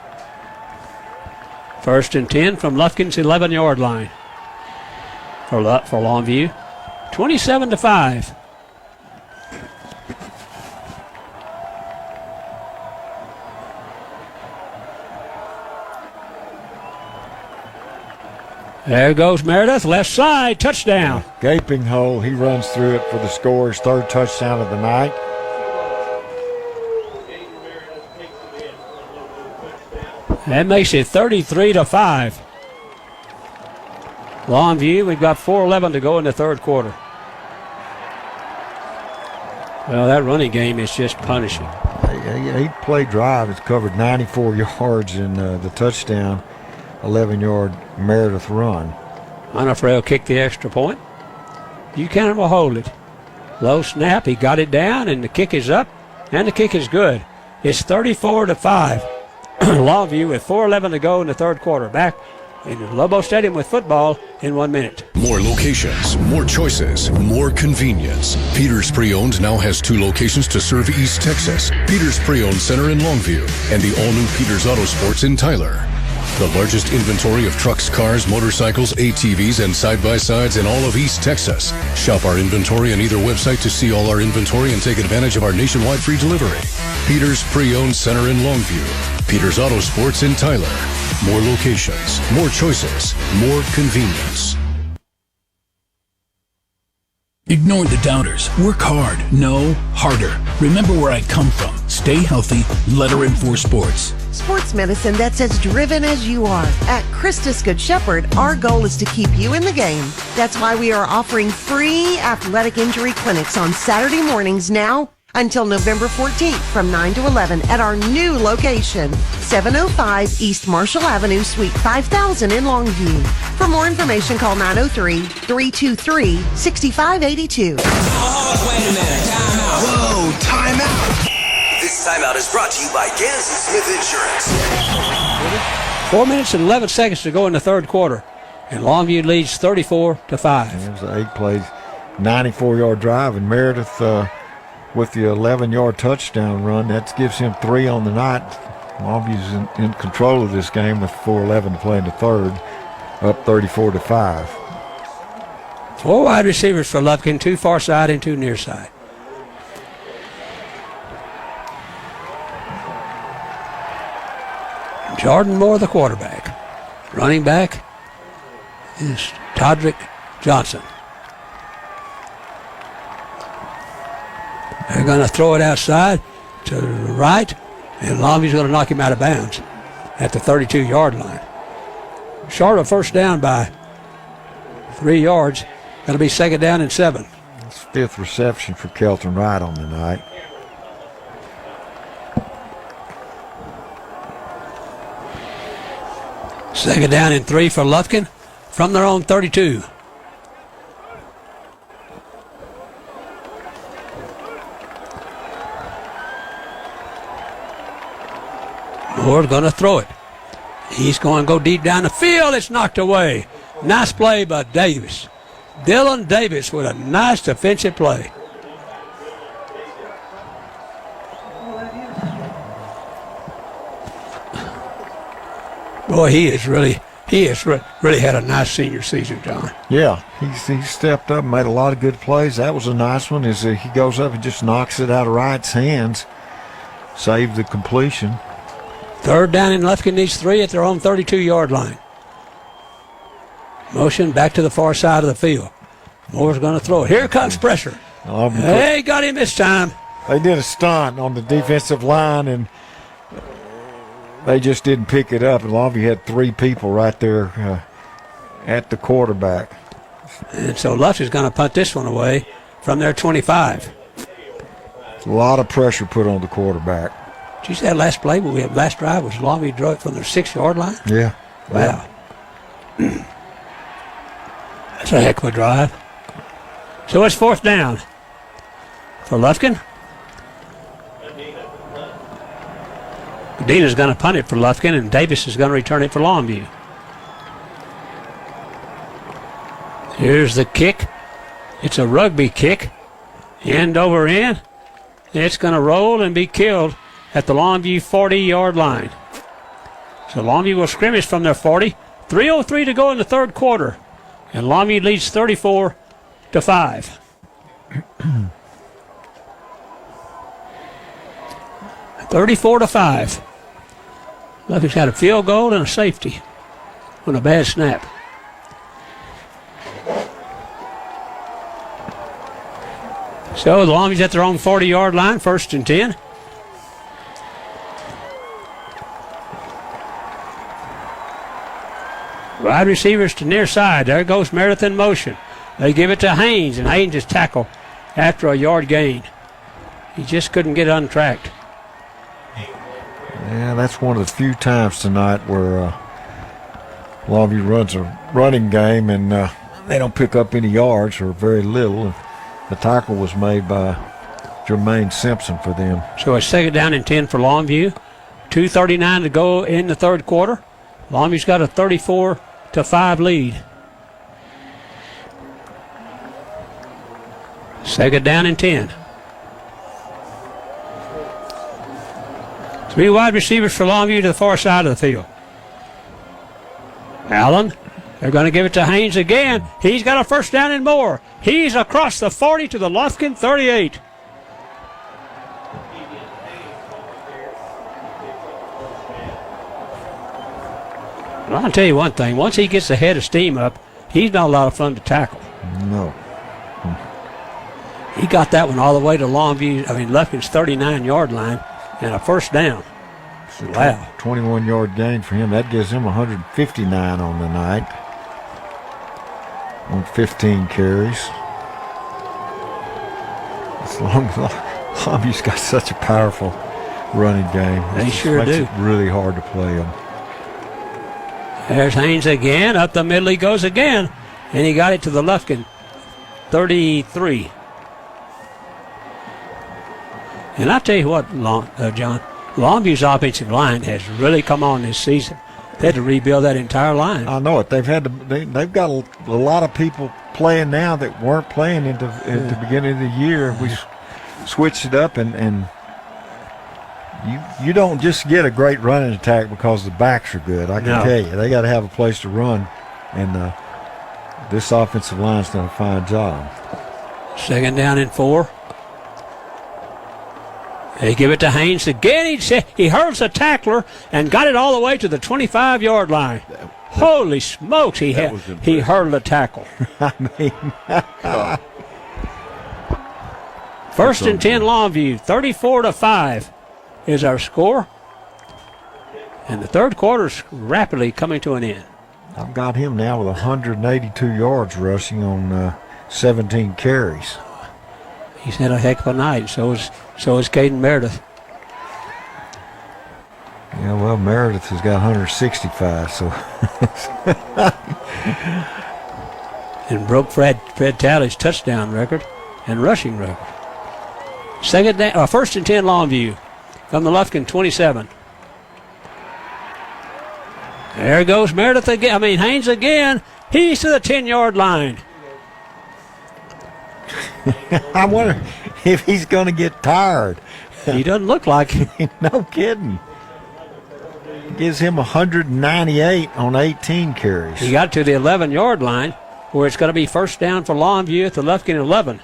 1st and 10 from Lufkin's 11-yard line for Longview. 27-5. There goes Meredith, left side, touchdown. Gaping hole, he runs through it for the score, his third touchdown of the night. That makes it 33-5. Longview, we've got 4:11 to go in the third quarter. Well, that running game is just punishing. He played drive. It's covered 94 yards in the touchdown, 11-yard Meredith run. Unafraid will kick the extra point. Buchanan will hold it. Low snap, he got it down, and the kick is up, and the kick is good. It's 34-5. Longview with 4:11 to go in the third quarter. Back in Lobo Stadium with football in 1 minute. More locations, more choices, more convenience. Peters Pre-Owned now has 2 locations to serve East Texas. Peters Pre-Owned Center in Longview and the all-new Peters Auto Sports in Tyler. The largest inventory of trucks, cars, motorcycles, ATVs, and side-by-sides in all of East Texas. Shop our inventory on either website to see all our inventory and take advantage of our nationwide free delivery. Peters Pre-Owned Center in Longview. Peters Auto Sports in Tyler. More locations, more choices, more convenience. Ignore the doubters. Work hard. No, harder. Remember where I come from. Stay healthy. Let her in for sports. Sports medicine that's as driven as you are. At Christus Good Shepherd, our goal is to keep you in the game. That's why we are offering free athletic injury clinics on Saturday mornings now until November 14th from 9 to 11 at our new location, 705 East Marshall Avenue, Suite 5000 in Longview. For more information, call 903-323-6582. Wait a minute, time out. Whoa, time out. This timeout is brought to you by Gans Smith Insurance. 4 minutes and 11 seconds to go in the third quarter, and Longview leads 34-5. It was an 8-play, 94-yard drive, and Meredith with the 11-yard touchdown run, that gives him 3 on the night. Longview's in control of this game with 4:11 to play in the third, up 34-5. 4 wide receivers for Lufkin, 2 far side and 2 near side. Jordan Moore, the quarterback. Running back is Audrey Johnson. They're going to throw it outside to the right, and Longview's going to knock him out of bounds at the 32-yard line. Short of first down by 3 yards. That'll be 2nd down and 7. That's 5th reception for Kelton Wright on the night. Second down and 3 for Lufkin from their own 32. Moore's going to throw it. He's going to go deep down the field. It's knocked away. Nice play by Davis. Dylan Davis with a nice defensive play. Boy, he has really had a nice senior season, John. Yeah, he stepped up and made a lot of good plays. That was a nice one. As he goes up and just knocks it out of Wright's hands, saved the completion. 3rd down and Lufkin needs 3 at their own 32-yard line. Motion back to the far side of the field. Moore's going to throw it. Here comes pressure. Hey, got him this time. They did a stunt on the defensive line, and they just didn't pick it up. And Longview had 3 people right there at the quarterback. And so Lufkin's going to punt this one away from their 25. A lot of pressure put on the quarterback. Did you see that last play? We had last drive was Longview drove it from their 6-yard line. Yeah. Wow. That's a heck of a drive. So it's 4th down for Lufkin. Medina's going to punt it for Lufkin, and Davis is going to return it for Longview. Here's the kick. It's a rugby kick. End over end. It's going to roll and be killed at the Longview 40-yard line. So Longview will scrimmage from their 40. 3:03 to go in the 3rd quarter. And Longview leads 34-5. 34-5. Lufkin's got a field goal and a safety on a bad snap. So the Longview's at their own 40-yard line, 1st and 10. Wide receivers to near side. There goes Meredith in motion. They give it to Haynes, and Haynes is tackled after a yard gain. He just couldn't get untracked. Yeah, that's one of the few times tonight where Longview runs a running game and they don't pick up any yards or very little. And the tackle was made by Jermaine Simpson for them. So it's 2nd down and 10 for Longview. 2:39 to go in the 3rd quarter. Longview's got a 34-5 lead. 2nd down and 10. 3 wide receivers for Longview to the far side of the field. Allen, they're going to give it to Haynes again. He's got a 1st down and more. He's across the 40 to the Lufkin 38. Well, I'll tell you one thing. Once he gets the head of steam up, he's not a lot of fun to tackle. No. He got that one all the way to Lufkin's 39-yard line and a 1st down. Wow. 21-yard gain for him. That gives him 159 on the night. On 15 carries. Longview's got such a powerful running game. They sure do. Makes it really hard to play them. There's Haynes again. Up the middle he goes again. And he got it to the Lufkin 33. And I'll tell you what, John, Longview's offensive line has really come on this season. They had to rebuild that entire line. I know it. They've got a lot of people playing now that weren't playing at the beginning of the year. We switched it up, and you don't just get a great running attack because the backs are good. I can tell you, they got to have a place to run, and this offensive line's done a fine job. 2nd down and 4. They give it to Haynes again. He hurls a tackler and got it all the way to the 25-yard line. Holy smokes, he hurled a tackle. I mean, 1st and 10 Longview, 34-5 is our score. And the 3rd quarter's rapidly coming to an end. I've got him now with 182 yards rushing on 17 carries. He's had a heck of a night. So is Caden Meredith. Yeah, well, Meredith has got 165, so. And broke Fred Talley's touchdown record and rushing record. 1st and 10 Longview from the Lufkin 27. There goes Meredith again. Haynes again. He's to the 10-yard line. I wonder if he's going to get tired. He doesn't look like it. No kidding. Gives him 198 on 18 carries. He got to the 11-yard line where it's going to be 1st down for Longview at the Lufkin 11.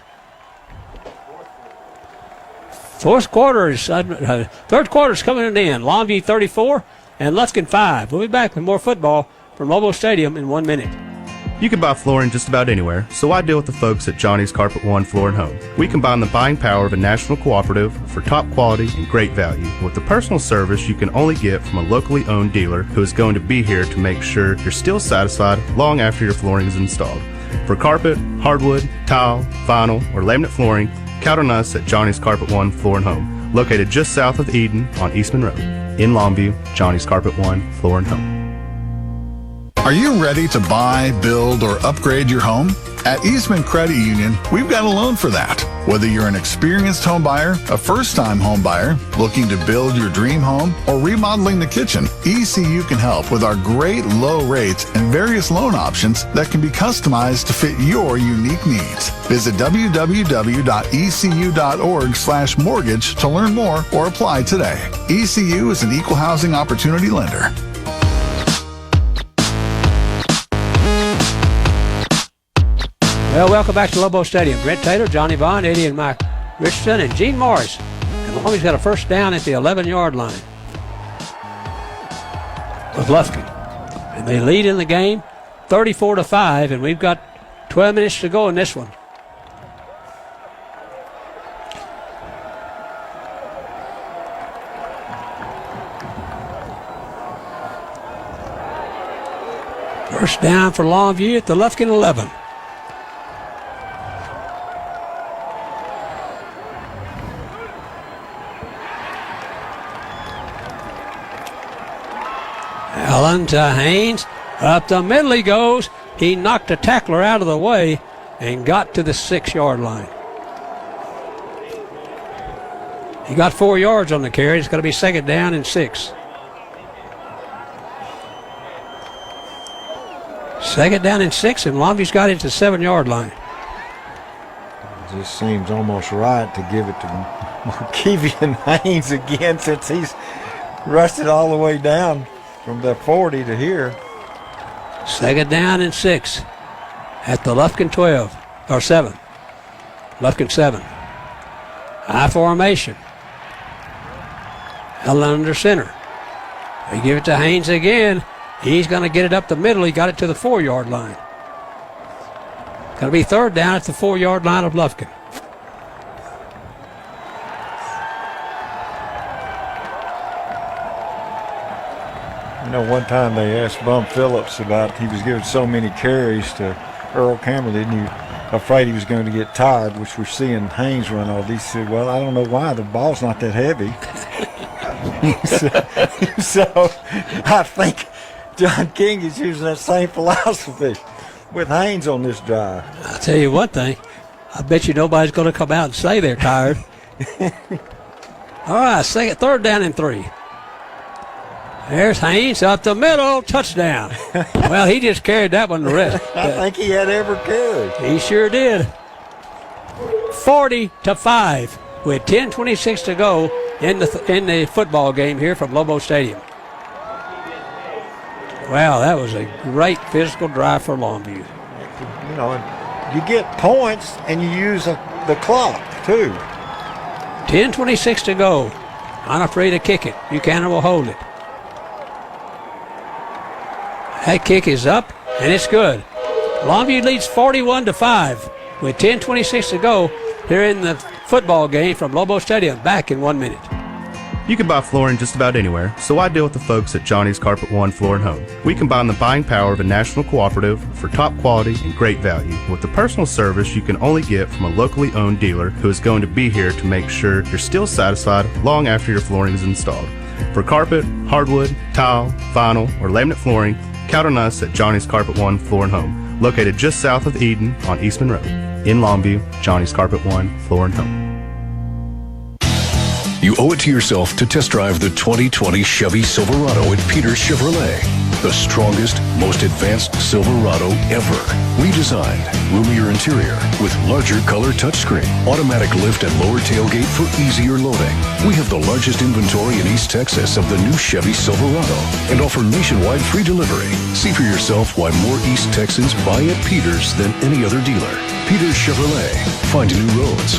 3rd quarter is coming to an end. Longview 34 and Lufkin 5. We'll be back with more football from Lobo Stadium in 1 minute. You can buy flooring just about anywhere, so why deal with the folks at Johnny's Carpet One Floor and Home? We combine the buying power of a national cooperative for top quality and great value with the personal service you can only get from a locally owned dealer who is going to be here to make sure you're still satisfied long after your flooring is installed. For carpet, hardwood, tile, vinyl, or laminate flooring, count on us at Johnny's Carpet One Floor and Home. located just south of Eden on Eastman Road. In Longview, Johnny's Carpet One Floor and Home. Are you ready to buy, build, or upgrade your home? At Eastman Credit Union, we've got a loan for that. Whether you're an experienced home buyer, a first-time home buyer, looking to build your dream home, or remodeling the kitchen, ECU can help with our great low rates and various loan options that can be customized to fit your unique needs. Visit www.ecu.org/mortgage to learn more or apply today. ECU is an equal housing opportunity lender. Well, welcome back to Lobo Stadium. Brent Taylor, Johnny Vaughn, Eddie and Mike Richardson, and Gene Morris. And Longview's got a first down at the 11-yard line with Lufkin. And they lead in the game 34-5, and we've got 12 minutes to go in this one. First down for Longview at the Lufkin 11. Allen to Haynes. Up the middle he goes. He knocked a tackler out of the way and got to the 6-yard line. He got 4 yards on the carry. It's going to be second down and 6. Second down and 6, and Longview's got it to the 7-yard line. It just seems almost right to give it to Markevian Haynes again, since he's rushed it all the way down from the 40 to here. Second down and 6 at the Lufkin 12, or 7. Lufkin 7. High formation. Held under center. They give it to Haynes again. He's going to get it up the middle. He got it to the 4-yard line. Going to be third down at the 4-yard line of Lufkin. You know, one time they asked Bum Phillips about, he was giving so many carries to Earl Campbell, and he afraid he was going to get tired, which we're seeing Haynes run all these. He said, well, I don't know why, the ball's not that heavy. so I think John King is using that same philosophy with Haynes on this drive. I'll tell you one thing. I bet you nobody's going to come out and say they're tired. All right, third down and 3. There's Haynes up the middle, touchdown. Well, he just carried that one the rest. I think he had every carry. He sure did. 40-5 with 10:26 to go in the football game here from Lobo Stadium. Wow, that was a great physical drive for Longview. You know, you get points and you use the clock too. 10:26 to go. Unafraid to kick it. Buchanan will hold it. That kick is up, and it's good. Longview leads 41-5 with 10:26 to go here in the football game from Lobo Stadium. Back in 1 minute. You can buy flooring just about anywhere, so I deal with the folks at Johnny's Carpet One Floor and Home. We combine the buying power of a national cooperative for top quality and great value with the personal service you can only get from a locally owned dealer who is going to be here to make sure you're still satisfied long after your flooring is installed. For carpet, hardwood, tile, vinyl, or laminate flooring, count on us at Johnny's Carpet One Floor and Home, located just south of Eden on Eastman Road. In Longview, Johnny's Carpet One Floor and Home. You owe it to yourself to test drive the 2020 Chevy Silverado at Peters Chevrolet. The strongest, most advanced Silverado ever. Redesigned, roomier interior with larger color touchscreen, automatic lift and lower tailgate for easier loading. We have the largest inventory in East Texas of the new Chevy Silverado and offer nationwide free delivery. See for yourself why more East Texans buy at Peters than any other dealer. Peters Chevrolet. Find new roads.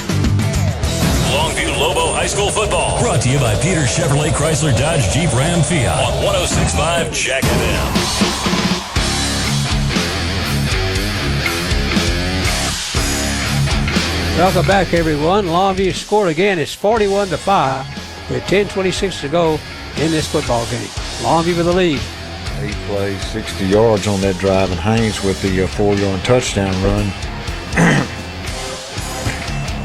Longview Lobo High School football. Brought to you by Peter Chevrolet Chrysler Dodge Jeep Ram Fiat on 106.5 Jack FM. Welcome back, everyone. Longview scored again. It's 41-5 with 10:26 to go in this football game. Longview with the lead. He plays 60 yards on that drive, and Haynes with the 4-yard touchdown run.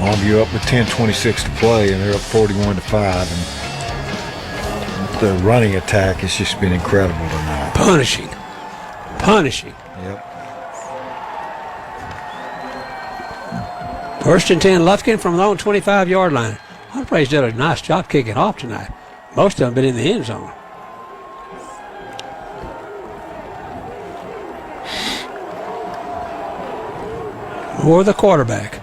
Longview up with 10:26 to play, and they're up 41-5. And the running attack has just been incredible tonight. Punishing. Yep. 1st and 10, Lufkin from their own 25-yard line. Audrey's did a nice job kicking off tonight. Most of them been in the end zone. Moore, the quarterback.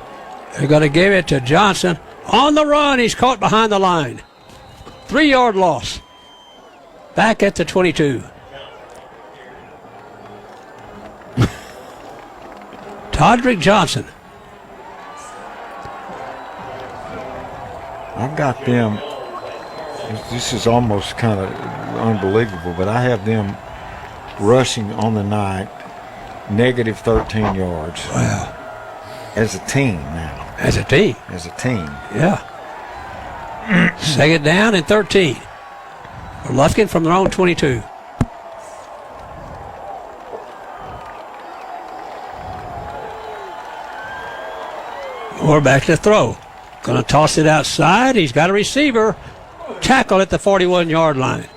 They're going to give it to Johnson. On the run, he's caught behind the line. 3-yard loss. Back at the 22. Audrey Johnson. I've got them. This is almost kind of unbelievable, but I have them rushing on the night negative 13 yards. Wow. As a team now. As a team? As a team. Yeah. 2nd down and 13. Lufkin from their own 22. Moore back to throw. Going to toss it outside. He's got a receiver. Tackle at the 41-yard line.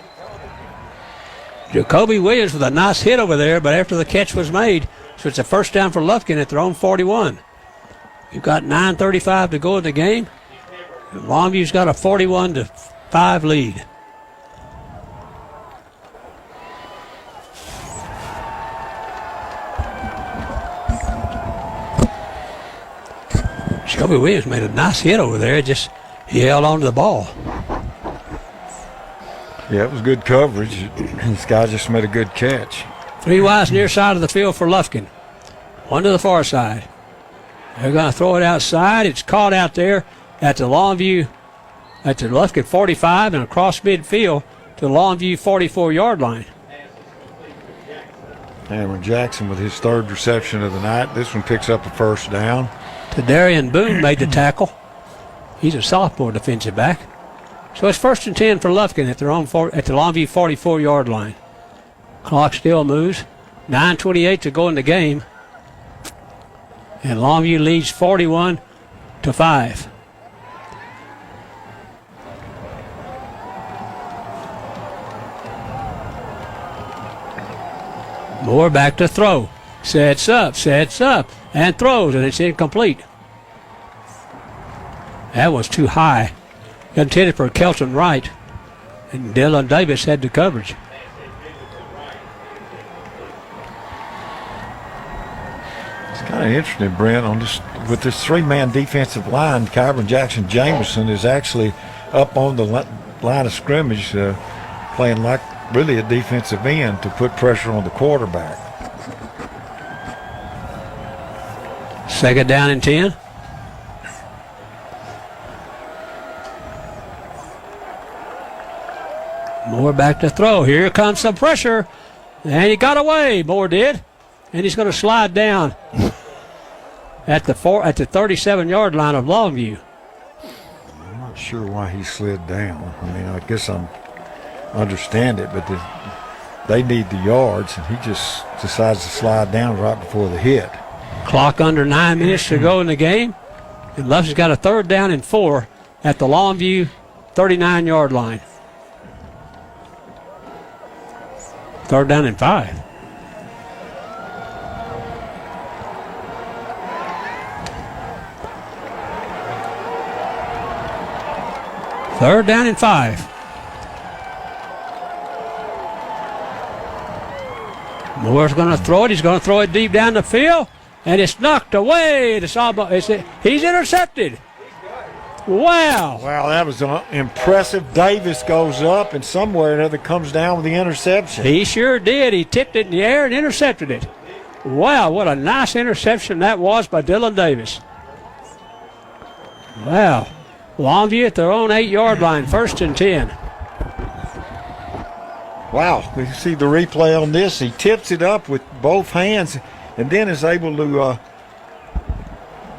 Jacoby Williams with a nice hit over there, but after the catch was made, so it's a 1st down for Lufkin at their own 41. You've got 9:35 to go in the game. Longview's got a 41-5 lead. Jacoby Williams made a nice hit over there. He held on to the ball. Yeah, it was good coverage. This guy just made a good catch. 3 wides near side of the field for Lufkin. 1 to the far side. They're going to throw it outside. It's caught out there at the Longview, at the Lufkin 45 and across midfield to the Longview 44-yard line. Cameron Jackson with his 3rd reception of the night. This one picks up a 1st down. Darian Boone made the tackle. He's a sophomore defensive back. So it's 1st and 10 for Lufkin at their own at the Longview 44-yard line. Clock still moves. 9:28 to go in the game. And Longview leads 41-5. Moore back to throw. Sets up, and throws, and it's incomplete. That was too high. Intended for Kelton Wright. And Dylan Davis had the coverage. It's kind of interesting, Brent, on this with this 3-man defensive line. Kyron Jackson Jameson is actually up on the line of scrimmage, playing like really a defensive end to put pressure on the quarterback. 2nd down and 10. Moore back to throw. Here comes some pressure. And he got away. Moore did. And he's going to slide down at the 37-yard line of Longview. I'm not sure why he slid down. I mean, I guess I understand it, but they need the yards, and he just decides to slide down right before the hit. Clock under 9 minutes to go in the game. And Lufkin's got a 3rd down and 4 at the Longview 39-yard line. 3rd down and 5. Third down and 5. Moore's going to throw it. He's going to throw it deep down the field, and it's knocked away. He's intercepted. Wow. Wow, that was impressive. Davis goes up, and somewhere or another comes down with the interception. He sure did. He tipped it in the air and intercepted it. Wow, what a nice interception that was by Dylan Davis. Wow. Longview at their own 8-yard line, 1st and 10. Wow, you see the replay on this. He tips it up with both hands and then is able to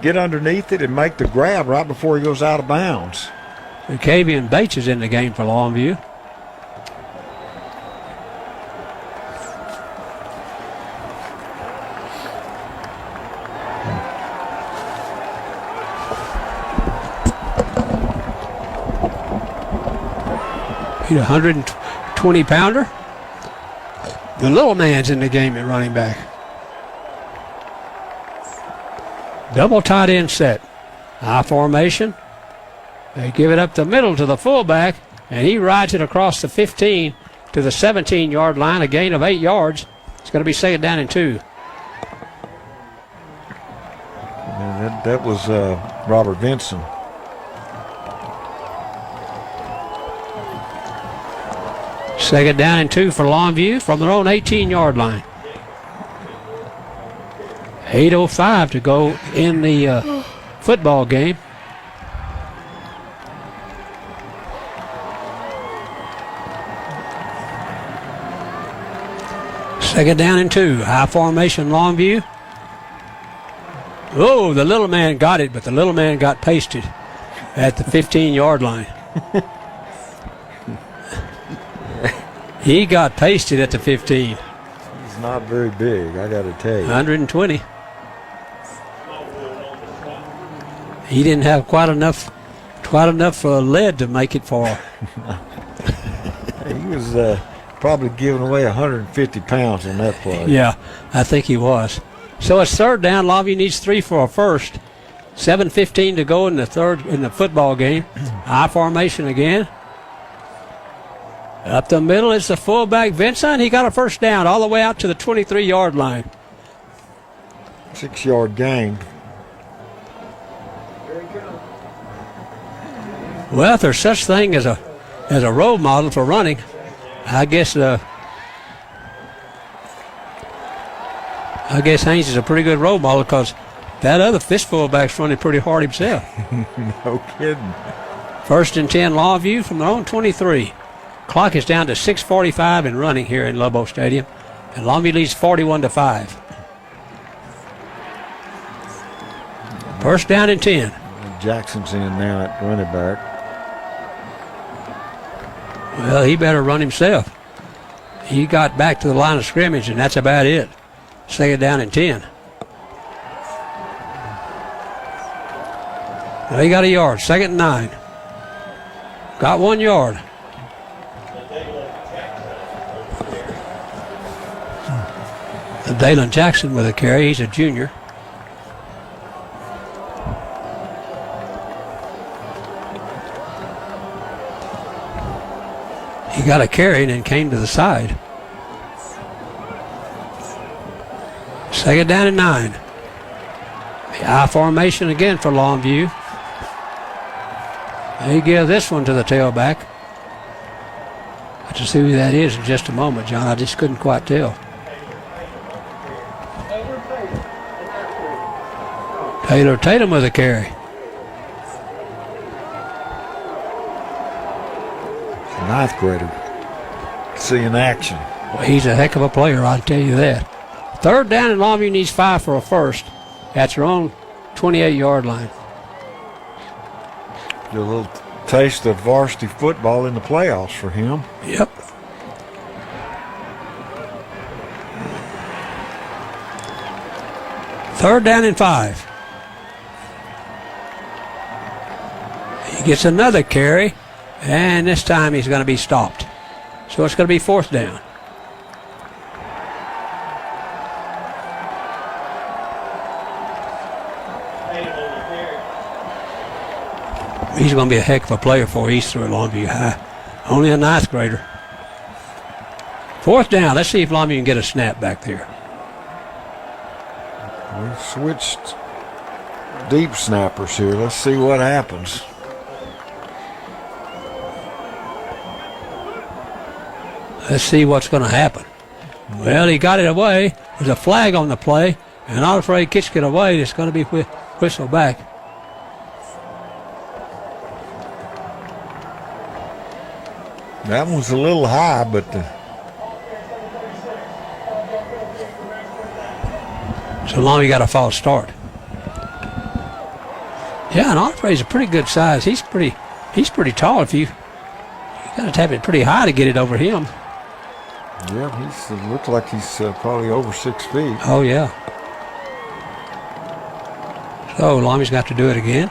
get underneath it and make the grab right before he goes out of bounds. And Kavian Bates is in the game for Longview. He's a 120-pounder. The little man's in the game at running back. Double tight end set. I formation. They give it up the middle to the fullback, and he rides it across the 15 to the 17-yard line, a gain of 8 yards. It's going to be second down and 2. That was Robert Vinson. Second down and 2 for Longview from their own 18-yard line. 8:05 to go in the football game. Second down and 2. High formation, Longview. Oh, the little man got it, but the little man got pasted at the 15-yard line. He got pasted at the 15. He's not very big, I got to tell you. 120. He didn't have quite enough lead to make it far. He was probably giving away 150 pounds on that play. Yeah, I think he was. So it's third down. Longview needs 3 for a first. 7:15 to go in the football game. I formation again. Up the middle is the fullback Vincent. He got a first down all the way out to the 23-yard line. 6-yard gain. Well, if there's such thing as a role model for running, I guess Haynes is a pretty good role model because that other fullback's running pretty hard himself. No kidding. First and 10, Longview from their own 23. Clock is down to 6:45 and running here in Lobo Stadium, and Longview leads 41-5. First down and 10. Jackson's in now at running back. Well, he better run himself. He got back to the line of scrimmage, and that's about it. Second down and 10. Now he got a yard. Second and 9. Got 1 yard. Dalen Jackson with a carry. He's a junior. He got a carry and then came to the side. Second down and 9. The I formation again for Longview. They give this one to the tailback. I'll have to see who that is in just a moment, John. I just couldn't quite tell. Taylor Tatum with a carry. Ninth grader. See in action. Well, he's a heck of a player, I'll tell you that. Third down and Longview needs 5 for a first. That's their own 28-yard line. A little taste of varsity football in the playoffs for him. Yep. Third down and 5. He gets another carry, and this time he's going to be stopped. So it's going to be fourth down. He's going to be a heck of a player for East through at Longview High. Only a ninth grader. Fourth down. Let's see if Longview can get a snap back there. We switched deep snappers here. Let's see what happens. Let's see what's going to happen. Well, he got it away. There's a flag on the play, and I'm afraid kicks it away. It's going to be whistled back. That one's a little high, but so long you got a false start. Yeah, and Entree's a pretty good size. He's pretty tall. If you got to tap it pretty high to get it over him. Yeah, he looks like he's probably over 6 feet. Oh yeah. So Longview's got to do it again.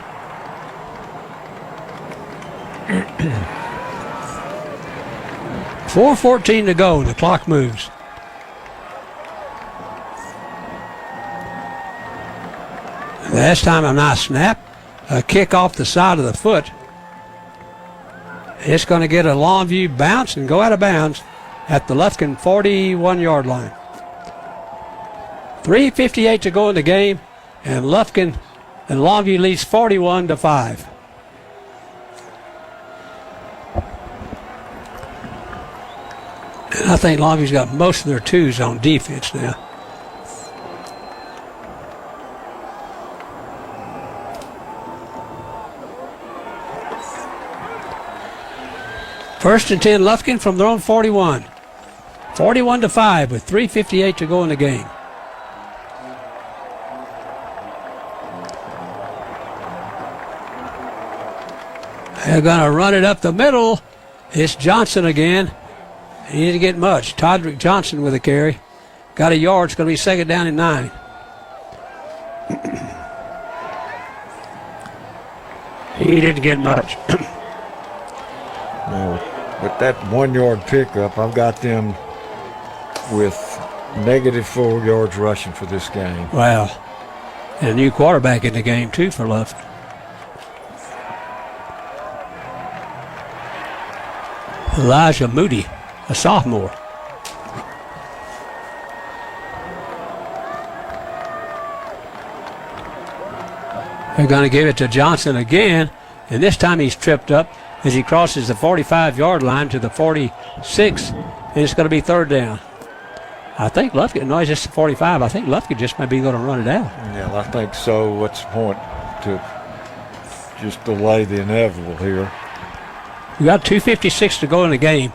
4:14 to go. The clock moves. Last time a nice snap. A kick off the side of the foot. It's going to get a Longview bounce and go out of bounds at the Lufkin 41-yard line. 3:58 to go in the game, and Lufkin and Longview leads 41-5. And I think Longview's got most of their twos on defense now. First and 10, Lufkin from their own 41. 41-5 with 3:58 to go in the game. They're going to run it up the middle. It's Johnson again. He didn't get much. Audrey Johnson with a carry. Got a yard. It's going to be second down and 9. He didn't get much. Now, with that 1 yard pickup, I've got them with -4 yards rushing for this game. Wow. And a new quarterback in the game, too, for Lufkin. Elijah Moody, a sophomore. They're going to give it to Johnson again, and this time he's tripped up as he crosses the 45-yard line to the 46, and it's going to be third down. I think Lufkin, no, it's just 45. I think Lufkin just might be going to run it out. Yeah, I think so. What's the point to just delay the inevitable here? We got 2:56 to go in the game,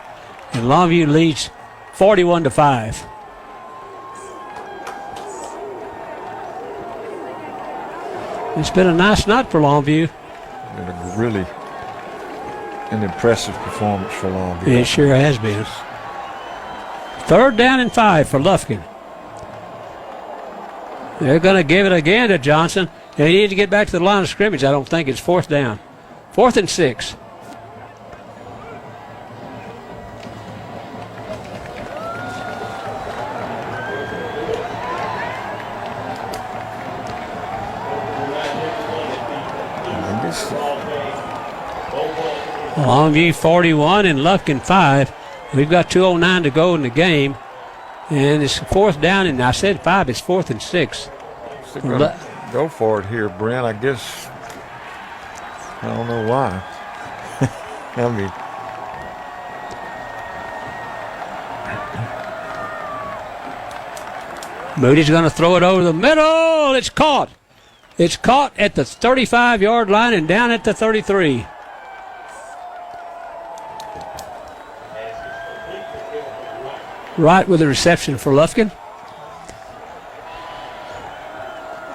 and Longview leads 41-5. It's been a nice night for Longview. Really an impressive performance for Longview. It sure has been. Third down and 5 for Lufkin. They're going to give it again to Johnson. They need to get back to the line of scrimmage. I don't think it's fourth down. 4th and 6. Longview 41 and Lufkin 5. We've got 2:09 to go in the game. And it's fourth down, and I said 5, it's 4th and 6. Go for it here, Brent. I guess, I don't know why. I mean, Moody's going to throw it over the middle. It's caught. It's caught at the 35-yard line and down at the 33. Right with the reception for Lufkin.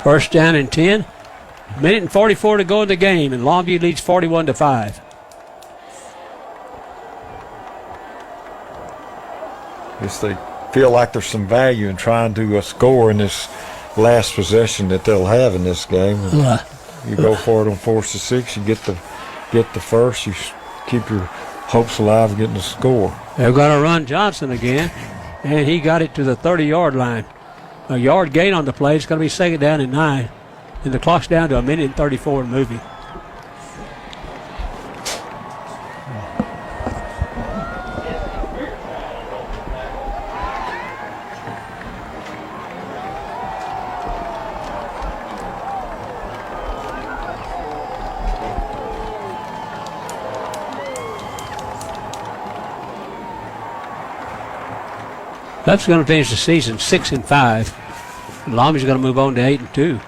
First down and 10. Minute and 44 to go in the game, and Longview leads 41-5. guess they feel like there's some value in trying to score in this last possession that they'll have in this game. You go for it on 4th and 6. You get the first. You keep your hopes alive of getting a score. They're going to run Johnson again, and he got it to the 30-yard line. A yard gain on the play. It's going to be second down and 9, and the clock's down to 1:34 and moving. That's going to finish the season 6-5. Longview's going to move on to 8-2.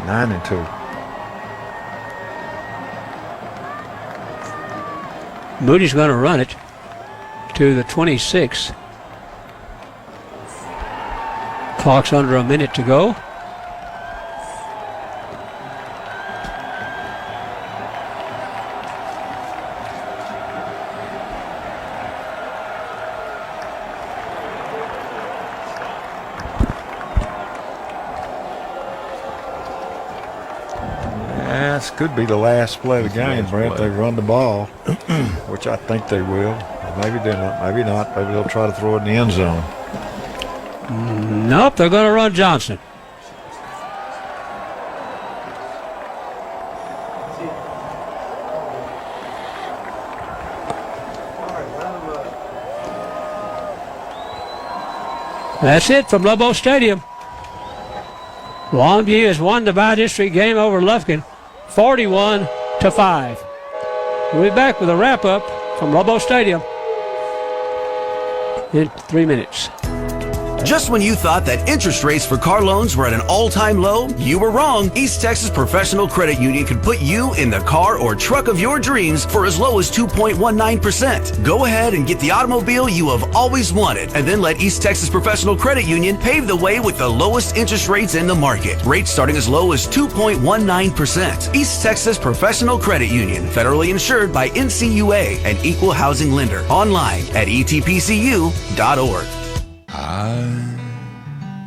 9-2. Moody's going to run it to the 26. Clock's under a minute to go. This could be the last play of the game, Brent. They run the ball, which I think they will. Maybe they're not. Maybe not. Maybe they'll try to throw it in the end zone. Nope, they're going to run Johnson. That's it from Lobo Stadium. Longview has won the by-district game over Lufkin, 41-5. We'll be back with a wrap-up from Lobo Stadium in 3 minutes. Just when you thought that interest rates for car loans were at an all-time low, you were wrong. East Texas Professional Credit Union could put you in the car or truck of your dreams for as low as 2.19%. Go ahead and get the automobile you have always wanted, and then let East Texas Professional Credit Union pave the way with the lowest interest rates in the market. Rates starting as low as 2.19%. East Texas Professional Credit Union, federally insured by NCUA and Equal Housing Lender. Online at etpcu.org.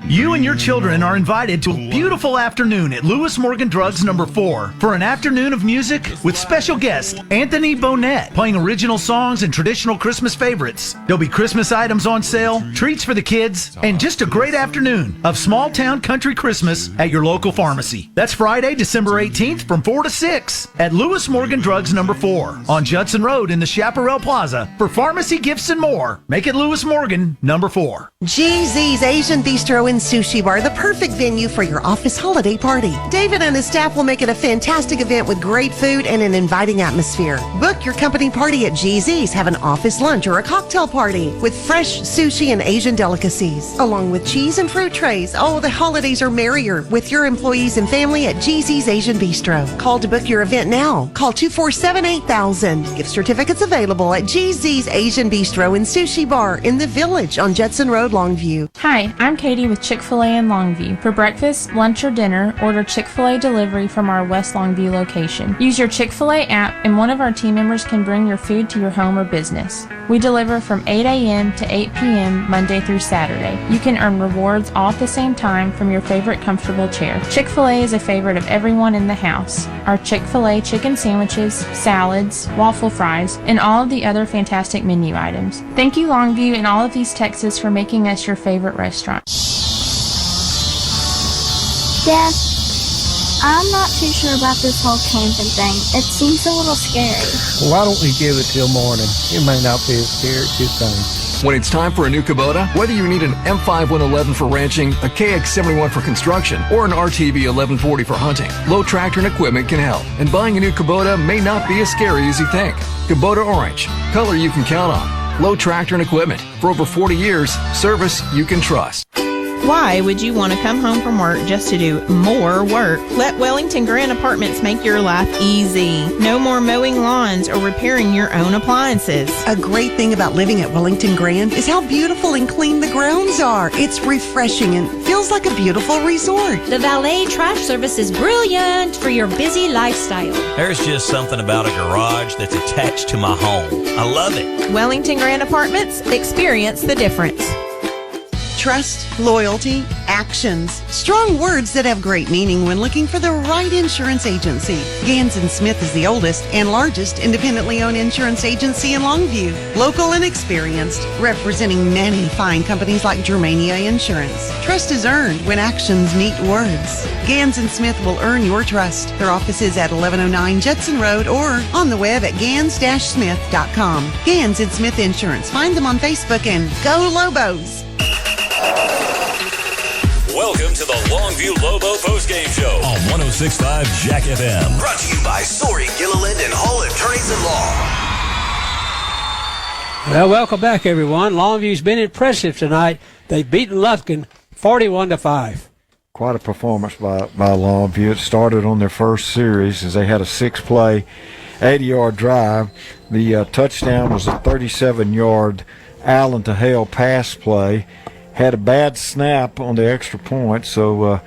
You and your children are invited to a beautiful afternoon at Lewis Morgan Drugs No. 4 for an afternoon of music with special guest Anthony Bonnet playing original songs and traditional Christmas favorites. There'll be Christmas items on sale, treats for the kids, and just a great afternoon of small town country Christmas at your local pharmacy. That's Friday, December 18th from 4 to 6 at Lewis Morgan Drugs No. 4 on Judson Road in the Chaparral Plaza. For pharmacy gifts and more, make it Lewis Morgan No. 4. GZ's Asian Bistro and Sushi Bar, the perfect venue for your office holiday party. David and his staff will make it a fantastic event with great food and an inviting atmosphere. Book your company party at GZ's. Have an office lunch or a cocktail party with fresh sushi and Asian delicacies, along with cheese and fruit trays. Oh, the holidays are merrier with your employees and family at GZ's Asian Bistro. Call to book your event now. Call 247-8000. Gift certificates available at GZ's Asian Bistro and Sushi Bar in the Village on Judson Road, Longview. Hi, I'm Katie with Chick-fil-A in Longview. For breakfast, lunch, or dinner, order Chick-fil-A delivery from our West Longview location. Use your Chick-fil-A app and one of our team members can bring your food to your home or business. We deliver from 8 a.m. to 8 p.m. Monday through Saturday. You can earn rewards all at the same time from your favorite comfortable chair. Chick-fil-A is a favorite of everyone in the house. Our Chick-fil-A chicken sandwiches, salads, waffle fries, and all of the other fantastic menu items. Thank you, Longview and all of East Texas, for making us your favorite restaurant. Dad, I'm not too sure about this whole camping thing. It seems a little scary. Well, why don't we give it till morning? It may not be as scary as you think. When it's time for a new Kubota, whether you need an M5 111 for ranching, a KX71 for construction, or an RTV 1140 for hunting, Low Tractor and Equipment can help. And buying a new Kubota may not be as scary as you think. Kubota Orange, color you can count on. Low Tractor and Equipment, for over 40 years, service you can trust. Why would you want to come home from work just to do more work? Let Wellington Grand Apartments make your life easy. No more mowing lawns or repairing your own appliances. A great thing about living at Wellington Grand is how beautiful and clean the grounds are. It's refreshing and feels like a beautiful resort. The valet trash service is brilliant for your busy lifestyle. There's just something about a garage that's attached to my home. I love it. Wellington Grand Apartments, experience the difference. Trust, loyalty, actions. Strong words that have great meaning when looking for the right insurance agency. Gans & Smith is the oldest and largest independently owned insurance agency in Longview. Local and experienced, representing many fine companies like Germania Insurance. Trust is earned when actions meet words. Gans & Smith will earn your trust. Their office is at 1109 Judson Road or on the web at gans-smith.com. Gans & Smith Insurance. Find them on Facebook and go Lobos. Welcome to the Longview Lobo postgame show on 106.5 Jack FM. Brought to you by Sorey, Gilliland, and Hall Attorneys at Law. Well, welcome back, everyone. Longview's been impressive tonight. They've beaten Lufkin 41-5. Quite a performance by Longview. It started on their first series as they had a 6-play, 80-yard drive. The touchdown was a 37-yard Allen to Hale pass play. Had a bad snap on the extra point, so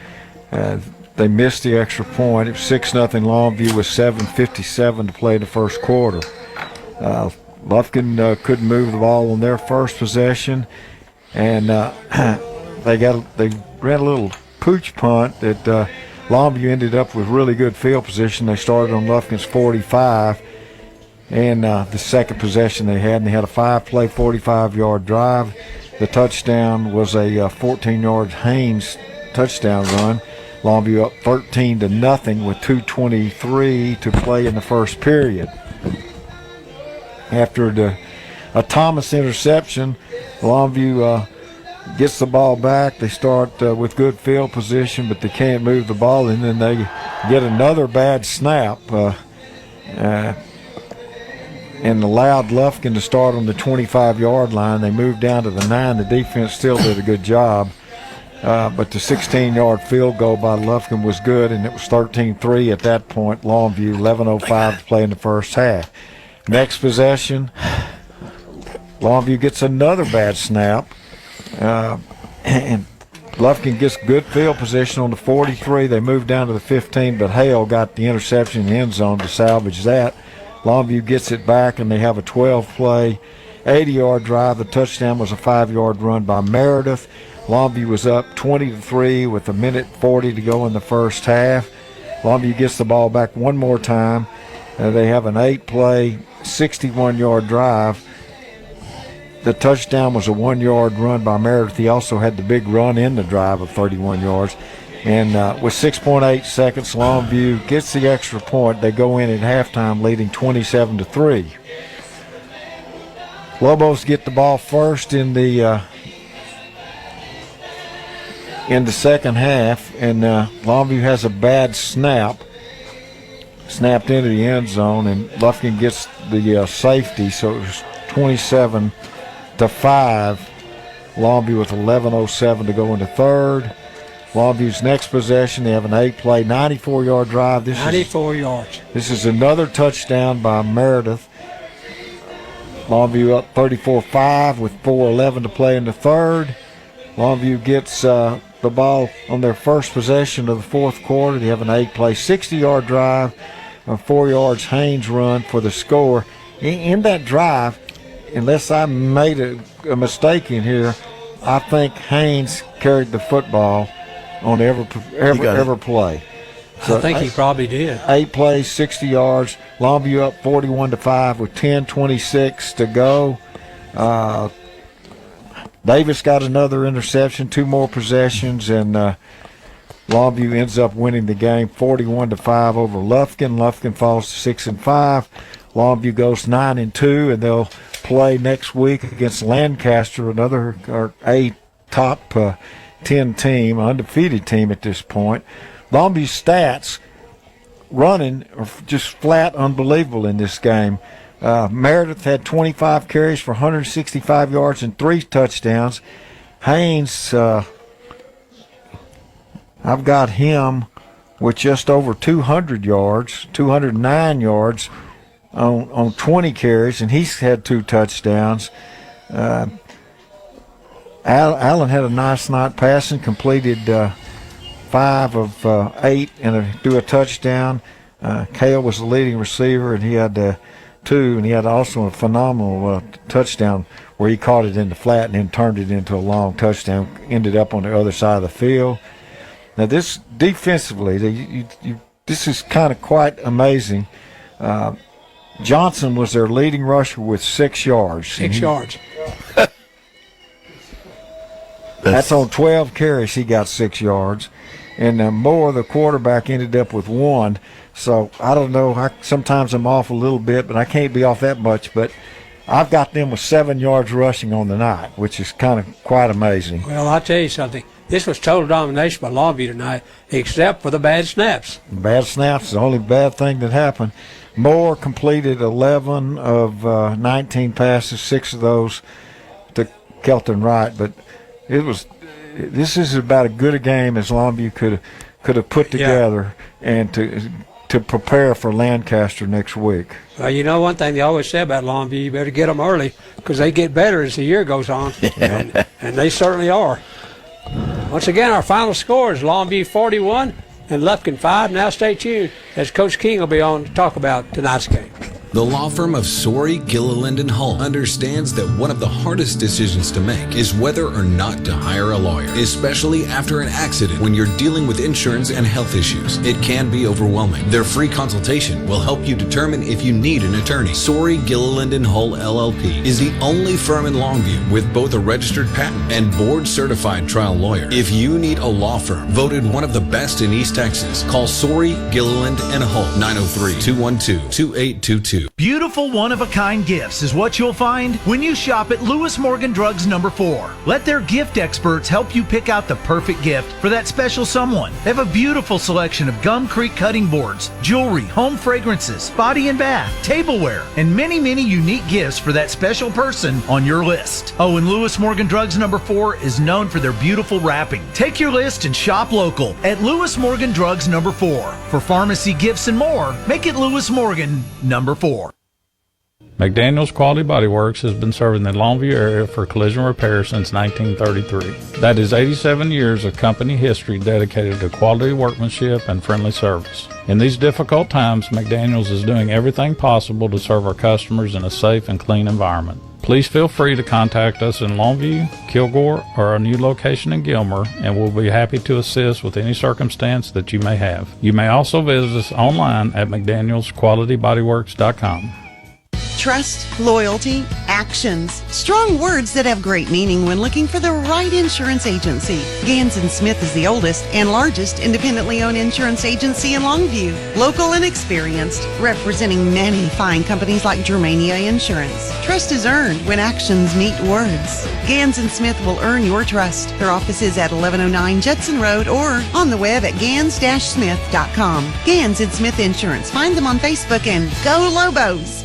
they missed the extra point. It was 6-0 Longview with 7:57 to play in the first quarter. Lufkin couldn't move the ball on their first possession, and they ran a little pooch punt that Longview ended up with really good field position. They started on Lufkin's 45, and the second possession they had, and they had a 5-play, 45-yard drive. The touchdown was a 14-yard Haynes touchdown run. Longview up 13-0 with 2:23 to play in the first period. After a Thomas interception, Longview gets the ball back. They start with good field position, but they can't move the ball, and then they get another bad snap and allowed Lufkin to start on the 25-yard line. They moved down to the 9. The defense still did a good job, but the 16-yard field goal by Lufkin was good, and it was 13-3 at that point. Longview, 11:05 to play in the first half. Next possession, Longview gets another bad snap. And Lufkin gets good field position on the 43. They move down to the 15, but Hale got the interception in the end zone to salvage that. Longview gets it back, and they have a 12-play, 80-yard drive. The touchdown was a 5-yard run by Meredith. Longview was up 20-3 with 1:40 to go in the first half. Longview gets the ball back one more time. They have an 8-play, 61-yard drive. The touchdown was a 1-yard run by Meredith. He also had the big run in the drive of 31 yards. And with 6.8 seconds, Longview gets the extra point. They go in at halftime leading 27-3. Lobos get the ball first in the second half, and Longview has a bad snap. Snapped into the end zone, and Lufkin gets the safety, so it was 27-5. Longview with 11:07 to go into third. Longview's next possession, they have an 8-play, 94-yard drive. 94 yards. This is another touchdown by Meredith. Longview up 34-5 with 4:11 to play in the third. Longview gets the ball on their first possession of the fourth quarter. They have an 8-play, 60-yard drive, a 4 yards Haynes run for the score. In that drive, unless I made a mistake in here, I think Haynes carried the football on every play. So I think he probably did. 8 plays, 60 yards. Longview up 41-5 with 10:26 to go. Davis got another interception, 2 more possessions, and Longview ends up winning the game 41-5 over Lufkin. Lufkin falls to 6-5. Longview goes 9-2, and they'll play next week against Lancaster, another top 10 team, undefeated team at this point. Longview's stats running are just flat unbelievable in this game. Meredith had 25 carries for 165 yards and 3 touchdowns. Haynes, I've got him with just over 200 yards, 209 yards on 20 carries, and he's had 2 touchdowns. Allen had a nice night passing, completed 5 of 8 and threw a touchdown. Cale was the leading receiver, and he had 2, and he had also a phenomenal touchdown where he caught it in the flat and then turned it into a long touchdown, ended up on the other side of the field. Now this defensively, this is kind of quite amazing. Johnson was their leading rusher with 6 yards. 6 yards. That's on 12 carries. He got 6 yards. And Moore, the quarterback, ended up with 1. So I don't know. Sometimes I'm off a little bit, but I can't be off that much. But I've got them with 7 yards rushing on the night, which is kind of quite amazing. Well, I'll tell you something. This was total domination by Longview tonight, except for the bad snaps. Bad snaps is the only bad thing that happened. Moore completed 11 of 19 passes, 6 of those to Kelton Wright. But this is about as good a game as Longview could have put together, and to prepare for Lancaster next week. Well, you know one thing they always say about Longview, you better get them early because they get better as the year goes on, and they certainly are. Once again, our final score is Longview 41 and Lufkin 5. Now stay tuned as Coach King will be on to talk about tonight's game. The law firm of Sorey, Gilliland & Hull understands that one of the hardest decisions to make is whether or not to hire a lawyer, especially after an accident when you're dealing with insurance and health issues. It can be overwhelming. Their free consultation will help you determine if you need an attorney. Sorey, Gilliland & Hull LLP is the only firm in Longview with both a registered patent and board-certified trial lawyer. If you need a law firm voted one of the best in East Texas, call Sorey, Gilliland & Hull, 903-212-2822. Beautiful one-of-a-kind gifts is what you'll find when you shop at Lewis Morgan Drugs No. 4. Let their gift experts help you pick out the perfect gift for that special someone. They have a beautiful selection of Gum Creek cutting boards, jewelry, home fragrances, body and bath, tableware, and many, many unique gifts for that special person on your list. Oh, and Lewis Morgan Drugs No. 4 is known for their beautiful wrapping. Take your list and shop local at Lewis Morgan Drugs No. 4. For pharmacy gifts and more, make it Lewis Morgan No. 4. McDaniel's Quality Body Works has been serving the Longview area for collision repair since 1933. That is 87 years of company history dedicated to quality workmanship and friendly service. In these difficult times, McDaniel's is doing everything possible to serve our customers in a safe and clean environment. Please feel free to contact us in Longview, Kilgore, or our new location in Gilmer, and we'll be happy to assist with any circumstance that you may have. You may also visit us online at McDanielsQualityBodyWorks.com. Trust, loyalty, actions. Strong words that have great meaning when looking for the right insurance agency. Gans & Smith is the oldest and largest independently owned insurance agency in Longview. Local and experienced, representing many fine companies like Germania Insurance. Trust is earned when actions meet words. Gans & Smith will earn your trust. Their office is at 1109 Judson Road or on the web at gans-smith.com. Gans & Smith Insurance. Find them on Facebook and go Lobos!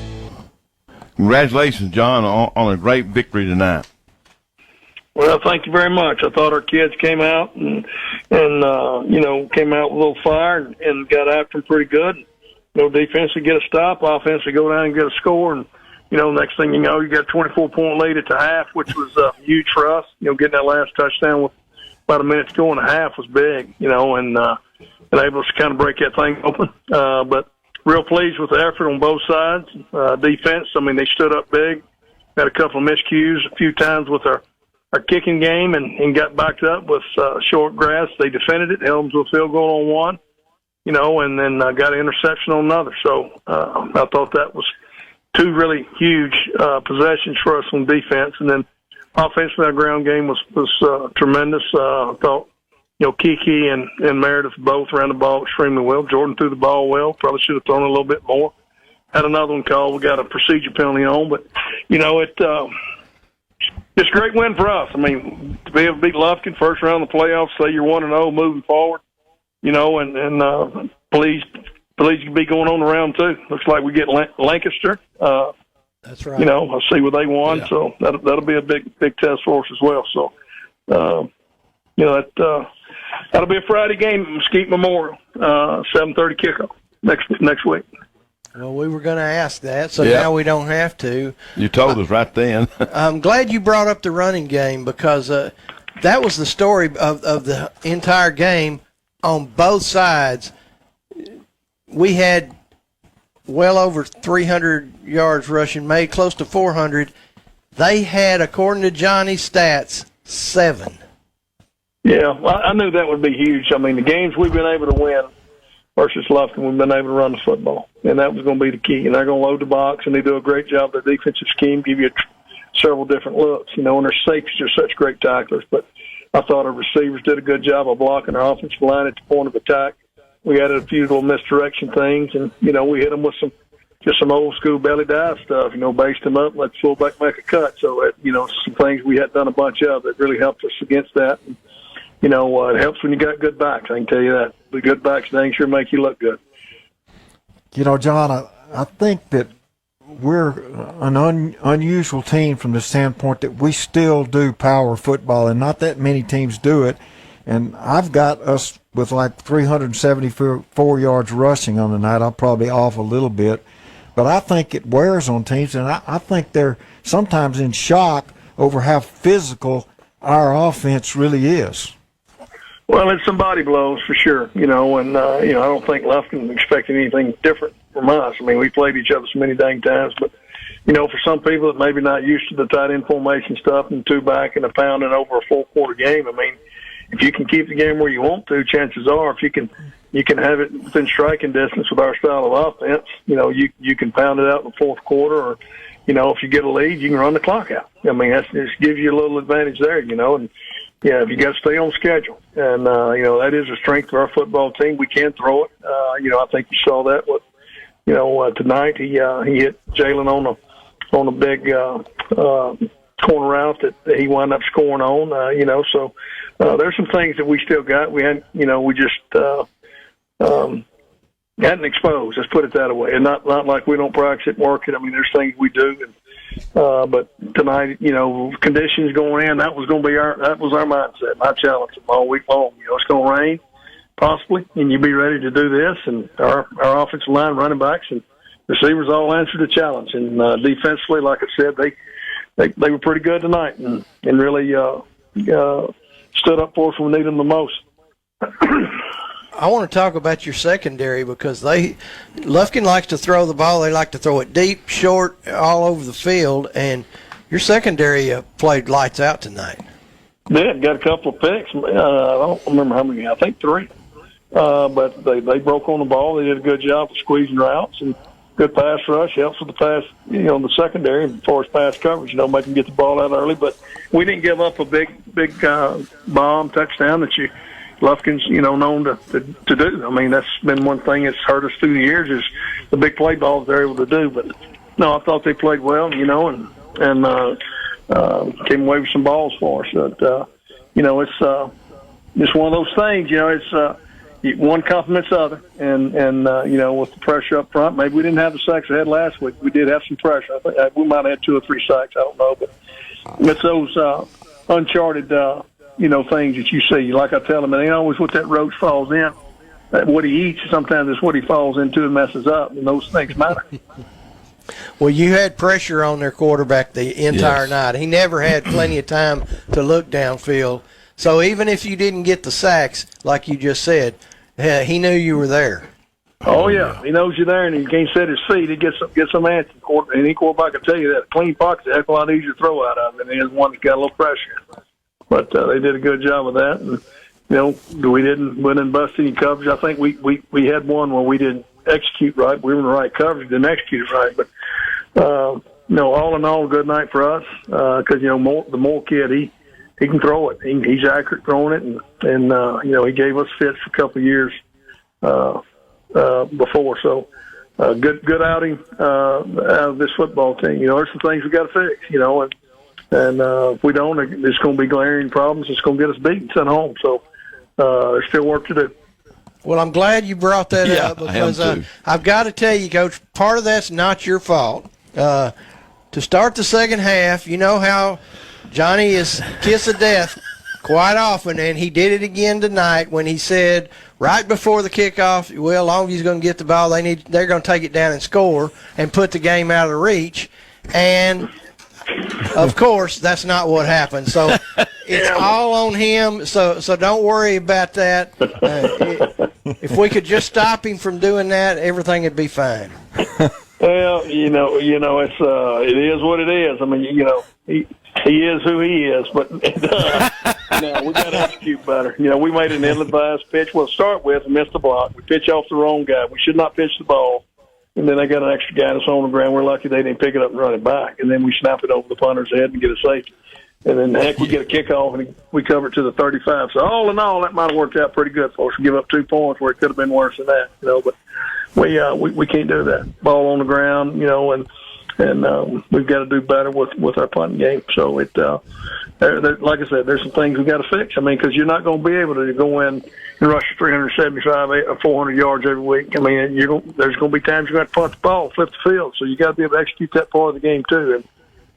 Congratulations, John, on a great victory tonight. Well, thank you very much. I thought our kids came out and came out with a little fire and got after them pretty good. Defense to get a stop, offense to go down and get a score, and next thing you know, you got a 24-point lead at the half, which was huge for us. Getting that last touchdown with about a minute to go in the half was big. And able to kind of break that thing open, but. Real pleased with the effort on both sides. Defense, they stood up big. Had a couple of miscues a few times with our kicking game and got backed up with short grass. They defended it, held them to a field goal on one, and then got an interception on another. So I thought that was two really huge possessions for us on defense. And then offensively, our ground game was tremendous. I thought, Kiki and Meredith both ran the ball extremely well. Jordan threw the ball well. Probably should have thrown a little bit more. Had another one called. We got a procedure penalty on, but it's a great win for us. To be able to beat Lufkin first round of the playoffs, say you're 1-0 moving forward, and please be going on to round two. Looks like we get Lancaster. That's right. I'll see what they won, yeah. So that'll be a big test for us as well. So, that'll be a Friday game at Mesquite Memorial, 7:30 kickoff next week. Well, we were going to ask that, so now we don't have to. You told us right then. I'm glad you brought up the running game because that was the story of the entire game on both sides. We had well over 300 yards rushing, made close to 400. They had, according to Johnny's stats, 7. Yeah, well, I knew that would be huge. The games we've been able to win versus Lufkin, we've been able to run the football, and that was going to be the key. And they're going to load the box, and they do a great job. Their defensive scheme give you several different looks, and their safeties are such great tacklers. But I thought our receivers did a good job of blocking our offensive line at the point of attack. We added a few little misdirection things, and, we hit them with some old school belly dive stuff, based them up, let the fullback make a cut. So, some things we hadn't done a bunch of that really helped us against that. And, it helps when you got good backs, I can tell you that. The good backs, dang sure make you look good. John, I think that we're an unusual team from the standpoint that we still do power football, and not that many teams do it. And I've got us with like 374 yards rushing on the night. I'll probably off a little bit. But I think it wears on teams, and I think they're sometimes in shock over how physical our offense really is. Well, it's some body blows for sure, and I don't think Lufkin expected anything different from us. I mean, we played each other so many dang times, but for some people that maybe not used to the tight end formation stuff and two back and a pound and over a 4-quarter game, I mean, if you can keep the game where you want to, chances are if you can have it within striking distance with our style of offense, you can pound it out in the fourth quarter, or if you get a lead, you can run the clock out. I mean, that just gives you a little advantage there, and if you got to stay on schedule, and that is a strength of our football team. We can throw it. I think you saw that with tonight. He hit Jalen on a big corner route that he wound up scoring on. So there's some things that we still got. We had we just hadn't exposed. Let's put it that way. And not like we don't practice it and work it. I mean, there's things we do. But tonight, conditions going in, that was our mindset, my challenge all week long. It's going to rain, possibly, and you be ready to do this. And our offensive line, running backs, and receivers all answered the challenge. And defensively, like I said, they were pretty good tonight and really stood up for us when we needed them the most. I want to talk about your secondary because Lufkin likes to throw the ball. They like to throw it deep, short, all over the field, and your secondary played lights out tonight. Yeah, got a couple of picks. I don't remember how many. I think 3. But they broke on the ball. They did a good job of squeezing routes and good pass rush. Helps with the pass, the secondary as far as pass coverage. Make them get the ball out early. But we didn't give up a big bomb touchdown that Lufkin's, known to do. I mean, that's been one thing that's hurt us through the years is the big play balls they're able to do. But no, I thought they played well, and came away with some balls for us. But it's just one of those things. It's one complements the other, and with the pressure up front, maybe we didn't have the sacks we had last week. We did have some pressure. I think we might have had 2 or 3 sacks. I don't know, but it's those uncharted. Things that you see. Like I tell them, it ain't always what that roach falls in. What he eats, sometimes it's what he falls into and messes up, and those things matter. Well, you had pressure on their quarterback the entire night. He never had plenty of time to look downfield. So even if you didn't get the sacks, like you just said, he knew you were there. Oh, yeah. He knows you're there, and he can't set his feet. He gets some answer. Any quarterback can tell you that. A clean pocket's a heck of a lot easier to throw out of than it is one that's got a little pressure. But they did a good job of that. And, we didn't bust any coverage. I think we had one where we didn't execute right. We were in the right coverage, didn't execute it right. But, all in all, a good night for us because, the Moore kid, he can throw it. He's accurate throwing it. And he gave us fits for a couple of years before. So good outing out of this football team. There's some things we got to fix, and if we don't, it's going to be glaring problems. It's going to get us beat and sent home. So there's still work to do. Well, I'm glad you brought that up because I've got to tell you, Coach, part of that's not your fault. To start the second half, you know how Johnny is kiss of death quite often, and he did it again tonight when he said right before the kickoff, well, Longview's going to get the ball. They're going to take it down and score and put the game out of reach. And of course, that's not what happened. So it's all on him. So don't worry about that. If we could just stop him from doing that, everything would be fine. Well, it is what it is. I mean, he is who he is. But we got to execute better. We made an ill-advised pitch. Well, to start with, we missed the block. We pitch off the wrong guy. We should not pitch the ball. And then they got an extra guy that's on the ground. We're lucky they didn't pick it up and run it back. And then we snap it over the punter's head and get a safety. And then, we get a kickoff and we cover it to the 35. So all in all, that might have worked out pretty good for us. We give up 2 points where it could have been worse than that. But we can't do that. Ball on the ground, and we've got to do better with our punting game. So like I said, there's some things we got to fix. I mean, because you're not going to be able to go in and rush 375 or 400 yards every week. I mean, there's going to be times you're going to have to punt the ball, flip the field. So you got to be able to execute that part of the game too.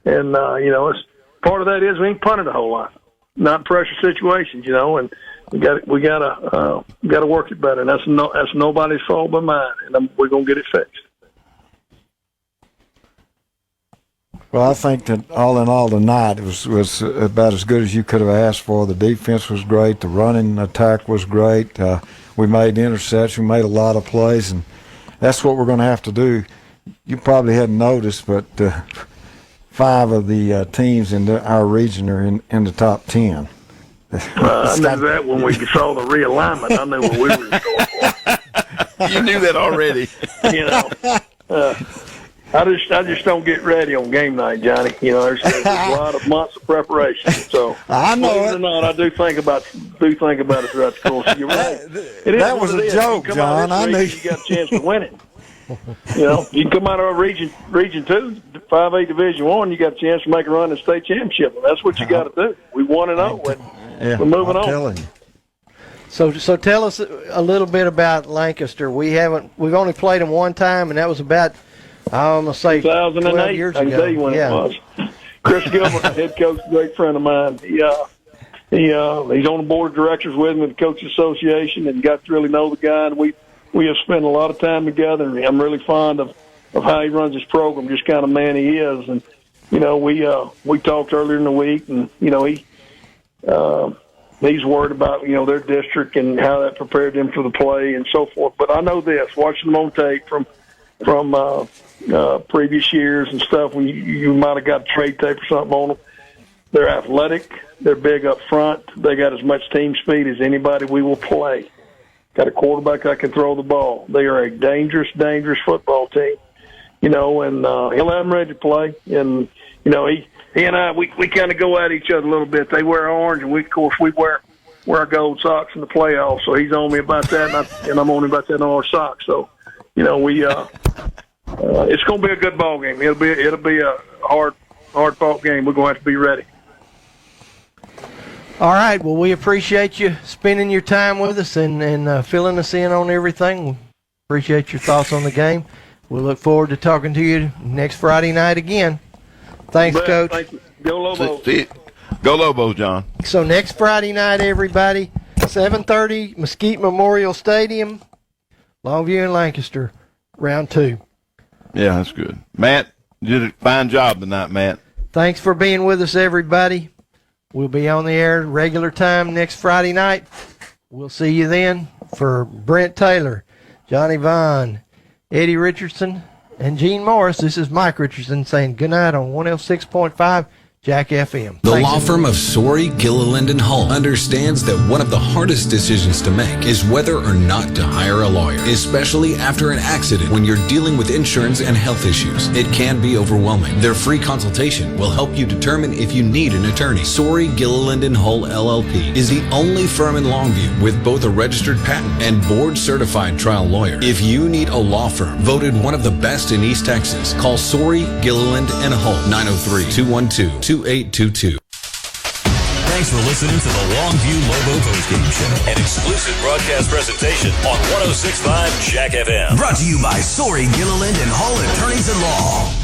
And it's part of that is we ain't punted a whole lot, not in pressure situations, and we got to work it better. And that's nobody's fault but mine. And we're going to get it fixed. Well, I think that all in all tonight was about as good as you could have asked for. The defense was great. The running attack was great. We made interceptions. We made a lot of plays. And that's what we're going to have to do. You probably hadn't noticed, but 5 of the teams in our region are in the top 10. I knew that when we saw the realignment. I knew what we were going for. You knew that already. You know, I just don't get ready on game night, Johnny. You know, there's a lot of months of preparation. So I know believe it or not, I do think about it throughout the course. You're right. That was a joke, John. I knew you got a chance to win it. You know, you can come out of a region 2, 5A Division 1, you got a chance to make a run in the state championship. And that's what you got to do. We 1-0, and we're moving on. Telling you. So tell us a little bit about Lancaster. We've only played them one time, and that was about, I'm gonna say 2008. 12 years ago. I can tell you when it was. Chris Gilbert, head coach, a great friend of mine. He's on the board of directors with me at the Coaches Association, and got to really know the guy. And we have spent a lot of time together, and I'm really fond of how he runs his program, just kind of man he is. And you know, we talked earlier in the week, and you know he's worried about their district and how that prepared them for the play and so forth. But I know this, watching them on tape from previous years and stuff, when you might have got a trade tape or something on them. They're athletic. They're big up front. They got as much team speed as anybody we will play. Got a quarterback that can throw the ball. They are a dangerous, dangerous football team. And he'll have them ready to play. And, he and I, we kind of go at each other a little bit. They wear orange, and we wear our gold socks in the playoffs. So he's on me about that, and I'm on him about that on our socks. So, it's going to be a good ball game. It'll be a hard fought game. We're going to have to be ready. All right. Well, we appreciate you spending your time with us and filling us in on everything. We appreciate your thoughts on the game. We look forward to talking to you next Friday night again. Thanks, Coach. Thank you. Go Lobos. Go Lobos, John. So next Friday night, everybody, 7:30, Mesquite Memorial Stadium, Longview and Lancaster, round 2. Yeah, that's good. Matt, you did a fine job tonight, Matt. Thanks for being with us, everybody. We'll be on the air regular time next Friday night. We'll see you then. For Brent Taylor, Johnny Vaughn, Eddie Richardson, and Gene Morris, this is Mike Richardson saying good night on 106.5 Jack FM. The law firm of Sorey, Gilliland & Hull understands that one of the hardest decisions to make is whether or not to hire a lawyer, especially after an accident when you're dealing with insurance and health issues. It can be overwhelming. Their free consultation will help you determine if you need an attorney. Sorey, Gilliland & Hull LLP is the only firm in Longview with both a registered patent and board-certified trial lawyer. If you need a law firm voted one of the best in East Texas, call Sorey, Gilliland & Hull, 903-212-2822. Thanks for listening to the Longview Lobo Postgame Show, an exclusive broadcast presentation on 106.5 Jack FM. Brought to you by Sorey, Gilliland & Hull Attorneys at Law.